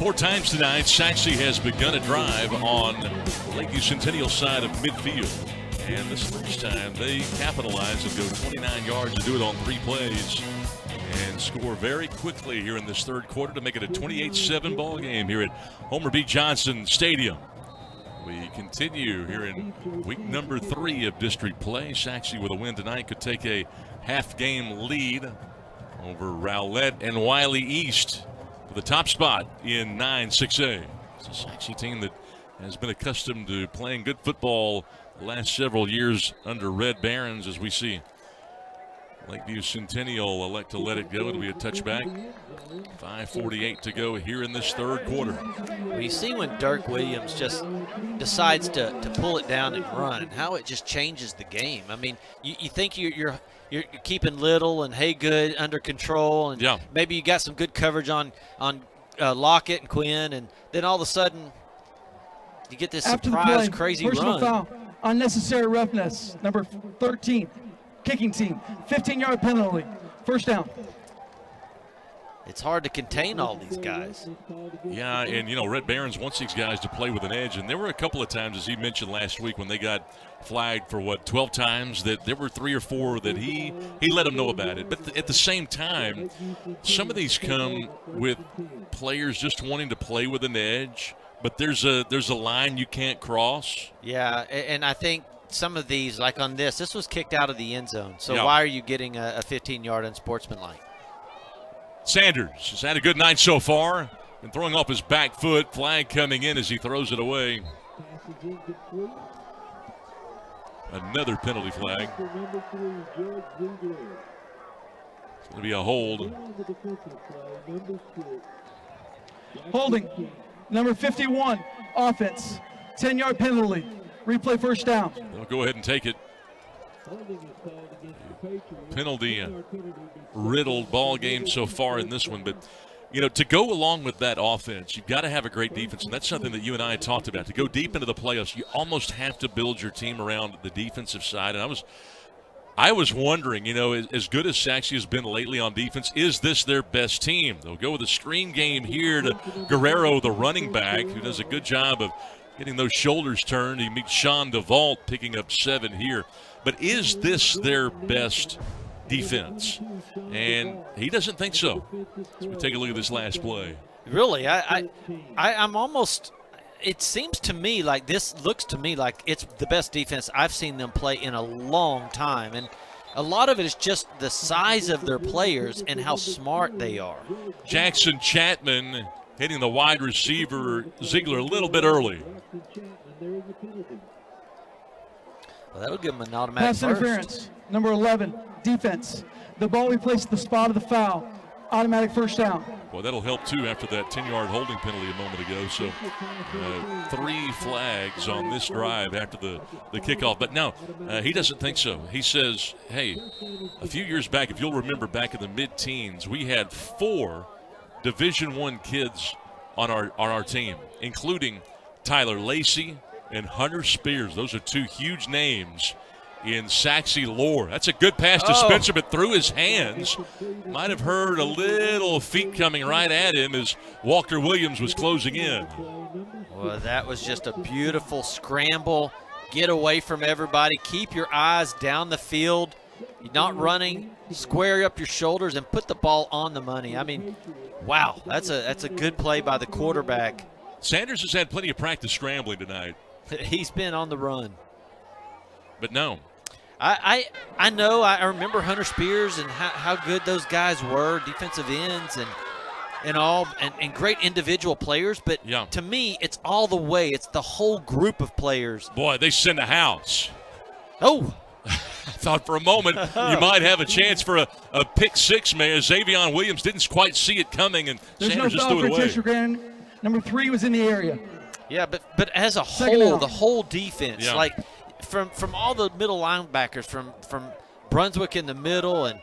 [SPEAKER 6] 4 times tonight, Saxi has begun a drive on the Lakeview Centennial side of midfield. And this first time, they capitalize and go 29 yards and do it on 3 plays and score very quickly here in this third quarter to make it a 28-7 ball game here at Homer B. Johnson Stadium. We continue here in week number 3 of district play. Saxi with a win tonight could take a half-game lead over Rowlett and Wiley East for the top spot in 9-6A. It's a Saxi team that has been accustomed to playing good football the last several years under Red Barons, as we see Lakeview Centennial elect to let it go. It'll be a touchback. 5:48 to go here in this third quarter.
[SPEAKER 7] Well, you see when Dirk Williams just decides to pull it down and run, and how it just changes the game. I mean, you think you're keeping Little and Haygood under control, and maybe you got some good coverage on Lockett and Quinn, and then all of a sudden you get this surprise crazy
[SPEAKER 3] personal
[SPEAKER 7] run.
[SPEAKER 3] Foul, unnecessary roughness, number 13, kicking team, 15-yard penalty, first down.
[SPEAKER 7] It's hard to contain all these guys.
[SPEAKER 6] Yeah, and, you know, Red Barons wants these guys to play with an edge. And there were a couple of times, as he mentioned last week, when they got flagged for, 12 times, that there were 3 or 4 that he let them know about it. But at the same time, some of these come with players just wanting to play with an edge. But there's a line you can't cross.
[SPEAKER 7] Yeah, and I think some of these, like on this was kicked out of the end zone. So why are you getting a 15-yard unsportsmanlike?
[SPEAKER 6] Sanders has had a good night so far. Been throwing off his back foot. Flag coming in as he throws it away. Another penalty flag. It's going to be a hold.
[SPEAKER 3] Holding, number 51, offense, 10-yard penalty, replay first down.
[SPEAKER 6] They'll go ahead and take it. Penalty riddled ball game so far in this one, but you know, to go along with that offense, you've got to have a great defense, and that's something that you and I had talked about. To go deep into the playoffs, you almost have to build your team around the defensive side. And I was wondering, you know, as good as Saxi has been lately on defense, is this their best team? They'll go with a screen game here to Guerrero, the running back, who does a good job of getting those shoulders turned. He meets Sean DeVault picking up 7 here. But is this their best defense? And he doesn't think so. So we take a look at this last play.
[SPEAKER 7] Really, I'm almost – it seems to me like this looks to me like it's the best defense I've seen them play in a long time. And a lot of it is just the size of their players and how smart they are.
[SPEAKER 6] Jackson Chapman hitting the wide receiver Ziegler a little bit early.
[SPEAKER 7] Well, that'll give him an automatic
[SPEAKER 3] Pass interference, number 11, defense. The ball we placed at the spot of the foul, automatic first down.
[SPEAKER 6] Well, that'll help, too, after that 10-yard holding penalty a moment ago. So 3 flags on this drive after the kickoff. But no, he doesn't think so. He says, hey, a few years back, if you'll remember back in the mid-teens, we had 4 Division I kids on our team, including Tyler Lacey and Hunter Spears. Those are 2 huge names in Saxi lore. That's a good pass to Spencer, but through his hands. Might have heard a little feet coming right at him as Walker Williams was closing in.
[SPEAKER 7] Well, that was just a beautiful scramble. Get away from everybody. Keep your eyes down the field. You're not running. Square up your shoulders and put the ball on the money. I mean, wow, that's a good play by the quarterback.
[SPEAKER 6] Sanders has had plenty of practice scrambling tonight.
[SPEAKER 7] He's been on the run.
[SPEAKER 6] But no.
[SPEAKER 7] I know. I remember Hunter Spears and how good those guys were, defensive ends and all, and great individual players. But to me, it's all the way. It's the whole group of players.
[SPEAKER 6] Boy, they send a house.
[SPEAKER 7] Oh.
[SPEAKER 6] I thought for a moment you might have a chance for a pick 6, man. Xavion Williams didn't quite see it coming, and
[SPEAKER 3] There's
[SPEAKER 6] Sanders
[SPEAKER 3] no
[SPEAKER 6] just
[SPEAKER 3] foul
[SPEAKER 6] threw it
[SPEAKER 3] for
[SPEAKER 6] away.
[SPEAKER 3] Number 3 was in the area.
[SPEAKER 7] Yeah, but as a
[SPEAKER 3] Second
[SPEAKER 7] whole,
[SPEAKER 3] down.
[SPEAKER 7] the whole defense, like from all the middle linebackers, from Brunswick in the middle and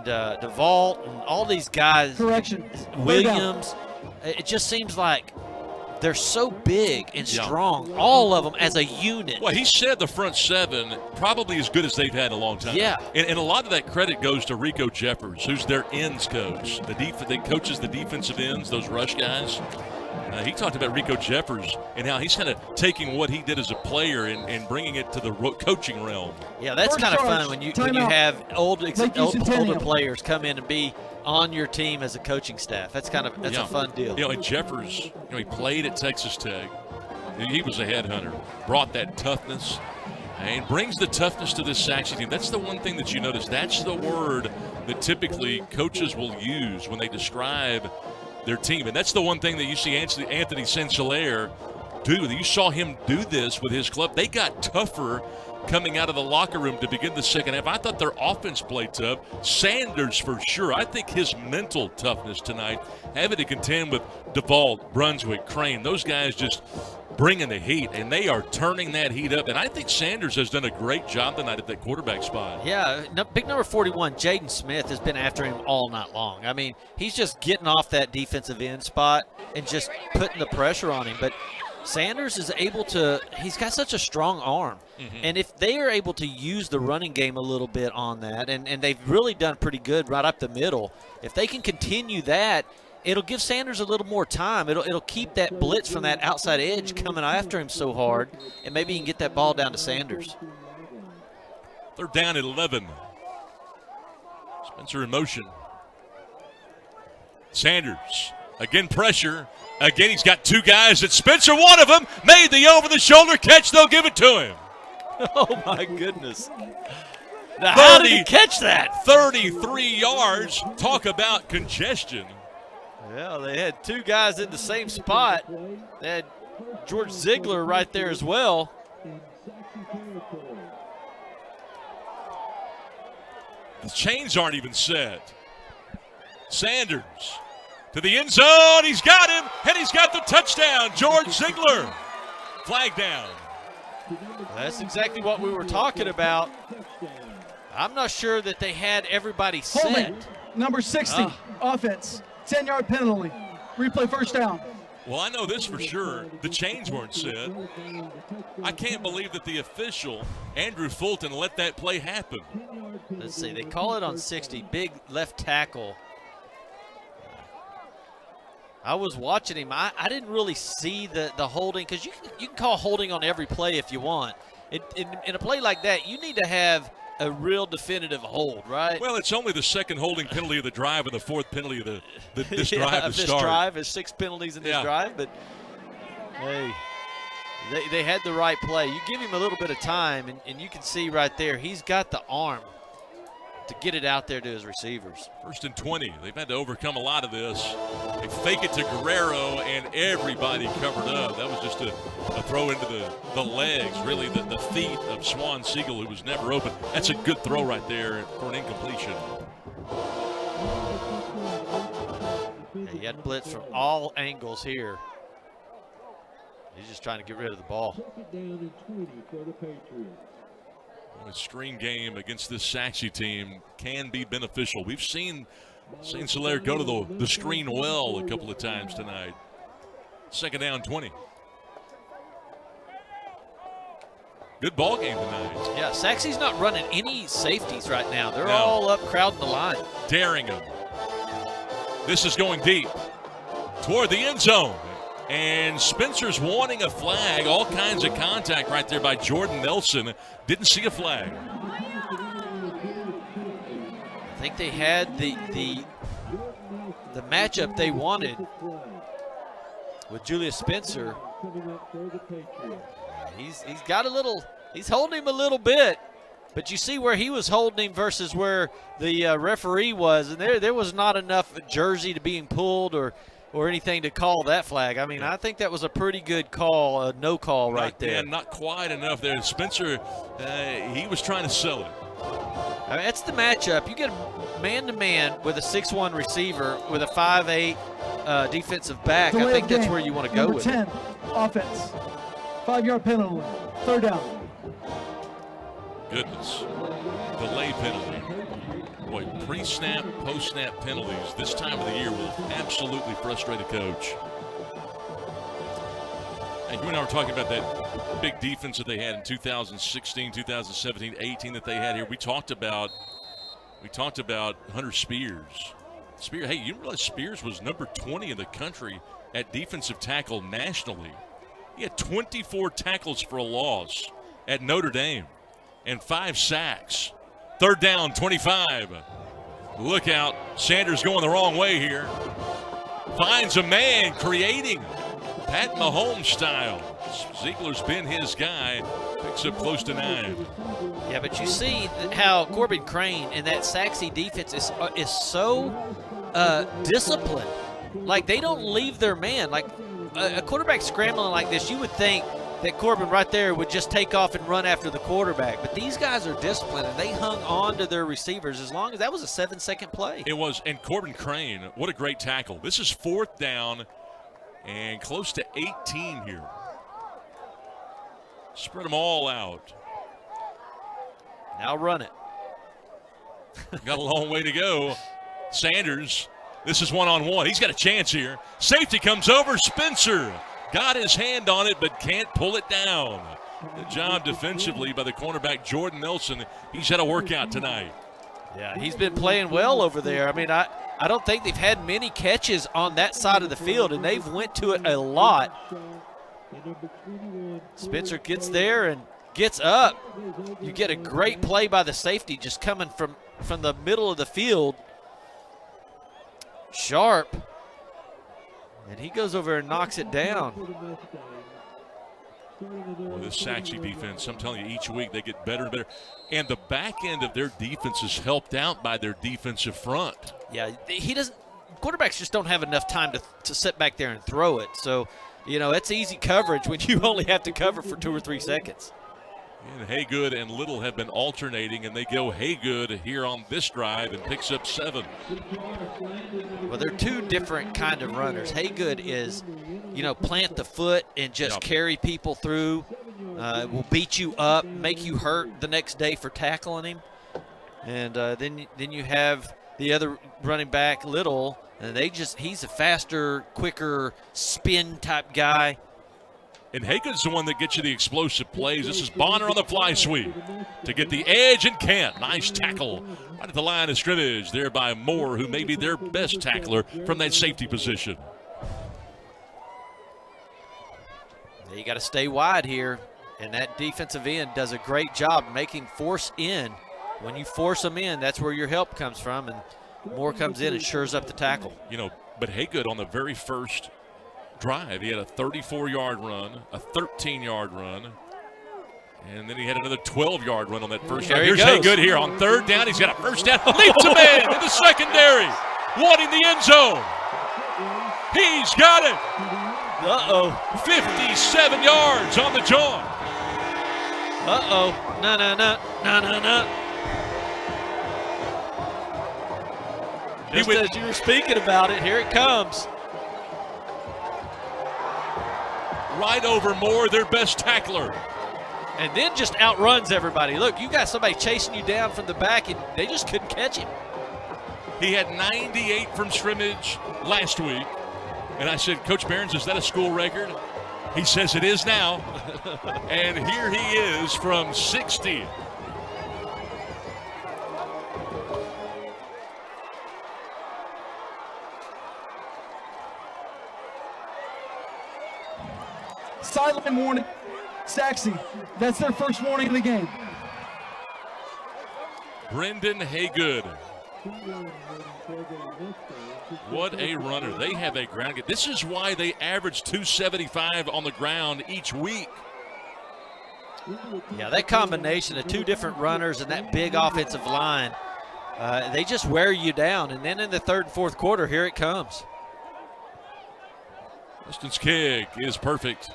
[SPEAKER 7] DeVault and all these guys,
[SPEAKER 3] Correction.
[SPEAKER 7] Williams, it just seems like they're so big and strong, all of them as a unit.
[SPEAKER 6] Well, he said the front 7 probably as good as they've had in a long time.
[SPEAKER 7] Yeah.
[SPEAKER 6] And a lot of that credit goes to Rico Jeffers, who's their ends coach. That coaches the defensive ends, those rush guys. He talked about Rico Jeffers and how he's kind of taking what he did as a player and bringing it to the coaching realm.
[SPEAKER 7] Yeah, that's kind of fun when you have older players come in and be on your team as a coaching staff. That's a fun deal.
[SPEAKER 6] You know, and Jeffers, he played at Texas Tech. He was a headhunter, brought that toughness, and brings the toughness to this Saxi team. That's the one thing that you notice. That's the word that typically coaches will use when they describe their team. And that's the one thing that you see Anthony Saint-Hilaire do. You saw him do this with his club. They got tougher coming out of the locker room to begin the second half. I thought their offense played tough. Sanders for sure. I think his mental toughness tonight, having to contend with DeVault, Brunswick, Crane, those guys just bringing the heat, and they are turning that heat up. And I think Sanders has done a great job tonight at that quarterback spot.
[SPEAKER 7] Yeah, big number 41, Jaden Smith, has been after him all night long. I mean, he's just getting off that defensive end spot and just putting the pressure on him. But Sanders is able to – he's got such a strong arm. Mm-hmm. And if they are able to use the running game a little bit on that, and they've really done pretty good right up the middle, if they can continue that – it'll give Sanders a little more time. It'll keep that blitz from that outside edge coming after him so hard, and maybe he can get that ball down to Sanders.
[SPEAKER 6] They're down at 11. Spencer in motion. Sanders, again pressure. Again, he's got two guys. It's Spencer, one of them, made the over-the-shoulder catch. They'll give it to him.
[SPEAKER 7] Oh, my goodness. Now, how did he catch that?
[SPEAKER 6] 33 yards. Talk about congestion.
[SPEAKER 7] Yeah, they had two guys in the same spot. They had George Ziegler right there as well.
[SPEAKER 6] The chains aren't even set. Sanders to the end zone. He's got him, and he's got the touchdown. George Ziegler. Flag down.
[SPEAKER 7] That's exactly what we were talking about. I'm not sure that they had everybody set.
[SPEAKER 3] Holding, number 60, offense. 10-yard penalty. Replay first down.
[SPEAKER 6] Well, I know this for sure. The chains weren't set. I can't believe that the official, Andrew Fulton, let that play happen.
[SPEAKER 7] Let's see. They call it on 60. Big left tackle. I was watching him. I didn't really see the holding, because you can call holding on every play if you want. In a play like that, you need to have a real definitive hold, right?
[SPEAKER 6] Well, it's only the second holding penalty of the drive and the fourth penalty of this drive to
[SPEAKER 7] this
[SPEAKER 6] start.
[SPEAKER 7] Drive is 6 penalties in this drive, but hey, they had the right play. You give him a little bit of time, and you can see right there he's got the arm to get it out there to his receivers.
[SPEAKER 6] 1st and 20. They've had to overcome a lot of this. They fake it to Guerrero, and everybody covered up. That was just a throw into the legs, really, the feet of Swan Siegel, who was never open. That's a good throw right there for an incompletion.
[SPEAKER 7] Yeah, he had blitz from all angles here. He's just trying to get rid of the ball.
[SPEAKER 6] A screen game against this Saxi team can be beneficial. We've seen Saint-Hilaire go to the screen well a couple of times tonight. 2nd down, 20. Good ball game tonight.
[SPEAKER 7] Yeah, Saxi's not running any safeties right now. They're all up crowding the line.
[SPEAKER 6] Daring them. This is going deep toward the end zone. And Spencer's wanting a flag. All kinds of contact right there by Jordan Nelson. Didn't see a flag.
[SPEAKER 7] I think they had the matchup they wanted with Julius Spencer. He's got a little, he's holding him a little bit, but you see where he was holding him versus where the referee was, and there was not enough jersey to being pulled or anything to call that flag. I mean, I think that was a pretty good call, a no call right there.
[SPEAKER 6] Yeah, not quite enough there. Spencer, he was trying to sell it.
[SPEAKER 7] I mean, that's the matchup. You get a man-to-man with a 6'1 receiver with a 5'8 defensive back. I think that's where you want to go with it.
[SPEAKER 3] Number 10, offense. 5-yard penalty. 3rd down.
[SPEAKER 6] Goodness. Delay penalty. Boy, pre-snap, post-snap penalties this time of the year will absolutely frustrate a coach. And you and I were talking about that big defense that they had in 2016, 2017, 18 that they had here. We talked about Hunter Spears. Spears, hey, you realize Spears was number 20 in the country at defensive tackle nationally. He had 24 tackles for a loss at Notre Dame and 5 sacks. 3rd down, 25. Look out. Sanders going the wrong way here. Finds a man, creating Pat Mahomes style. Ziegler's been his guy. Picks up close to 9.
[SPEAKER 7] Yeah, but you see how Corbin Crane and that Saxi defense is so disciplined. Like, they don't leave their man. Like, a quarterback scrambling like this, you would think that Corbin right there would just take off and run after the quarterback. But these guys are disciplined, and they hung on to their receivers as long as that was a 7-second play.
[SPEAKER 6] It was, and Corbin Crane, what a great tackle. This is 4th down and close to 18 here. Spread them all out.
[SPEAKER 7] Now run it.
[SPEAKER 6] Got a long way to go. Sanders, this is one-on-one. He's got a chance here. Safety comes over. Spencer got his hand on it but can't pull it down. Good job defensively by the cornerback Jordan Nelson. He's had a workout tonight.
[SPEAKER 7] Yeah, he's been playing well over there. I mean, I don't think they've had many catches on that side of the field, and they've went to it a lot. Spencer gets there and gets up. You get a great play by the safety just coming from the middle of the field. Sharp. And he goes over and knocks it down.
[SPEAKER 6] Well, this Saxi defense, I'm telling you, each week they get better and better. And the back end of their defense is helped out by their defensive front.
[SPEAKER 7] Yeah, quarterbacks just don't have enough time to sit back there and throw it. So, you know, it's easy coverage when you only have to cover for 2 or 3 seconds.
[SPEAKER 6] And Haygood and Little have been alternating, and they go Haygood here on this drive and picks up 7.
[SPEAKER 7] Well, they're 2 different kind of runners. Haygood is, you know, plant the foot and just carry people through. Will beat you up, make you hurt the next day for tackling him. And then you have the other running back, Little, and he's a faster, quicker spin type guy.
[SPEAKER 6] And Haygood's the one that gets you the explosive plays. This is Bonner on the fly sweep to get the edge and can't. Nice tackle right at the line of scrimmage there by Moore, who may be their best tackler from that safety position.
[SPEAKER 7] You got to stay wide here, and that defensive end does a great job making force in. When you force them in, that's where your help comes from, and Moore comes in and shores up the tackle.
[SPEAKER 6] You know, but Haygood on the very first drive, he had a 34-yard run, a 13-yard run, and then he had another 12-yard run on that first drive. Here's Haygood here on 3rd down. He's got a first down. Leaps a man in the secondary, wanting the end zone. He's got it. 57 yards on the jaunt.
[SPEAKER 7] No. Just as you were speaking about it, here it comes.
[SPEAKER 6] Right over Moore, their best tackler.
[SPEAKER 7] And then just outruns everybody. Look, you got somebody chasing you down from the back, and they just couldn't catch him.
[SPEAKER 6] He had 98 from scrimmage last week. And I said, Coach Behrens, is that a school record? He says it is now. And here he is from 60.
[SPEAKER 3] Sideline warning. Saxi. That's their first warning of the game.
[SPEAKER 6] Brendan Haygood. What a runner. They have a ground game. This is why they average 275 on the ground each week.
[SPEAKER 7] Yeah, that combination of 2 different runners and that big offensive line, they just wear you down. And then in the 3rd and 4th quarter, here it comes.
[SPEAKER 6] Distance kick is perfect.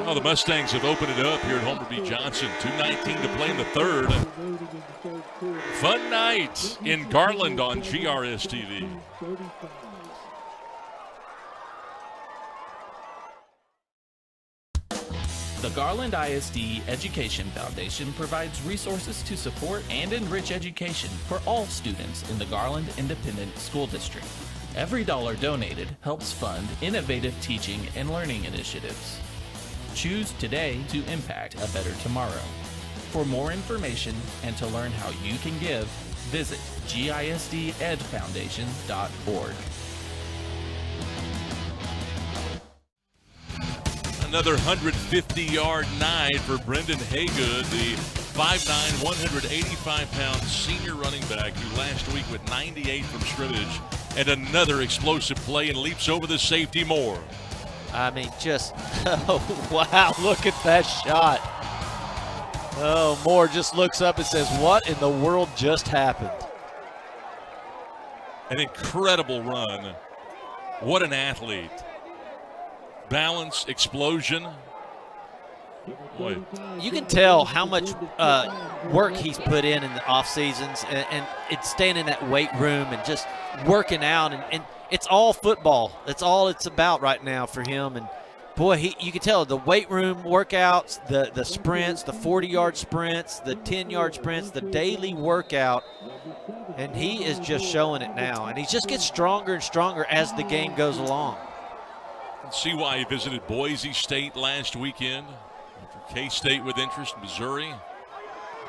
[SPEAKER 6] Oh, the Mustangs have opened it up here at Homer B. Johnson. 2:19 to play in the 3rd. Fun night in Garland on GRS TV.
[SPEAKER 8] The Garland ISD Education Foundation provides resources to support and enrich education for all students in the Garland Independent School District. Every dollar donated helps fund innovative teaching and learning initiatives. Choose today to impact a better tomorrow. For more information and to learn how you can give, Visit GISDEdFoundation.org.
[SPEAKER 6] Another 150-yard night for Brendan Haygood, the 5'9", 185-pound senior running back who last week with 98 from scrimmage, and another explosive play and leaps over the safety Moore.
[SPEAKER 7] I mean, just, oh, wow, look at that shot. Oh, Moore just looks up and says, what in the world just happened?
[SPEAKER 6] An incredible run. What an athlete. Balance, explosion. Boy.
[SPEAKER 7] You can tell how much work he's put in the off seasons, and it's staying in that weight room and just working out, and it's all football. That's all it's about right now for him. And boy, you can tell the weight room workouts, the sprints, the 40-yard sprints, the 10-yard sprints, the daily workout, and he is just showing it now. And he just gets stronger and stronger as the game goes along.
[SPEAKER 6] See why he visited Boise State last weekend. K-State with interest, Missouri.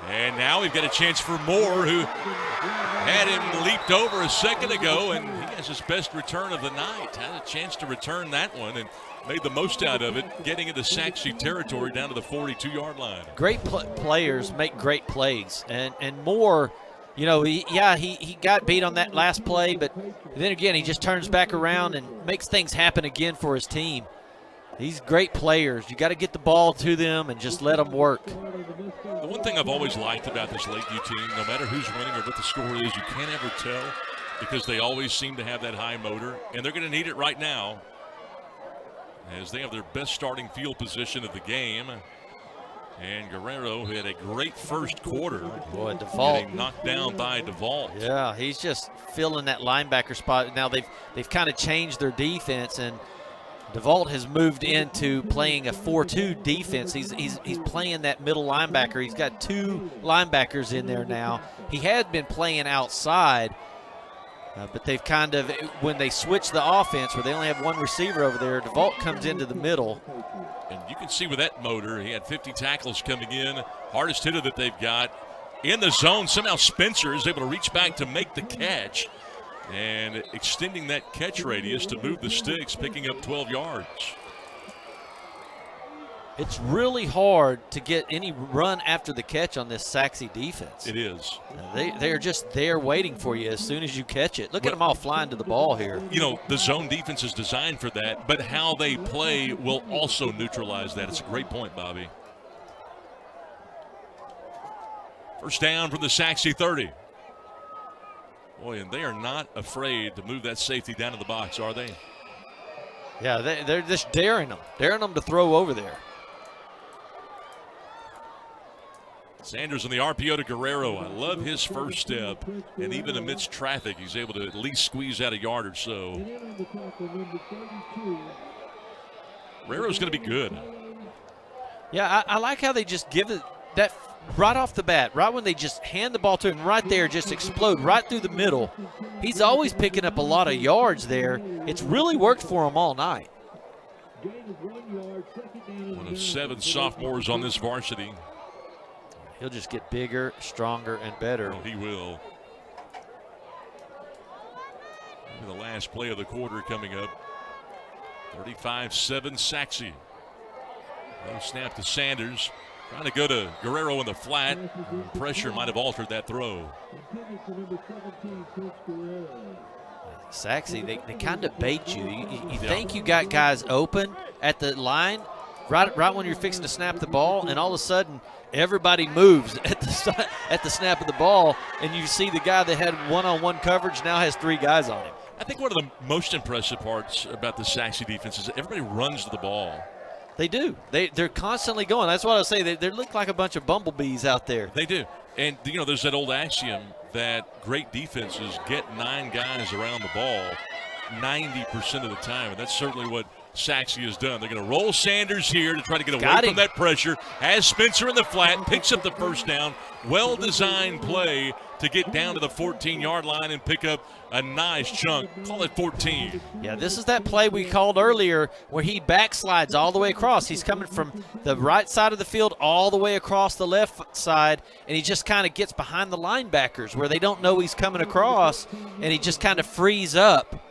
[SPEAKER 6] And now we've got a chance for Moore, who had him leaped over a second ago, and he has his best return of the night. Had a chance to return that one and made the most out of it, getting into Saxi territory down to the 42-yard line.
[SPEAKER 7] Great players make great plays, and Moore, you know, he got beat on that last play, but then again, he just turns back around and makes things happen again for his team. These great players, you got to get the ball to them and just let them work.
[SPEAKER 6] The one thing I've always liked about this Lakeview team, no matter who's winning or what the score is, you can't ever tell because they always seem to have that high motor, and they're going to need it right now as they have their best starting field position of the game. And Guerrero had a great first quarter.
[SPEAKER 7] Boy, DeVault
[SPEAKER 6] getting knocked down by DeVault.
[SPEAKER 7] Yeah, he's just filling that linebacker spot. Now they've kind of changed their defense, and DeVault has moved into playing a 4-2 defense. He's playing that middle linebacker. He's got two linebackers in there now. He had been playing outside, but they've kind of, when they switch the offense where they only have one receiver over there, DeVault comes into the middle.
[SPEAKER 6] And you can see with that motor, he had 50 tackles coming in. Hardest hitter that they've got in the zone. Somehow Spencer is able to reach back to make the catch and extending that catch radius to move the sticks, picking up 12 yards.
[SPEAKER 7] It's really hard to get any run after the catch on this Saxi defense.
[SPEAKER 6] It is.
[SPEAKER 7] They're just there waiting for you as soon as you catch it. Look at them all flying to the ball here.
[SPEAKER 6] You know, the zone defense is designed for that, but how they play will also neutralize that. It's a great point, Bobby. First down from the Saxi 30. Boy, and they are not afraid to move that safety down to the box, are they?
[SPEAKER 7] Yeah, they're just daring them to throw over there.
[SPEAKER 6] Sanders on the RPO to Guerrero. I love his first step, and even amidst traffic, he's able to at least squeeze out a yard or so. Guerrero's going to be good.
[SPEAKER 7] Yeah, I like how they just give it that right off the bat, right when they just hand the ball to him, right there, just explode right through the middle. He's always picking up a lot of yards there. It's really worked for him all night.
[SPEAKER 6] One of 7 sophomores on this varsity.
[SPEAKER 7] He'll just get bigger, stronger, and better.
[SPEAKER 6] Oh, he will. The last play of the quarter coming up. 35-7 Saxi. No snap to Sanders. Trying to go to Guerrero in the flat. Pressure might have altered that throw.
[SPEAKER 7] Saxi, they kind of bait you. You think you got guys open at the line right when you're fixing to snap the ball, and all of a sudden everybody moves at the snap of the ball, and you see the guy that had one-on-one coverage now has 3 guys on him.
[SPEAKER 6] I think one of the most impressive parts about the Saxi defense is that everybody runs to the ball.
[SPEAKER 7] They do. They're constantly going. That's what I say. They look like a bunch of bumblebees out there.
[SPEAKER 6] They do. And, you know, there's that old axiom that great defenses get 9 guys around the ball 90% of the time. And that's certainly what Saxi has done. They're going to roll Sanders here to try to get away
[SPEAKER 7] Got him.
[SPEAKER 6] from that pressure. Has Spencer in the flat, picks up the first down. Well-designed play to get down to the 14-yard line and pick up a nice chunk. Call it 14.
[SPEAKER 7] Yeah, this is that play we called earlier where he backslides all the way across. He's coming from the right side of the field all the way across the left side, and he just kind of gets behind the linebackers where they don't know he's coming across, and he just kind of frees up.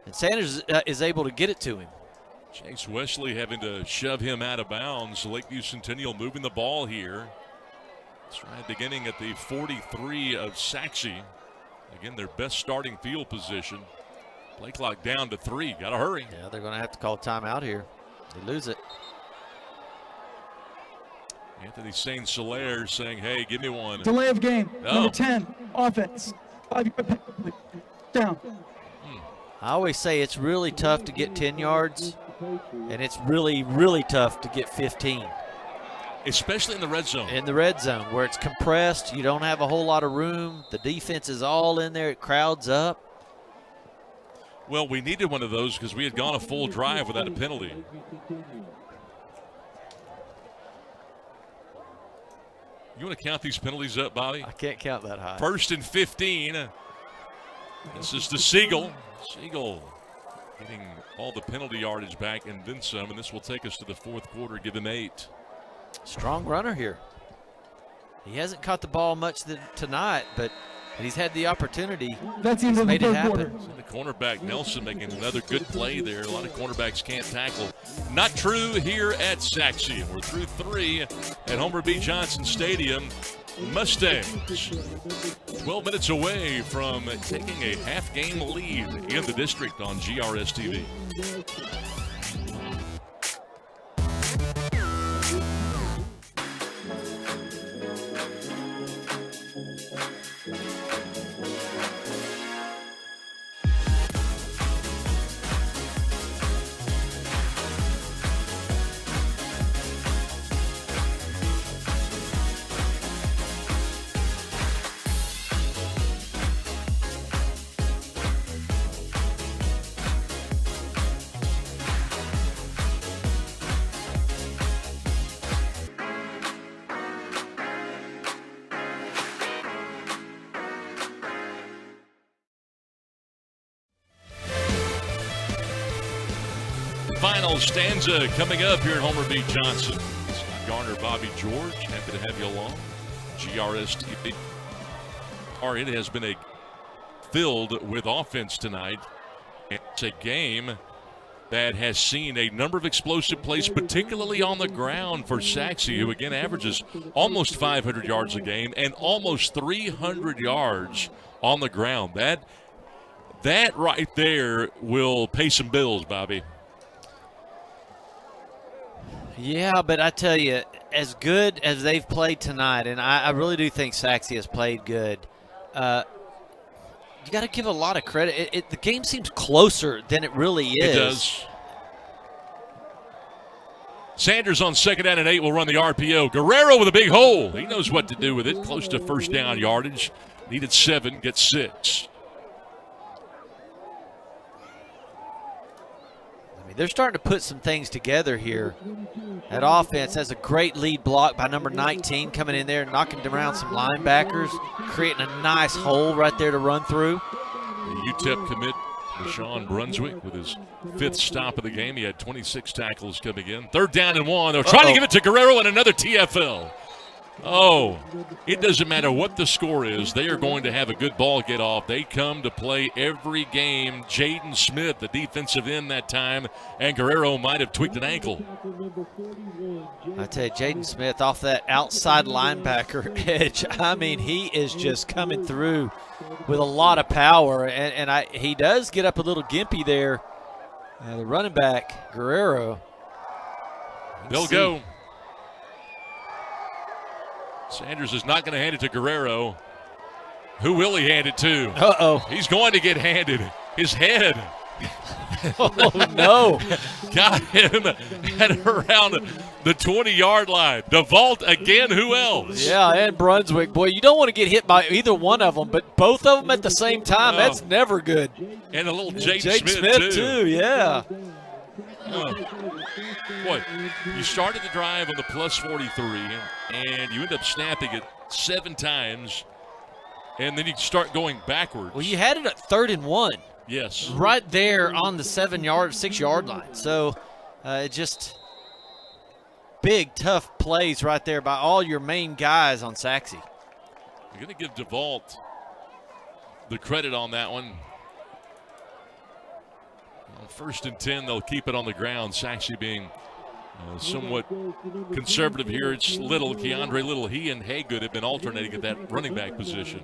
[SPEAKER 7] And Sanders is able to get it to him.
[SPEAKER 6] Chase Wesley having to shove him out of bounds. Lakeview Centennial moving the ball here. That's right, beginning at the 43 of Saxi. Again, their best starting field position. Play clock down to 3. Got to hurry.
[SPEAKER 7] Yeah, they're going to have to call timeout here. They lose it.
[SPEAKER 6] Anthony St. Solaire saying, hey, give me one.
[SPEAKER 3] Delay of game.
[SPEAKER 6] No.
[SPEAKER 3] Number 10, offense. 5-yard penalty. Down.
[SPEAKER 7] I always say it's really tough to get 10 yards, and it's really, really tough to get 15.
[SPEAKER 6] Especially in the red zone.
[SPEAKER 7] In the red zone, where it's compressed, you don't have a whole lot of room. The defense is all in there. It crowds up.
[SPEAKER 6] Well, we needed one of those because we had gone a full drive without a penalty. You want to count these penalties up, Bobby?
[SPEAKER 7] I can't count that high.
[SPEAKER 6] 1st and 15. This is the Siegel. Siegel getting all the penalty yardage back and then some, and this will take us to the 4th quarter, give him 8.
[SPEAKER 7] Strong runner here. He hasn't caught the ball much tonight, but he's had the opportunity.
[SPEAKER 3] That's
[SPEAKER 7] He's
[SPEAKER 3] the
[SPEAKER 7] made it
[SPEAKER 3] third
[SPEAKER 7] happen.
[SPEAKER 3] quarter.
[SPEAKER 6] The cornerback Nelson making another good play there. A lot of cornerbacks can't tackle. Not true here at Saxi. We're through 3 at Homer B. Johnson Stadium. Mustangs 12 minutes away from taking a half-game lead in the district on GRS TV. Final stanza coming up here at Homer B. Johnson. Scott Garner, Bobby George, happy to have you along. GRS TV. It has been filled with offense tonight. It's a game that has seen a number of explosive plays, particularly on the ground for Saxi, who again averages almost 500 yards a game and almost 300 yards on the ground. That right there will pay some bills, Bobby.
[SPEAKER 7] Yeah, but I tell you, as good as they've played tonight, and I really do think Saxi has played good, you got to give a lot of credit. The game seems closer than it really is.
[SPEAKER 6] It does. Sanders on 2nd down and 8 will run the RPO. Guerrero with a big hole. He knows what to do with it. Close to first down yardage. Needed 7, gets 6.
[SPEAKER 7] They're starting to put some things together here. That offense has a great lead block by number 19 coming in there, knocking around some linebackers, creating a nice hole right there to run through.
[SPEAKER 6] The UTEP commit, Deshaun Brunswick, with his 5th stop of the game. He had 26 tackles coming in. 3rd down and 1. They're trying to give it to Guerrero and another TFL. Oh, it doesn't matter what the score is. They are going to have a good ball get off. They come to play every game. Jaden Smith, the defensive end that time, and Guerrero might have tweaked an ankle.
[SPEAKER 7] I tell you, Jaden Smith off that outside linebacker edge, I mean, he is just coming through with a lot of power, and he does get up a little gimpy there. The running back, Guerrero.
[SPEAKER 6] They'll go. Sanders is not going to hand it to Guerrero. Who will he hand it to?
[SPEAKER 7] Uh-oh.
[SPEAKER 6] He's going to get handed his head.
[SPEAKER 7] Oh, no.
[SPEAKER 6] Got him at around the 20-yard line. DeVault again, who else?
[SPEAKER 7] Yeah, and Brunswick. Boy, you don't want to get hit by either one of them, but both of them at the same time, that's never good.
[SPEAKER 6] And a little Jaden Smith,
[SPEAKER 7] too, yeah.
[SPEAKER 6] Boy, you started the drive on the plus 43, and you end up snapping it 7 times, and then you start going backwards.
[SPEAKER 7] Well, you had it at 3rd and 1.
[SPEAKER 6] Yes.
[SPEAKER 7] Right there on the 6-yard line. So just big, tough plays right there by all your main guys on Saxi.
[SPEAKER 6] You're going to give DeVault the credit on that one. On 1st and 10, they'll keep it on the ground. Saxi being somewhat conservative here. It's Keandre Little. He and Haygood have been alternating at that running back position.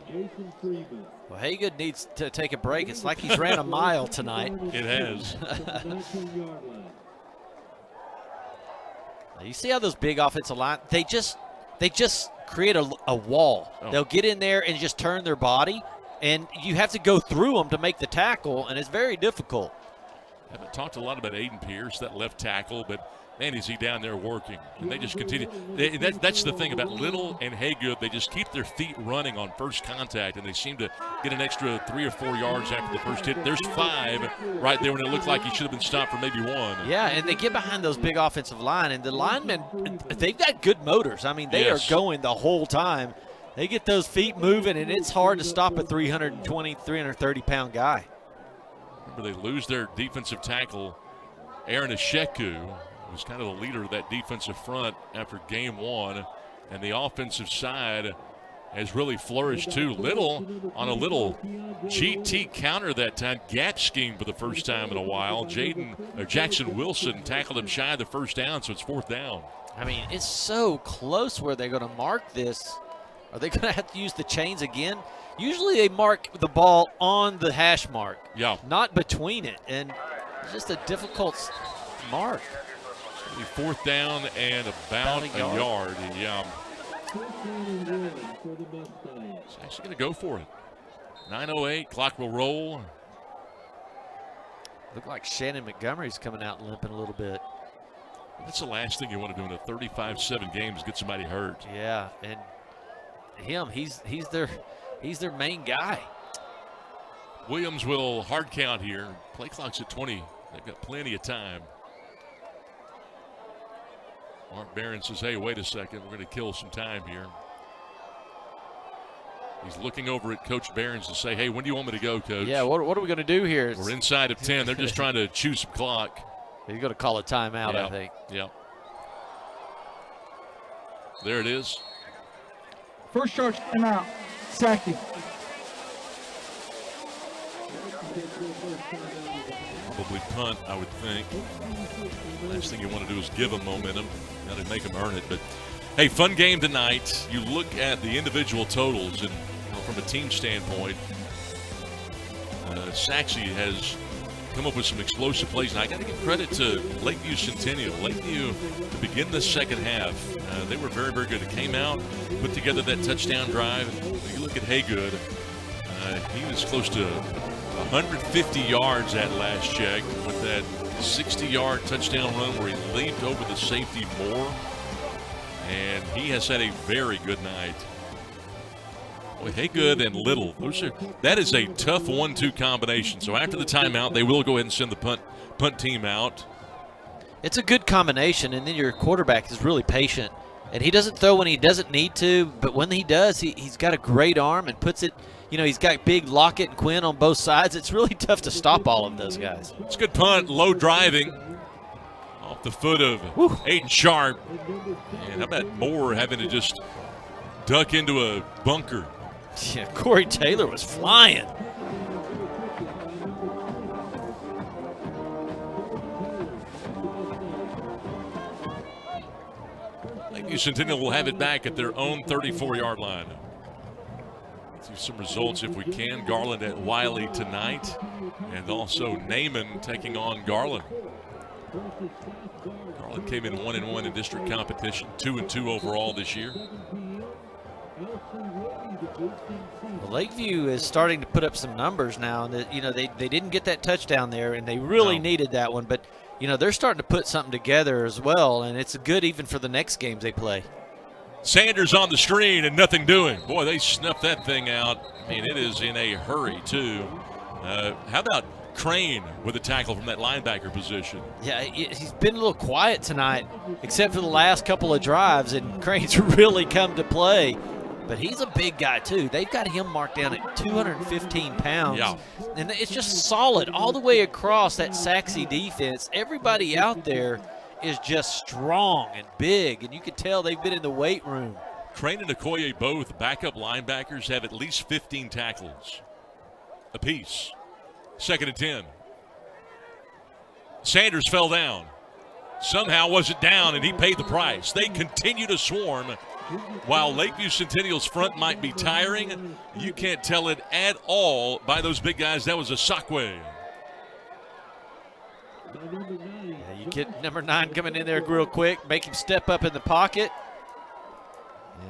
[SPEAKER 7] Well, Haygood needs to take a break. It's like he's ran a mile tonight.
[SPEAKER 6] It has.
[SPEAKER 7] You see how those big offensive line, they just create a wall.
[SPEAKER 6] Oh.
[SPEAKER 7] They'll get in there and just turn their body, and you have to go through them to make the tackle, and it's very difficult.
[SPEAKER 6] Haven't talked a lot about Aiden Pierce, that left tackle, but man, is he down there working. And they just continue. That's the thing about Little and Haygood. They just keep their feet running on first contact, and they seem to get an extra 3 or 4 yards after the first hit. There's 5 right there when it looked like he should have been stopped for maybe 1.
[SPEAKER 7] Yeah, and they get behind those big offensive line, and the linemen, they've got good motors. I mean, they are going the whole time. They get those feet moving, and it's hard to stop a 320, 330-pound guy.
[SPEAKER 6] Remember, they lose their defensive tackle, Aaron Esheku, who's kind of the leader of that defensive front after game 1. And the offensive side has really flourished too. Little on a little GT counter that time, gap scheme for the first time in a while. Jackson Wilson tackled him shy of the first down, so it's 4th down.
[SPEAKER 7] I mean, it's so close where they're going to mark this. Are they going to have to use the chains again? Usually they mark the ball on the hash mark, not between it, and it's just a difficult mark.
[SPEAKER 6] 4th down and about a yard. Yeah. He's actually going to go for it. 9:08, clock will roll.
[SPEAKER 7] Look like Shannon Montgomery's coming out limping a little bit.
[SPEAKER 6] That's the last thing you want to do in a 35-7 game is get somebody hurt.
[SPEAKER 7] Yeah, and he's their main guy.
[SPEAKER 6] Williams will hard count here. Play clock's at 20. They've got plenty of time. Mark Barron says, hey, wait a second. We're going to kill some time here. He's looking over at Coach Barons to say, hey, when do you want me to go, Coach?
[SPEAKER 7] Yeah, what are we going to do here?
[SPEAKER 6] We're inside of 10. They're just trying to chew some clock.
[SPEAKER 7] He's going to call a timeout, I think.
[SPEAKER 6] Yeah. There it is.
[SPEAKER 3] First charge timeout. Saxi.
[SPEAKER 6] Probably punt, I would think. Last thing you want to do is give them momentum. Got to make them earn it. But, hey, fun game tonight. You look at the individual totals, and from a team standpoint, Saxi has come up with some explosive plays. And I got to give credit to Lakeview Centennial. Lakeview, to begin the second half, they were very, very good. It came out, put together that touchdown drive. And when you look at Haygood, he was close to 150 yards at last check with that 60-yard touchdown run where he leaped over the safety Moore. And he has had a very good night. Boy, Haygood and Little, that is a tough 1-2 combination. So after the timeout, they will go ahead and send the punt team out.
[SPEAKER 7] It's a good combination, and then your quarterback is really patient. And he doesn't throw when he doesn't need to, but when he does, he's got a great arm and puts it, he's got big Lockett and Quinn on both sides. It's really tough to stop all of those guys.
[SPEAKER 6] It's a good punt, low driving off the foot of Aiden Sharp. And how about Moore having to just duck into a bunker?
[SPEAKER 7] Yeah, Corey Taylor was flying.
[SPEAKER 6] Lakeview Centennial will have it back at their own 34-yard line. Let's see some results if we can. Garland at Wiley tonight, and also Naaman taking on Garland. Garland came in 1-1 in district competition, 2-2 overall this year.
[SPEAKER 7] Well, Lakeview is starting to put up some numbers now, and they didn't get that touchdown there, and they really needed that one. But they're starting to put something together as well, and it's good even for the next games they play.
[SPEAKER 6] Sanders on the screen and nothing doing. Boy, they snuffed that thing out. I mean, it is in a hurry too. How about Crane with a tackle from that linebacker position.
[SPEAKER 7] Yeah, he's been a little quiet tonight, except for the last couple of drives, and Crane's really come to play. But he's a big guy, too. They've got him marked down at 215 pounds.
[SPEAKER 6] Yeah.
[SPEAKER 7] And it's just solid all the way across that Saxi defense. Everybody out there is just strong and big, and you can tell they've been in the weight room.
[SPEAKER 6] Crane and Okoye, both backup linebackers, have at least 15 tackles apiece. 2nd and 10. Sanders fell down. Somehow wasn't down, and he paid the price. They continue to swarm. While Lakeview Centennial's front might be tiring, you can't tell it at all by those big guys. That was a Sakwe.
[SPEAKER 7] Yeah, you get number 9 coming in there real quick, make him step up in the pocket.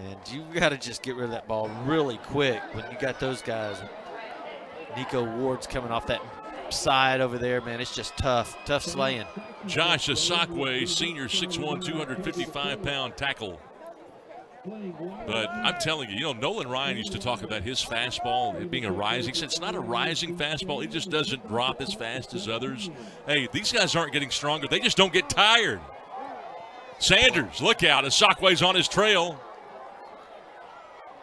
[SPEAKER 7] And you got to just get rid of that ball really quick when you got those guys. Nico Ward's coming off that side over there, man. It's just tough slaying.
[SPEAKER 6] Josh Asakwe, senior, 6'1", 255-pound tackle. But I'm telling you, Nolan Ryan used to talk about his fastball it being a rising. He said it's not a rising fastball. It just doesn't drop as fast as others. Hey, these guys aren't getting stronger. They just don't get tired. Sanders, look out. Asakwe's on his trail.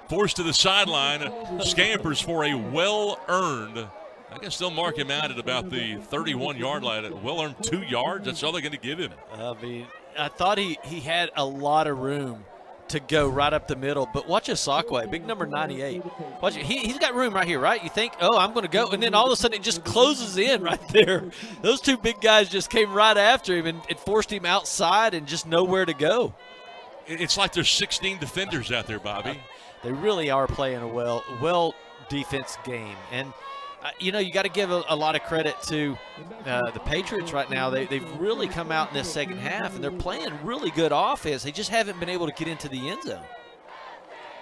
[SPEAKER 6] Forced to the sideline. Scampers for a well-earned, I guess they'll mark him out at about the 31-yard line. Well-earned 2 yards. That's all they're going to give him.
[SPEAKER 7] I mean, I thought he had a lot of room to go right up the middle, but watch Asakwe, big number 98. Watch it. He's got room right here, right? You think, oh, I'm going to go, and then all of a sudden it just closes in right there. Those 2 big guys just came right after him, and it forced him outside and just nowhere to go.
[SPEAKER 6] It's like there's 16 defenders out there, Bobby.
[SPEAKER 7] They really are playing a well defense game, and you got to give a lot of credit to the Patriots right now. They've really come out in this second half, and they're playing really good offense. They just haven't been able to get into the end zone.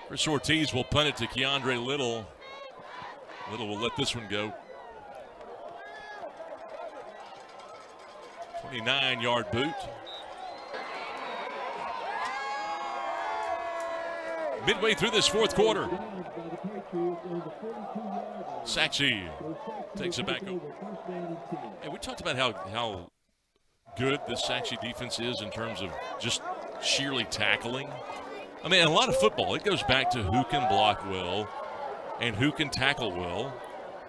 [SPEAKER 6] Chris Ortiz will punt it to Keandre Little. Little will let this one go. 29-yard boot. Midway through this 4th quarter. Saxi takes it back over. Hey, we talked about how good this Saxi defense is in terms of just sheerly tackling. I mean, in a lot of football, it goes back to who can block well and who can tackle well.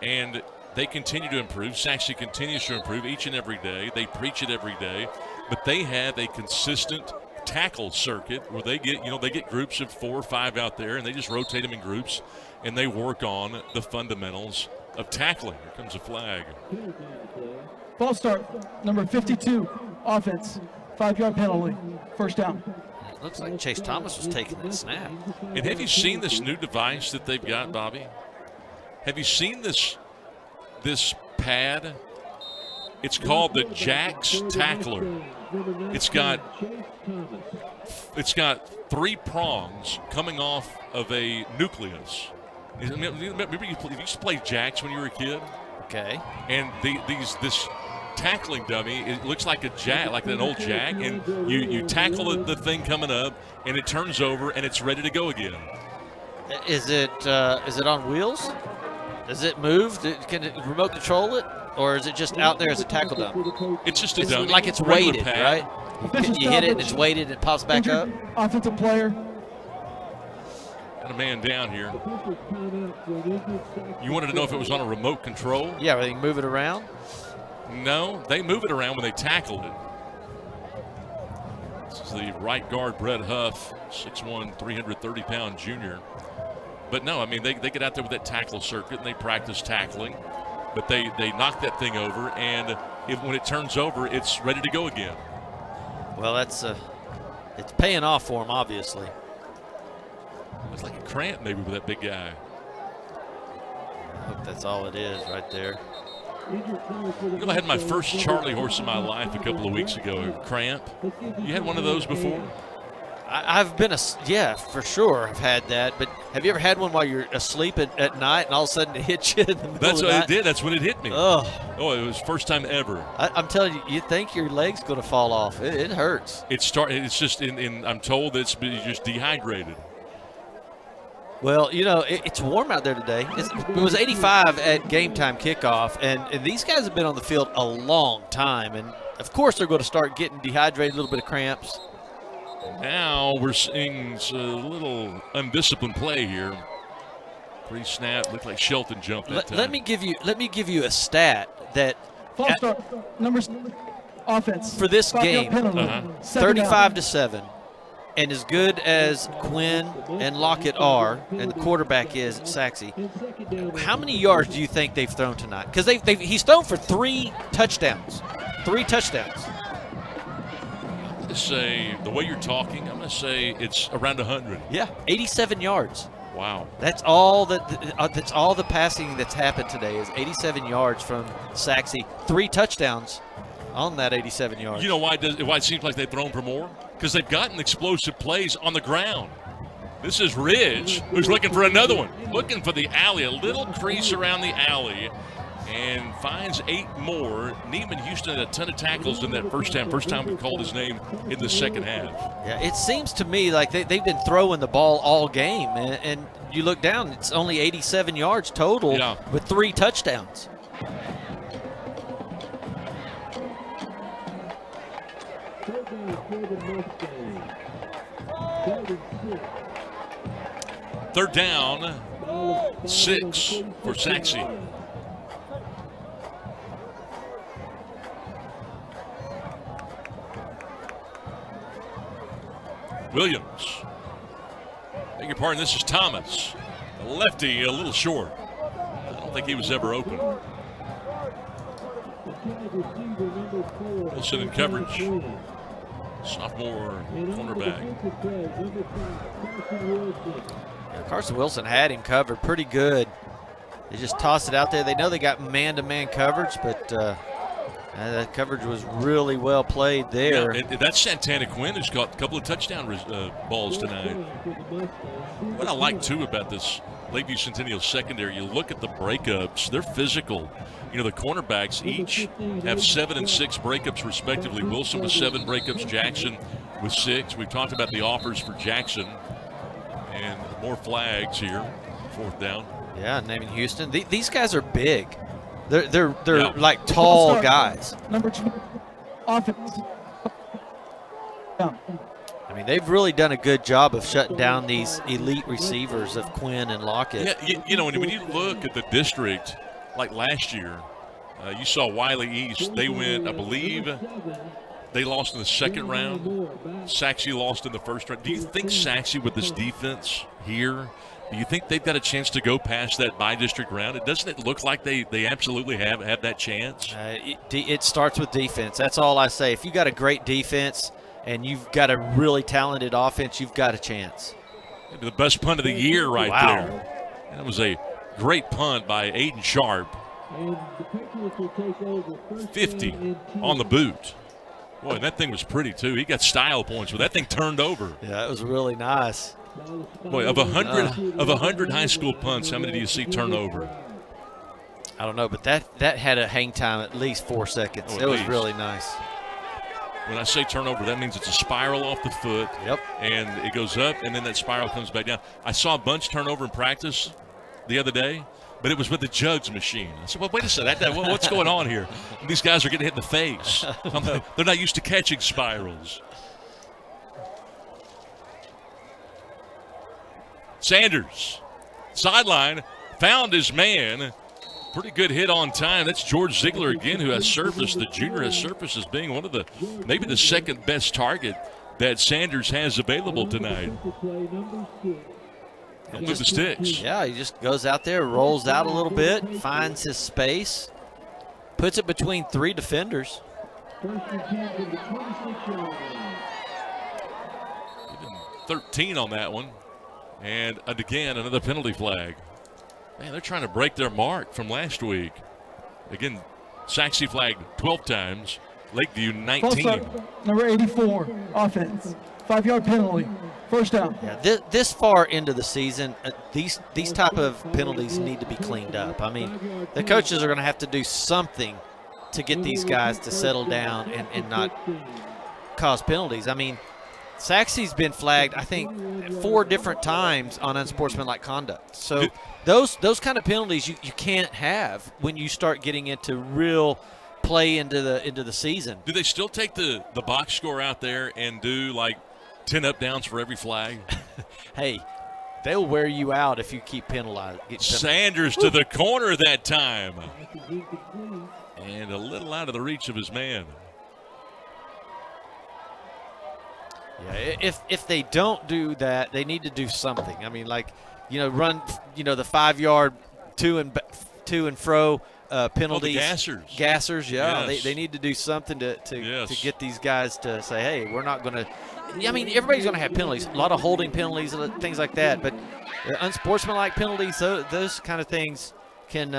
[SPEAKER 6] And they continue to improve. Saxi continues to improve each and every day. They preach it every day. But they have a consistent tackle circuit where they get groups of 4 or 5 out there, and they just rotate them in groups, and they work on the fundamentals of tackling. Here comes a flag.
[SPEAKER 3] Ball start, number 52, offense, 5-yard penalty, 1st down.
[SPEAKER 7] It looks like Chase Thomas was taking that snap.
[SPEAKER 6] And have you seen this new device that they've got, Bobby? Have you seen this pad? It's called the Jax Tackler. It's got 3 prongs coming off of a nucleus. Remember you used to play jacks when you were a kid?
[SPEAKER 7] Okay.
[SPEAKER 6] And this tackling dummy, it looks like a jack, like an old jack, and you tackle the thing coming up, and it turns over, and it's ready to go again.
[SPEAKER 7] Is it on wheels? Does it move? Can it remote control it? Or is it just out there as a tackle dummy?
[SPEAKER 6] It's just a dummy.
[SPEAKER 7] Like it's weighted, right? You hit it and it's weighted and it pops back up?
[SPEAKER 3] Offensive player.
[SPEAKER 6] Got a man down here. You wanted to know if it was on a remote control?
[SPEAKER 7] Yeah, they can move it around?
[SPEAKER 6] No, they move it around when they tackle it. This is the right guard, Brett Huff, 6'1", 330-pound junior. But no, I mean, they get out there with that tackle circuit and they practice tackling. But they knock that thing over, and when it turns over, it's ready to go again.
[SPEAKER 7] Well, it's paying off for him, obviously.
[SPEAKER 6] It's like a cramp maybe with that big guy.
[SPEAKER 7] I hope that's all it is right there.
[SPEAKER 6] I had my first Charlie horse in my life a couple of weeks ago, a cramp. You had one of those before?
[SPEAKER 7] I've been for sure. I've had that. But have you ever had one while you're asleep at night and all of a sudden it hits you in the middle
[SPEAKER 6] That's
[SPEAKER 7] of the
[SPEAKER 6] what
[SPEAKER 7] night?
[SPEAKER 6] it did. That's when it hit me.
[SPEAKER 7] Oh,
[SPEAKER 6] it was first time ever.
[SPEAKER 7] I'm telling you, you think your leg's going to fall off. It hurts.
[SPEAKER 6] It's just I'm told you're just dehydrated.
[SPEAKER 7] Well, you know, it's warm out there today. It was 85 at game time kickoff, and these guys have been on the field a long time. And, of course, they're going to start getting dehydrated, a little bit of cramps.
[SPEAKER 6] Now we're seeing a little undisciplined play here. Pre-snap, looked like Shelton jumped that time.
[SPEAKER 7] Let me give you a stat that
[SPEAKER 3] False start. Numbers. Offense.
[SPEAKER 7] for this
[SPEAKER 3] 5-yard
[SPEAKER 7] game,
[SPEAKER 3] penalty. 7 down.
[SPEAKER 7] 35-7. And as good as Quinn and Lockett are, and the quarterback is Saxi, how many yards do you think they've thrown tonight? Because he's thrown for 3 touchdowns. 3 touchdowns.
[SPEAKER 6] I'm going to say, the way you're talking, I'm going to say it's around 100.
[SPEAKER 7] Yeah, 87 yards.
[SPEAKER 6] Wow.
[SPEAKER 7] That's all that's all the passing that's happened today is 87 yards from Saxi. 3 touchdowns on that 87 yards.
[SPEAKER 6] You know why it seems like they've thrown for more? Because they've gotten explosive plays on the ground. This is Ridge, who's looking for another one. Looking for the alley, a little crease around the alley, and finds 8 more. Neiman Houston had a ton of tackles in that first time. First time we called his name in the second half.
[SPEAKER 7] Yeah, it seems to me like they've been throwing the ball all game, and you look down, it's only 87 yards total with 3 touchdowns.
[SPEAKER 6] Third down, 6 for Saxi. Williams. Beg your pardon, this is Thomas. The lefty, a little short. I don't think he was ever open. Wilson in coverage. Sophomore cornerback.
[SPEAKER 7] Carson Wilson had him covered pretty good. They just tossed it out there. They know they got man-to-man coverage, but that coverage was really well played there.
[SPEAKER 6] Yeah, and that's Santana Quinn, who's got a couple of touchdown balls tonight. What I like, too, about this Lakeview Centennial secondary, you look at the breakups. They're physical. You know, the cornerbacks each have 7 and 6 breakups, respectively. Wilson with 7 breakups, Jackson with 6. We've talked about the offers for Jackson. And more flags here, 4th down.
[SPEAKER 7] Yeah, naming Houston. These guys are big. They're like tall guys.
[SPEAKER 3] Number 2, offense. Down.
[SPEAKER 7] I mean, they've really done a good job of shutting down these elite receivers of Quinn and Lockett.
[SPEAKER 6] Yeah, you know, when you look at the district, like last year, you saw Wiley East. They went, I believe, they lost in the second round. Saxi lost in the first round. Do you think Saxi, with this defense here, do you think they've got a chance to go past that by-district round? Doesn't it look like they absolutely have that chance?
[SPEAKER 7] It starts with defense. That's all I say. If you got a great defense and you've got a really talented offense, you've got a chance.
[SPEAKER 6] The best punt of the year right
[SPEAKER 7] wow.
[SPEAKER 6] there. That was a great punt by Aiden Sharp. 50 on the boot. Boy, that thing was pretty, too. He got style points, but that thing turned over.
[SPEAKER 7] Yeah, it was really nice.
[SPEAKER 6] Boy, of 100 high school punts, how many do you see turn over?
[SPEAKER 7] I don't know, but that had a hang time at least 4 seconds.
[SPEAKER 6] Oh,
[SPEAKER 7] it was really nice.
[SPEAKER 6] When I say turnover, that means it's a spiral off the foot.
[SPEAKER 7] Yep.
[SPEAKER 6] And it goes up, and then that spiral comes back down. I saw a bunch turnover in practice the other day, but it was with the jugs machine. I said, well, wait a second. What's going on here? And these guys are getting hit in the face. They're not used to catching spirals. Sanders, sideline, found his man. Pretty good hit on time. That's George Ziegler again, who has surfaced. The junior has surfaced as being one of maybe the second best target that Sanders has available tonight. He'll move the sticks.
[SPEAKER 7] Yeah, he just goes out there, rolls out a little bit, finds his space, puts it between 3 defenders.
[SPEAKER 6] Even 13 on that one. And again, another penalty flag. Man, they're trying to break their mark from last week. Again, Saxi flagged 12 times. Lakeview 19.
[SPEAKER 3] Number 84, offense. 5-yard penalty. First down.
[SPEAKER 7] Yeah, this far into the season, these type of penalties need to be cleaned up. I mean, the coaches are going to have to do something to get these guys to settle down and not cause penalties. I mean, Saxi's been flagged, I think, 4 different times on unsportsmanlike conduct. So those kind of penalties you can't have when you start getting into real play into the season.
[SPEAKER 6] Do they still take the box score out there and do like 10 up downs for every flag?
[SPEAKER 7] Hey, they'll wear you out if you keep penalized.
[SPEAKER 6] Sanders to the corner that time. And a little out of the reach of his man.
[SPEAKER 7] Yeah, if they don't do that, they need to do something. I mean, like, run, the 5-yard to and fro penalties. Gassers, yeah.
[SPEAKER 6] Yes.
[SPEAKER 7] They need to do something to get these guys to say, hey, we're not going to. I mean, everybody's going to have penalties, a lot of holding penalties, things like that. But unsportsmanlike penalties, those kind of things can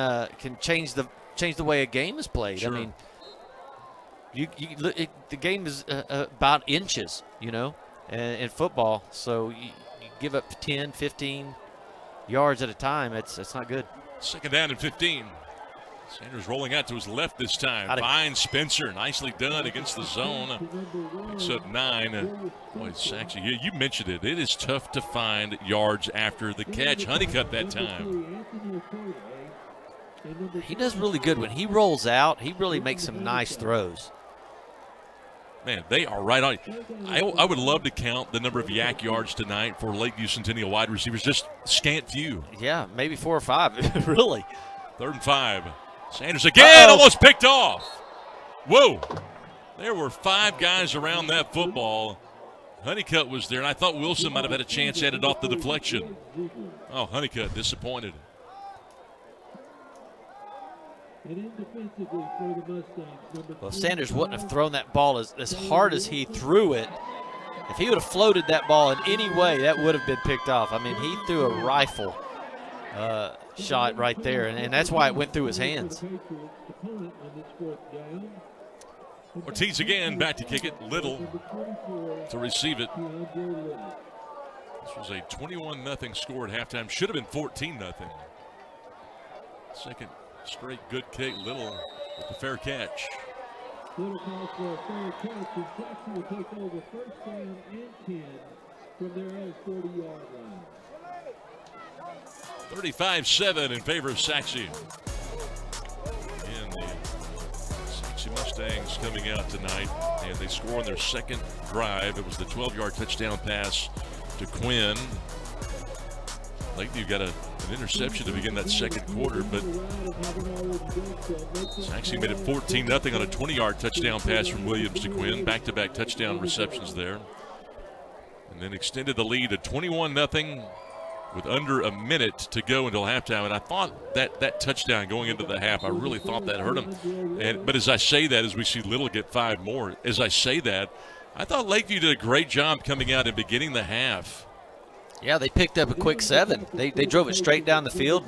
[SPEAKER 7] change the way a game is played.
[SPEAKER 6] Sure.
[SPEAKER 7] I mean, the game is about inches, in football. So you give up 10, 15 yards at a time. It's not good.
[SPEAKER 6] 2nd down and 15. Sanders rolling out to his left this time. Finds Spencer. Nicely done against the zone. Picks up 9. Boy, Saxi, you mentioned it. It is tough to find yards after the catch. Honeycutt that time.
[SPEAKER 7] He does really good. When he rolls out, he really makes some nice throws.
[SPEAKER 6] Man, they are right on. I would love to count the number of yak yards tonight for Lakeview Centennial wide receivers. Just scant few.
[SPEAKER 7] Yeah, maybe 4 or 5. Really.
[SPEAKER 6] 3rd and 5. Sanders again, almost picked off. Whoa. There were 5 guys around that football. Honeycutt was there, and I thought Wilson might have had a chance at it off the deflection. Oh, Honeycutt disappointed.
[SPEAKER 7] Well, Sanders wouldn't have thrown that ball as hard as he threw it. If he would have floated that ball in any way, that would have been picked off. I mean, he threw a rifle shot right there, and that's why it went through his hands.
[SPEAKER 6] Ortiz again, back to kick it. Little to receive it. This was a 21-0 score at halftime. Should have been 14-0. Second straight good kick. Little with the fair catch.
[SPEAKER 1] Little calls for a fair catch, and Sachse will take over 1st down and 10 from their own 40-yard line.
[SPEAKER 6] 35-7 in favor of Saxi. And the Saxi Mustangs coming out tonight, and they score on their 2nd drive. It was the 12-yard touchdown pass to Quinn. Lakeview got an interception to begin that 2nd quarter, but Saxi made it 14-0 on a 20-yard touchdown pass from Williams to Quinn. Back-to-back touchdown receptions there. And then extended the lead to 21-0 with under a minute to go until halftime. And I thought that touchdown going into the half, I really thought that hurt him. But as I say that, as we see Little get 5 more, as I say that, I thought Lakeview did a great job coming out and beginning the half.
[SPEAKER 7] Yeah, they picked up a quick 7. They drove it straight down the field,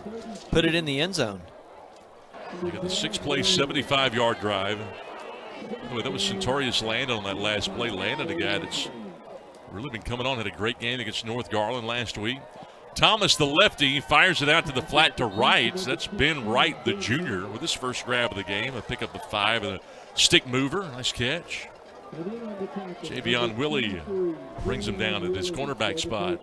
[SPEAKER 7] put it in the end zone.
[SPEAKER 6] They got the 6-play, 75-yard drive. Boy, that was Centurious Landon on that last play. Landon, a guy that's really been coming on, had a great game against North Garland last week. Thomas, the lefty, fires it out to the flat to right. That's Ben Wright, the junior, with his first grab of the game. A pick up the 5 and a stick mover. Nice catch. Javion Willie brings him down at his cornerback spot.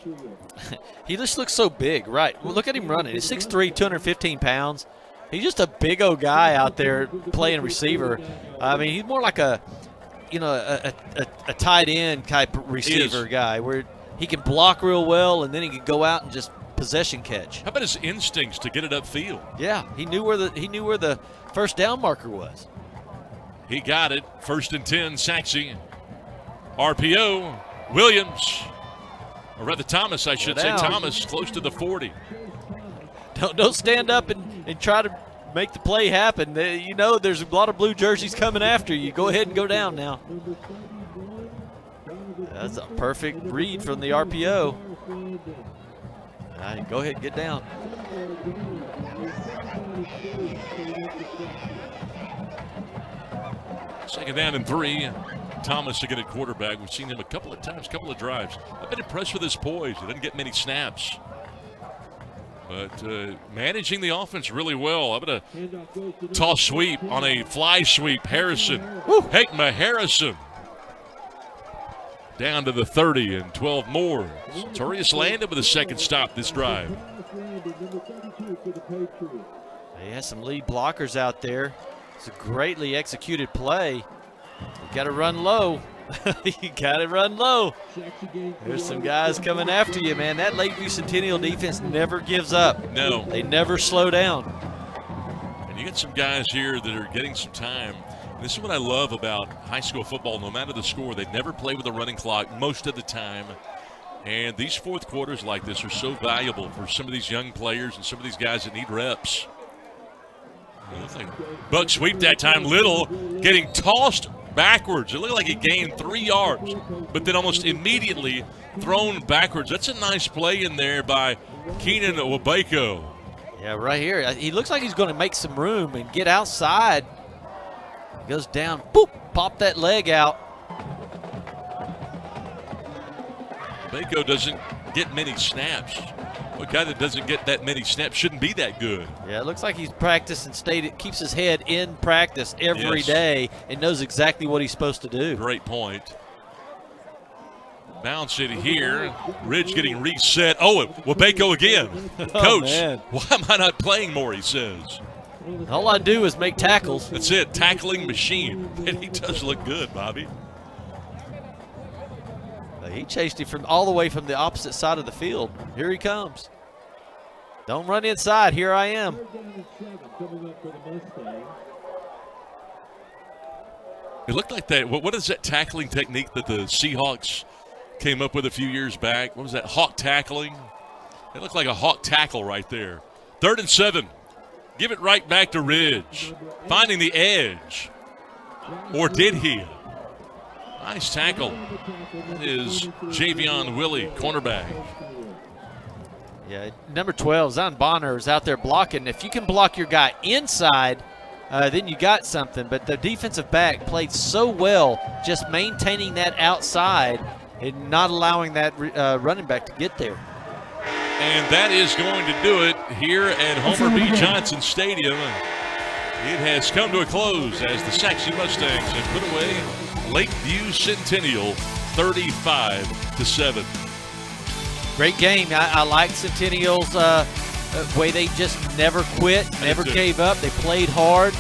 [SPEAKER 7] He just looks so big, right? Well, look at him running. He's 6'3", 215 pounds. He's just a big old guy out there playing receiver. I mean, he's more like a tight end type receiver guy where he can block real well and then he can go out and just possession catch.
[SPEAKER 6] How about his instincts to get it upfield?
[SPEAKER 7] Yeah, he knew where the first down marker was.
[SPEAKER 6] He got it. 1st and 10, Saxi. RPO, Williams. Or rather Thomas, I should say. Thomas close to the 40.
[SPEAKER 7] Don't stand up and try to make the play happen. There's a lot of blue jerseys coming after you. Go ahead and go down now. That's a perfect read from the RPO. All right, go ahead and get down.
[SPEAKER 6] Second down and 3. Thomas again at quarterback. We've seen him a couple of times, couple of drives. I've been impressed with his poise. He doesn't get many snaps. But managing the offense really well. I'm going to toss sweep on a fly sweep. Harrison. Heckma Harrison. down to the 30 and 12 more. Sartorius landed with a second stop this drive.
[SPEAKER 7] He has some lead blockers out there. It's a greatly executed play. You got to run low. You got to run low. There's some guys coming after you, man. That Lakeview Centennial defense never gives up.
[SPEAKER 6] No.
[SPEAKER 7] They never slow down.
[SPEAKER 6] And you got some guys here that are getting some time. And this is what I love about high school football. No matter the score, they never play with a running clock most of the time. And these fourth quarters like this are so valuable for some of these young players and some of these guys that need reps. Buck sweep that time. Little getting tossed backwards. It looked like he gained 3 yards, but then almost immediately thrown backwards. That's a nice play in there by Keenan Wabeko.
[SPEAKER 7] Yeah, right here. He looks like he's going to make some room and get outside. He goes down, boop, pop that leg out.
[SPEAKER 6] Wabeko doesn't get many snaps. A guy that doesn't get that many snaps shouldn't be that good.
[SPEAKER 7] Yeah, it looks like he's practiced and keeps his head in practice every day and knows exactly what he's supposed to do.
[SPEAKER 6] Great point. Bounce it here. Ridge getting reset. Oh, Wabeko again. Coach,
[SPEAKER 7] man.
[SPEAKER 6] Why am I not playing more, he says.
[SPEAKER 7] All I do is make tackles.
[SPEAKER 6] That's it, tackling machine. And he does look good, Bobby.
[SPEAKER 7] He chased him from all the way from the opposite side of the field. Here he comes. Don't run inside. Here I am.
[SPEAKER 6] It looked like that. What is that tackling technique that the Seahawks came up with a few years back? What was that, hawk tackling? It looked like a hawk tackle right there. 3rd and 7. Give it right back to Ridge. Finding the edge. Or did he? Nice tackle. That is Javion Willie, cornerback.
[SPEAKER 7] Yeah, number 12, Zon Bonner, is out there blocking. If you can block your guy inside, then you got something. But the defensive back played so well just maintaining that outside and not allowing that running back to get there.
[SPEAKER 6] And that is going to do it here at Homer B. Johnson Stadium. It has come to a close as the Saxi Mustangs have put away Lakeview Centennial 35-7.
[SPEAKER 7] Great game. I like Centennial's way they just never quit, never gave up. They played hard.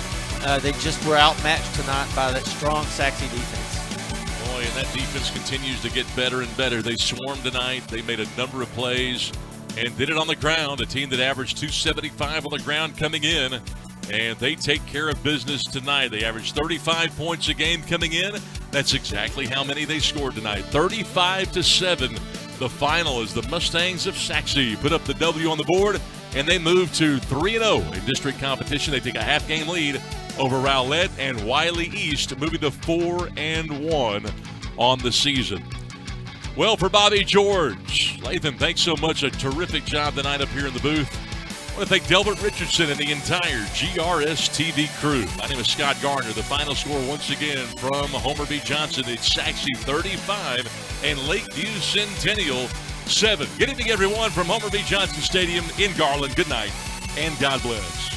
[SPEAKER 7] They just were outmatched tonight by that strong Saxi defense.
[SPEAKER 6] Boy, and that defense continues to get better and better. They swarmed tonight. They made a number of plays and did it on the ground. A team that averaged 275 on the ground coming in. And they take care of business tonight. They averaged 35 points a game coming in. That's exactly how many they scored tonight. 35-7. The final is the Mustangs of Saxi put up the W on the board, and they move to 3-0 in district competition. They take a half-game lead over Rowlett and Wiley East, moving to 4-1 on the season. Well, for Bobby George, Lathan, thanks so much. A terrific job tonight up here in the booth. I want to thank Delbert Richardson and the entire GRS TV crew. My name is Scott Garner. The final score once again from Homer B. Johnson. It's Saxi 35 and Lakeview Centennial 7. Good evening, everyone, from Homer B. Johnson Stadium in Garland. Good night and God bless.